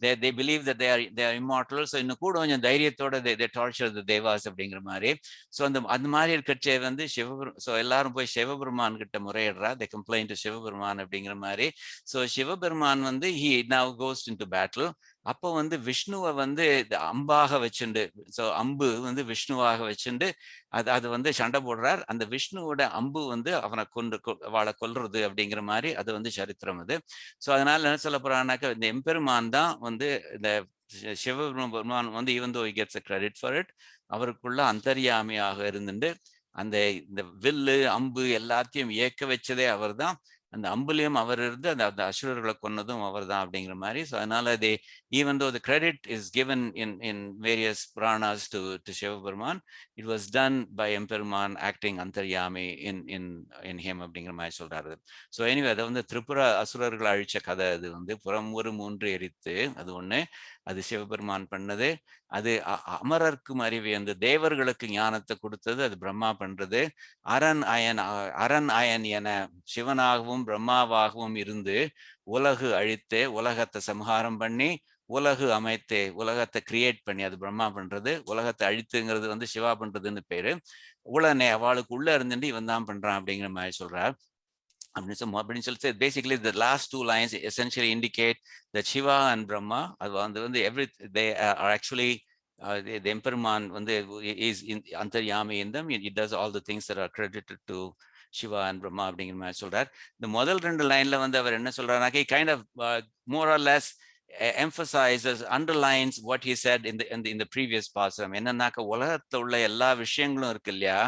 they believe that they are immortal. So இன்னும் கூட கொஞ்சம் தைரியத்தோட they torture the devas அப்படிங்கிற மாதிரி. ஸோ அந்த மாதிரி இருக்கச்சே வந்து ஸோ எல்லாரும் போய் சிவபெருமான் கிட்ட முறையிடுறா. they complain to சிவபெருமான் அப்படிங்கிற மாதிரி. ஸோ சிவபெருமான் வந்து he now goes into battle. அப்போ வந்து விஷ்ணுவை வந்து அம்பாக வச்சுண்டு, ஸோ அம்பு வந்து விஷ்ணுவாக வச்சுண்டு அது வந்து சண்டை போடுறார். அந்த விஷ்ணுவோட அம்பு வந்து அவனை வாழை கொல்றது அப்படிங்கிற மாதிரி அது வந்து சரித்திரம் அது. ஸோ அதனால என்ன சொல்ல போறான்னாக்க இந்த எம்பெருமான் தான் வந்து இந்த சிவபெருமான் வந்து even though he gets a credit for it, அவருக்குள்ள அந்தர்யாமியாக இருந்துட்டு அந்த இந்த வில்லு அம்பு எல்லாத்தையும் இயக்க வச்சதே அவர் தான். அந்த அம்புலையும் அவர் இருந்து அந்த அசுரர்களை கொன்னதும் அவர் தான் அப்படிங்கிற மாதிரி. ஸோ அதனால even though the credit is given in various Puranas to Shivaperuman, it was done by எம்பெருமான் acting antaryami in him அப்படிங்கிற மாதிரி சொல்றாரு. ஸோ எனிவே அதை வந்து திரிபுர அசுரர்கள் அழிச்ச கதை அது வந்து புறம் ஒரு 3 எரித்து அது ஒண்ணு, அது சிவபெருமான் பண்ணது. அது அமரர்க்கும் அறிவு, அந்த தேவர்களுக்கு ஞானத்தை கொடுத்தது அது பிரம்மா பண்றது. அரண் அயன் என சிவனாகவும் பிரம்மாவாகவும் இருந்து உலகு அழித்து உலகத்தை சம்ஹாரம் பண்ணி உலகு அமைத்து உலகத்தை கிரியேட் பண்ணி அது பிரம்மா பண்றது. உலகத்தை அழித்துங்கிறது வந்து சிவா பண்றதுன்னு பேரு. உடனே அவளுக்கு உள்ள இருந்துட்டு இவன் தான் பண்றான் அப்படிங்கிற மாதிரி சொல்றார். அப்படின்னு சொல்லிட்டு basically the last 2 lines essentially indicate that Shiva and Brahma அது வந்து they are actually the எம்பெருமான் வந்து is antaryami in them. It does all the things that are credited to Shiva and Brahma அப்படிங்கிற மாதிரி சொல்றார். இந்த முதல் 2 லைன்ல வந்து அவர் என்ன சொல்றாருனாக்க kind of more or less emphasizes, underlines what he said in the previous pasuram. என்னன்னாக்க உலகத்துல உள்ள எல்லா விஷயங்களும் இருக்கு இல்லையா,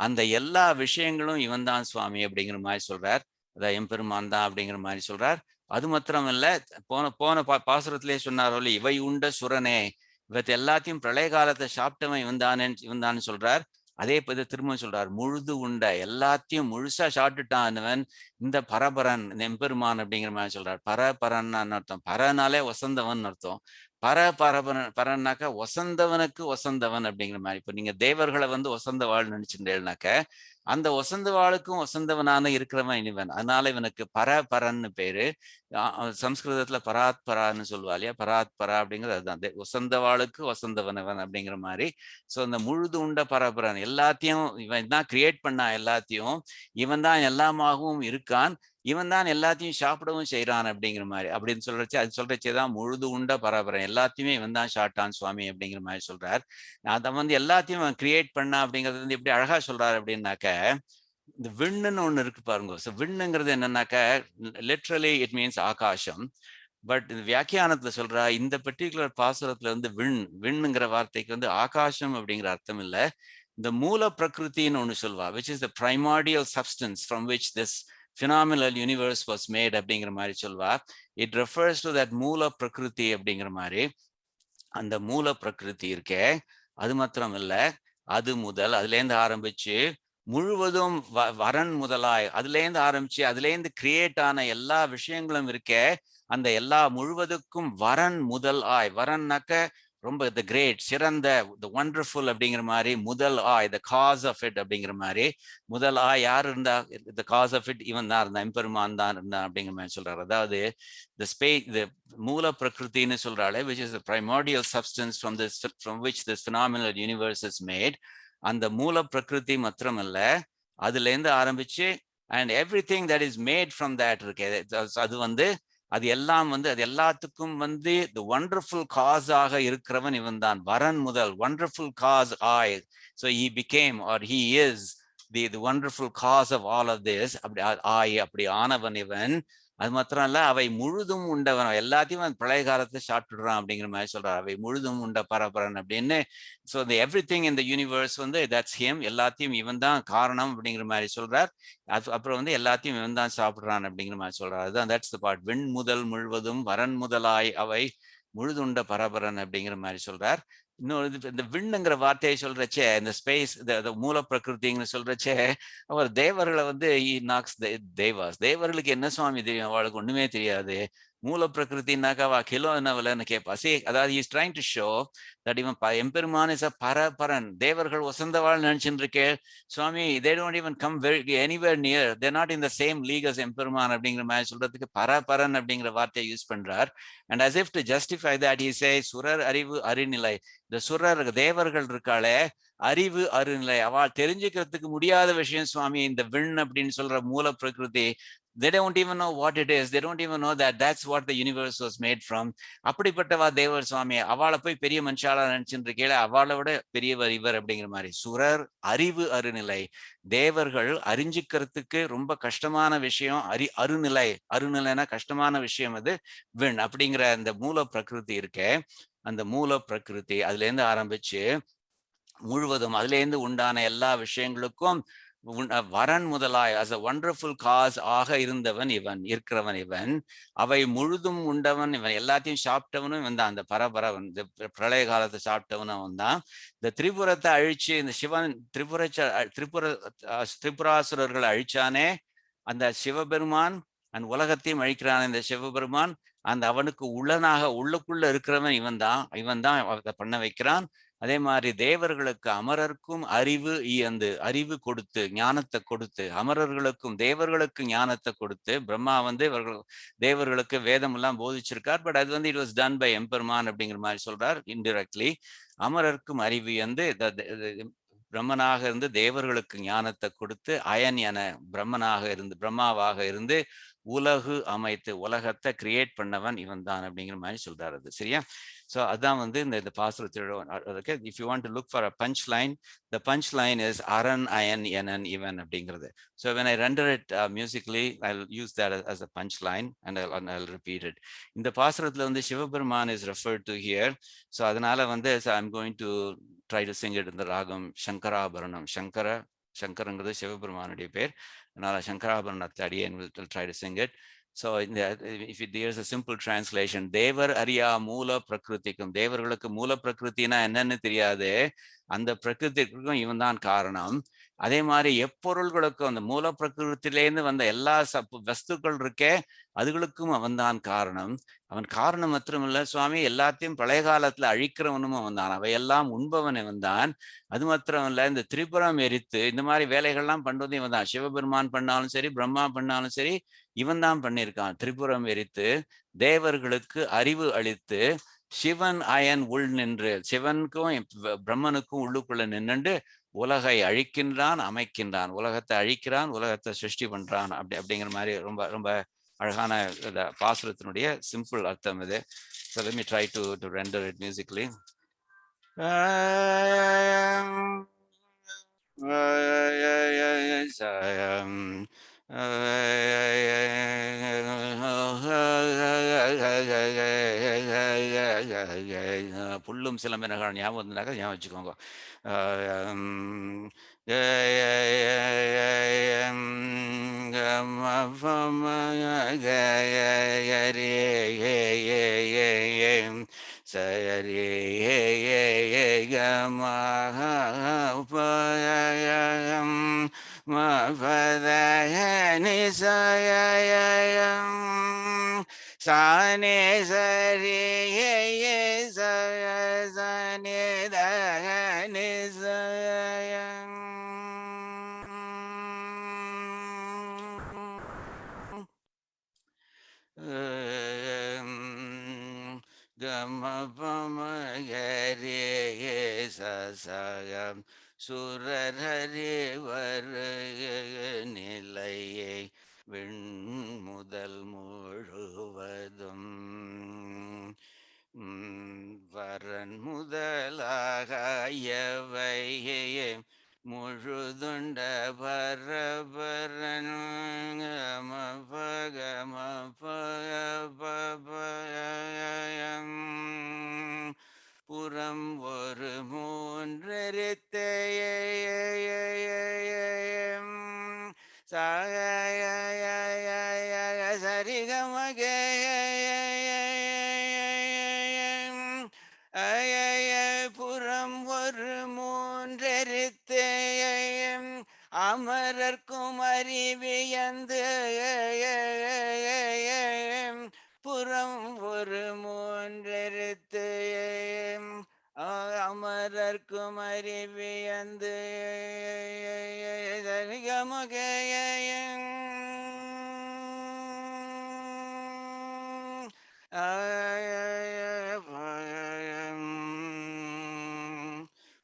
அந்த எல்லா விஷயங்களும் இவன் தான் சுவாமி அப்படிங்கிற மாதிரி சொல்றார். அதான் எம்பெருமான் தான் அப்படிங்கிற மாதிரி சொல்றார். அது மாத்திரம் இல்ல, போன பாசுரத்திலே சொன்னாரோ இவை உண்ட சுரனே, இவத்தை எல்லாத்தையும் பிரளய காலத்தை சாப்பிட்டவன் இவன் தான் சொல்றார். அதே பத்தி திரும்ப சொல்றார், முழுது உண்ட எல்லாத்தையும் முழுசா சாப்பிட்டுட்டான் இந்த பரபரன் இந்த எம்பெருமான் அப்படிங்கிற மாதிரி சொல்றார். பரபரன் அர்த்தம், பரனாலே வசந்தவன் அர்த்தம். பரன்னாக்க வசந்தவனுக்கு வசந்தவன் அப்படிங்கிற மாதிரி. இப்ப நீங்க தேவர்களை வந்து வசந்த வாழ் நினைச்சுட்டேன்னாக்க அந்த வசந்த வாளுக்கும் வசந்தவனான இருக்கிறவன் இவன். அதனால இவனுக்கு பரன்னு பேரு. சம்ஸ்கிருதத்துல பராத்பரான்னு சொல்லுவா இல்லையா, பராத்பரா அப்படிங்கிறது அதுதான் வசந்த வாளுக்கு வசந்தவனவன் அப்படிங்கிற மாதிரி. ஸோ அந்த முழுது உண்ட பரபரன் எல்லாத்தையும் இவன் தான் கிரியேட் பண்ணா, எல்லாத்தையும் இவன் தான் எல்லாமாகவும் இருக்கான், இவன் தான் எல்லாத்தையும் சாப்பிடவும் செய்யறான் அப்படிங்கிற மாதிரி. அப்படின்னு சொல்றச்சு அது சொல்றச்சேதான் முழுது உண்ட பரபரன் எல்லாத்தையுமே இவன் தான் சாப்பிட்டான் சுவாமி அப்படிங்கிற மாதிரி சொல்றார். அதை வந்து எல்லாத்தையும் அவன் கிரியேட் பண்ணா அப்படிங்கிறது வந்து எப்படி அழகா சொல்றாரு அப்படின்னாக்க, இந்த விண்ணுன்னு ஒண்ணு இருக்கு பாருங்க. ஸோ விண்ணுங்கிறது என்னன்னாக்க லிட்ரலி இட் மீன்ஸ் ஆகாசம். பட் இந்த வியாக்கியானத்துல சொல்றா இந்த பர்டிகுலர் பாசுரத்துல வந்து விண்ணுங்கிற வார்த்தைக்கு வந்து ஆகாசம் அப்படிங்கிற அர்த்தம் இல்ல, இந்த மூல பிரகிருத்தின்னு ஒண்ணு சொல்வா, which is the primordial substance from which this phenomenal universe was made அப்படிங்கிற மாதிரி சொல்வா. It refers to that மூல பிரகிருதி அப்படிங்கிற மாதிரி. அந்த மூல பிரகிருதி இருக்கே அது மாத்திரம் இல்ல, அது முதல் அதுலேருந்து ஆரம்பிச்சு முழுவதும் வரன் முதலாய் அதுலேருந்து ஆரம்பிச்சு அதுலேருந்து கிரியேட் ஆன எல்லா விஷயங்களும் இருக்கே, அந்த எல்லா முழுவதுக்கும் வரன் முதல் ஆய், வரன்னாக்க ரொம்ப the great, சிறந்த, the wonderful அப்படிங்கிற மாதிரி, முதல் ஆய், the cause of it அப்படிங்கிற மாதிரி, முதல் ஆய் யார் இருந்தா, the cause of it இவன் தான் இருந்தான், எம்பெருமான் தான் இருந்தான் அப்படிங்கிற மாதிரி சொல்றாரு. அதாவது the space, the மூல பிரகிருத்தின்னு சொல்றாளே, which is the primordial substance from which this phenomenal universe is made. அந்த மூல பிரகிருதி மாத்திரமல்ல, அதுல இருந்து ஆரம்பிச்சு and everything that is made from that இருக்கு, அது வந்து அது எல்லாம் வந்து அது எல்லாத்துக்கும் வந்து the wonderful cause ஆக இருக்கிறவன் இவன் தான், வரன் முதல் wonderful cause ஆய். So he became or he is the wonderful cause of all of this. அப்படி ஆய், அப்படி ஆனவன் இவன். அது மாத்திரம் இல்ல, அவை முழுதும் உண்டவன், எல்லாத்தையும் பழைய காலத்தை சாப்பிட்டுடுறான் அப்படிங்கிற மாதிரி சொல்றாரு. அவை முழுதும் உண்ட பரபரன் அப்படின்னு. So the everything in the universe வந்து that's him, எல்லாத்தையும் இவன் தான் காரணம் அப்படிங்கிற மாதிரி சொல்றார். அப்புறம் வந்து எல்லாத்தையும் இவன் தான் சாப்பிடுறான் அப்படிங்கிற மாதிரி சொல்றாரு. அதுதான் that's the part. விண் முதல் முழுவதும் வரன் முதலாய் அவை முழுதுண்ட பரபரன் அப்படிங்கிற மாதிரி சொல்றார். இன்னொரு இந்த விண்ணுங்கிற வார்த்தையை சொல்றச்சே, இந்த ஸ்பேஸ், மூல பிரகிருதின்னு சொல்றச்சே, அவர் தேவர்களை வந்து தேவாஸ், தேவர்களுக்கு என்ன சுவாமி தெரியும், அவளுக்கு ஒண்ணுமே தெரியாது. மூல பிரகிருத்தின்னாக்கா அவ கிலோ என்ன விலைன்னு கேட்பா. அதாவது is trying to show that இவன் எம்பெருமான் இஸ் அ பரபரன். தேவர்கள் வசந்தவாள் நினைச்சுட்டு இருக்கே சுவாமி, they don't even come anywhere near, they're not in the same league as எம்பெருமான் அப்படிங்கிற மாதிரி சொல்றதுக்கு பரபரன் அப்படிங்கிற வார்த்தையை யூஸ் பண்றார். And as if to justify that he says, சுரர் அறிவு அறிநிலை, இந்த சுரர் தேவர்கள் இருக்காளே, அறிவு அருநிலை, அவள் தெரிஞ்சுக்கிறதுக்கு முடியாத விஷயம் சுவாமி இந்த விண் அப்படின்னு சொல்ற மூல பிரகிருதி. They don't even know what it is. They don't even know that that's what the universe was made from. அப்படிப்பட்டவா தேவர் சுவாமி, அவளை போய் பெரிய மனுஷாலா நினைச்சுட்டு இருக்கேள, அவளை விட பெரியவர் இவர் அப்படிங்கிற மாதிரி. சுரர் அறிவு அருநிலை, தேவர்கள் அறிஞ்சிக்கிறதுக்கு ரொம்ப கஷ்டமான விஷயம் அருநிலை, அருநிலைனா கஷ்டமான விஷயம், அது விண் அப்படிங்கிற அந்த மூல பிரகிருதி இருக்கே, அந்த மூல பிரகிருதி அதுல இருந்து ஆரம்பிச்சு முழுவதும் அதுல இருந்து உண்டான எல்லா விஷயங்களுக்கும் வரன் முதலாய் as a wonderful cause ஆக இருந்தவன் இவன், இருக்கிறவன் இவன். அவை முழுதும் உண்டவன் இவன், எல்லாத்தையும் சாப்பிட்டவனும் இவன் தான், அந்த பரபரவன், இந்த பிரளய காலத்தை சாப்பிட்டவனும் அவன் தான். இந்த திரிபுரத்தை அழிச்சு இந்த சிவன் திரிபுராசுரர்களை அழிச்சானே அந்த சிவபெருமான், அந்த உலகத்தையும் அழிக்கிறான் இந்த சிவபெருமான். அந்த அவனுக்கு உள்ளுக்குள்ள இருக்கிறவன் இவன் தான் அதை பண்ண வைக்கிறான். அதே மாதிரி தேவர்களுக்கு அமரருக்கும் அறிவு கொடுத்து ஞானத்தை கொடுத்து, அமரர்களுக்கும் தேவர்களுக்கு ஞானத்தை கொடுத்து, பிரம்மா வந்து தேவர்களுக்கு வேதம் எல்லாம் போதிச்சிருக்கார். பட் அது வந்து இட் வாஸ் டன் பை எம்பெருமான் அப்படிங்கிற மாதிரி சொல்றார் இன்டிரெக்ட்லி. அமரருக்கும் அறிவு வந்து பிரம்மனாக இருந்து தேவர்களுக்கு ஞானத்தை கொடுத்து, அயன் என பிரம்மாவாக இருந்து உலகு அமைத்து உலகத்தை கிரியேட் பண்ணவன் இவன் தான் அப்படிங்கிற மாதிரி சொல்றாரு. அது சரியா? ஸோ அதான் வந்து இந்த பாசுரத்தோட. If you want to look for a punch line, the punch line is அரண் அயன் எனன் இவன் அப்படிங்கிறது. So when I render it musically, I'll use that as a punch line and I'll repeat it. இந்த பாசுரத்துல வந்து Sivaperuman is referred to here. So அதனால வந்து I'm going to try to sing it in the ராகம் சங்கராபரணம். சங்கரங்கிறது சிவபெருமானுடைய பேர். அதனால சங்கராபரணத்தை அடியேன் will try to sing it. So if there's a simple translation, தேவர் அறியா மூல பிரகிருதிக்கும், தேவர்களுக்கு மூல பிரகிருத்தினா என்னன்னு தெரியாது, அந்த பிரகிருதிக்கும் இவன் தான் காரணம். அதே மாதிரி எப்பொருள்களுக்கும் அந்த மூல பிரகிருத்திலேருந்து வந்த எல்லா வஸ்துக்கள் இருக்கே அதுகளுக்கும் அவன் தான் காரணம். அவன் காரணம் மாத்திரமில்ல சுவாமி, எல்லாத்தையும் பழைய காலத்துல அழிக்கிறவனும் அவன் தான், அவையெல்லாம் உண்பவன் இவன் தான். அது மாத்திரம் இல்ல, இந்த திரிபுரம் எரித்து இந்த மாதிரி வேலைகள்லாம் பண்றதும் இவன் தான். சிவபெருமான் பண்ணாலும் சரி, பிரம்மா பண்ணாலும் சரி, இவன் தான் பண்ணியிருக்கான். திரிபுரம் எரித்து தேவர்களுக்கு அறிவு அளித்து, சிவன் அயன் உள் நின்று, சிவனுக்கும் பிரம்மனுக்கும் உள்ளுக்குள்ள நின்றுண்டு உலகை அழிக்கின்றான், அமைக்கின்றான், உலகத்தை அழிக்கிறான், உலகத்தை சிருஷ்டி பண்றான். அப்படிங்கிற மாதிரி ரொம்ப ரொம்ப அழகான பாசுரத்தினுடைய சிம்பிள் அர்த்தம் இது. So let me try to render it musically. புல்லும் சிலம்பினர்கள் ஞாபகம் இருந்தாக்க ஞாபகம் வச்சுக்கோங்க. சானே சரி மபமகரே சசகம் சுரரறிவர் நிலையை விண்முதல் முழுவதும் வரன் முதலாகயவையே முழுதுண்ட பரபரன் புறம் ஒரு மூன்றெரித்தேயம் சரிகமகே புறம் ஒரு மூன்றெரித்தேயம் அமரர்க்கும் அறிவியந்து புறம் ஒரு மூன்றெரித்து அமரர்க்கும் அறிவியந்து சரிகமகேயம்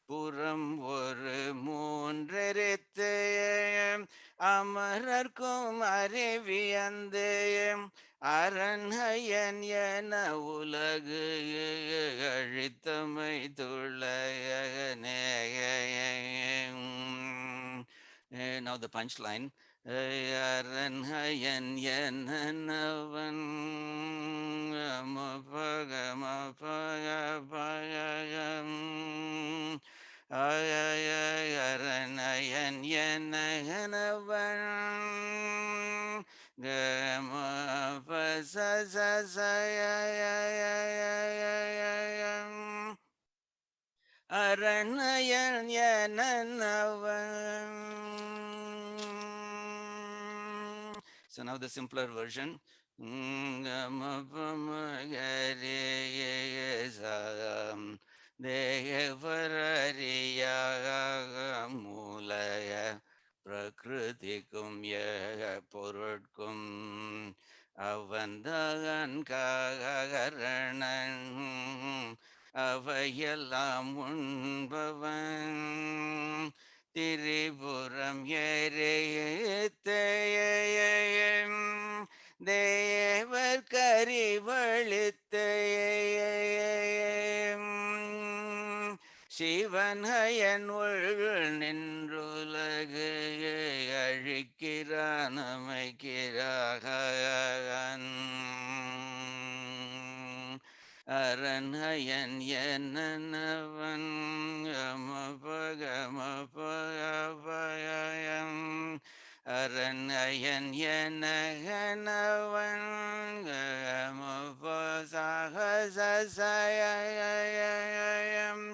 புறம் ஒரு மூன்றெரித்து அமரர்க்கும் அறிவியந்து அரண்யன் என உலகு அழித்தமை துளையனே. Now the punchline. அரண்யன் என்னவன் அரண்யன் என்னவன் அரண்யன் என்னவன். So now the simpler version. தேவரறிய மூலய பிரகிருதிக்கும் பொருட்கும் அவந்தகன் காரணன் அவையெல்லாம் உண்பவன் திரிபுரம் ஏறியேயம் தேவர் கரிவழித்தேயம் சிவன்ஹயன் உள் நின்றுலகு அழிக்கிறான் அமைக்கிறான் அரண்யன் என்னவன் அமபகமபயம் அரண்யன் என்னவன் அமபசகசயம்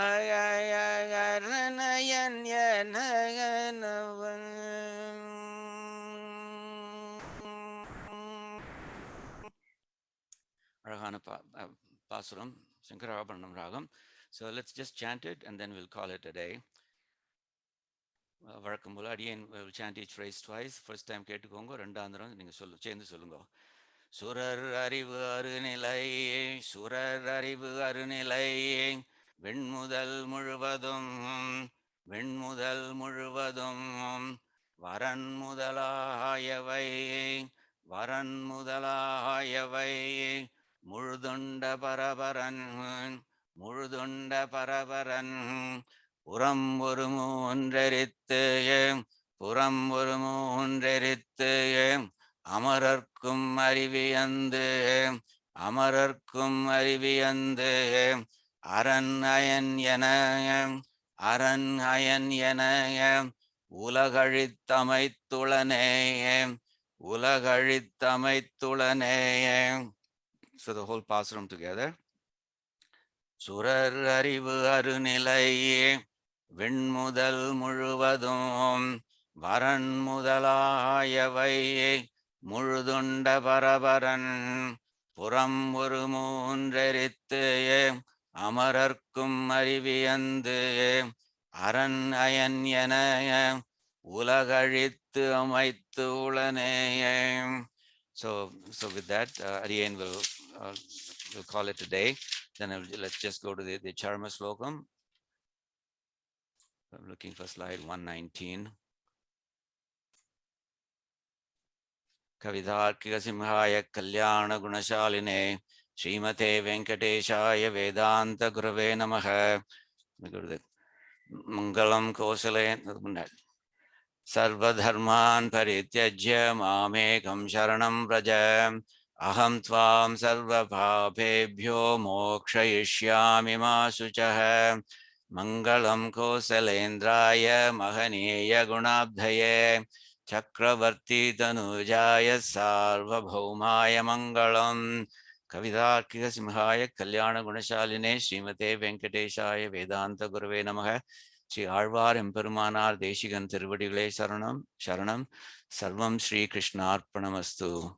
அரண்யன் என்னவன். அழகான பாசுரம், சங்கராபரணம் ராகம். So let's just chant it and then we'll call it a day. வழக்கம் போல அடியேன் will chant each phrase twice. First time கேட்டுக்கோங்க, ரெண்டாம் தரம் நீங்க சேர்ந்து சொல்லுங்க. சுரர் அறிவு அருநிலை சுரர் அறிவு அருநிலை வெண்முதல் முழுவதும் வரன் முதலாயவை முழுதுண்ட பரபரன் புறம் ஒரு மூன்றெரித்து அமரர்க்கும் அறிவியந்து அரண்யன் என உலகழித்தமைத்துளனே. So the whole pasuram together. சுரர் அறிவு அருநிலை வெண்முதல் முழுவதும் வரன் முதலாயவை முழுதுண்ட பரபரன் புறம் ஒரு மூன்றெரித்து அமரர்க்கும் அறிவியந்து அரண்யன் என உலகழித்து அமைத்துளனே. So with that, Ariane will we'll call it a day. Then let's just go to the Charma Slokam. I'm looking for slide 119. Kavidharkika Simhaya Kalyana Gunashaline Srimate Venkateshaya Vedanta Gurave Namaha. We go to the Mangalam Kosale Sarvadharman Parityajya Mamekam Sharanam Vraja Aham Tvam Sarva Bhabebhyo Mokshayishyami Ma Suchaha Mangalam Kosalendraya Mahaniya Gunabdhaye Chakravarti Tanujaya Sarvabhaumaya Mangalam Kavidarkika Simhaya Kalyana Gunashaline Srimate Venkateshaya Vedanta Gurave Namaha. Sri Alvar Emperumanar Deshigan Tiruvadigalai Saranam Sharanam Sarvam Sri Krishnarpanamastu.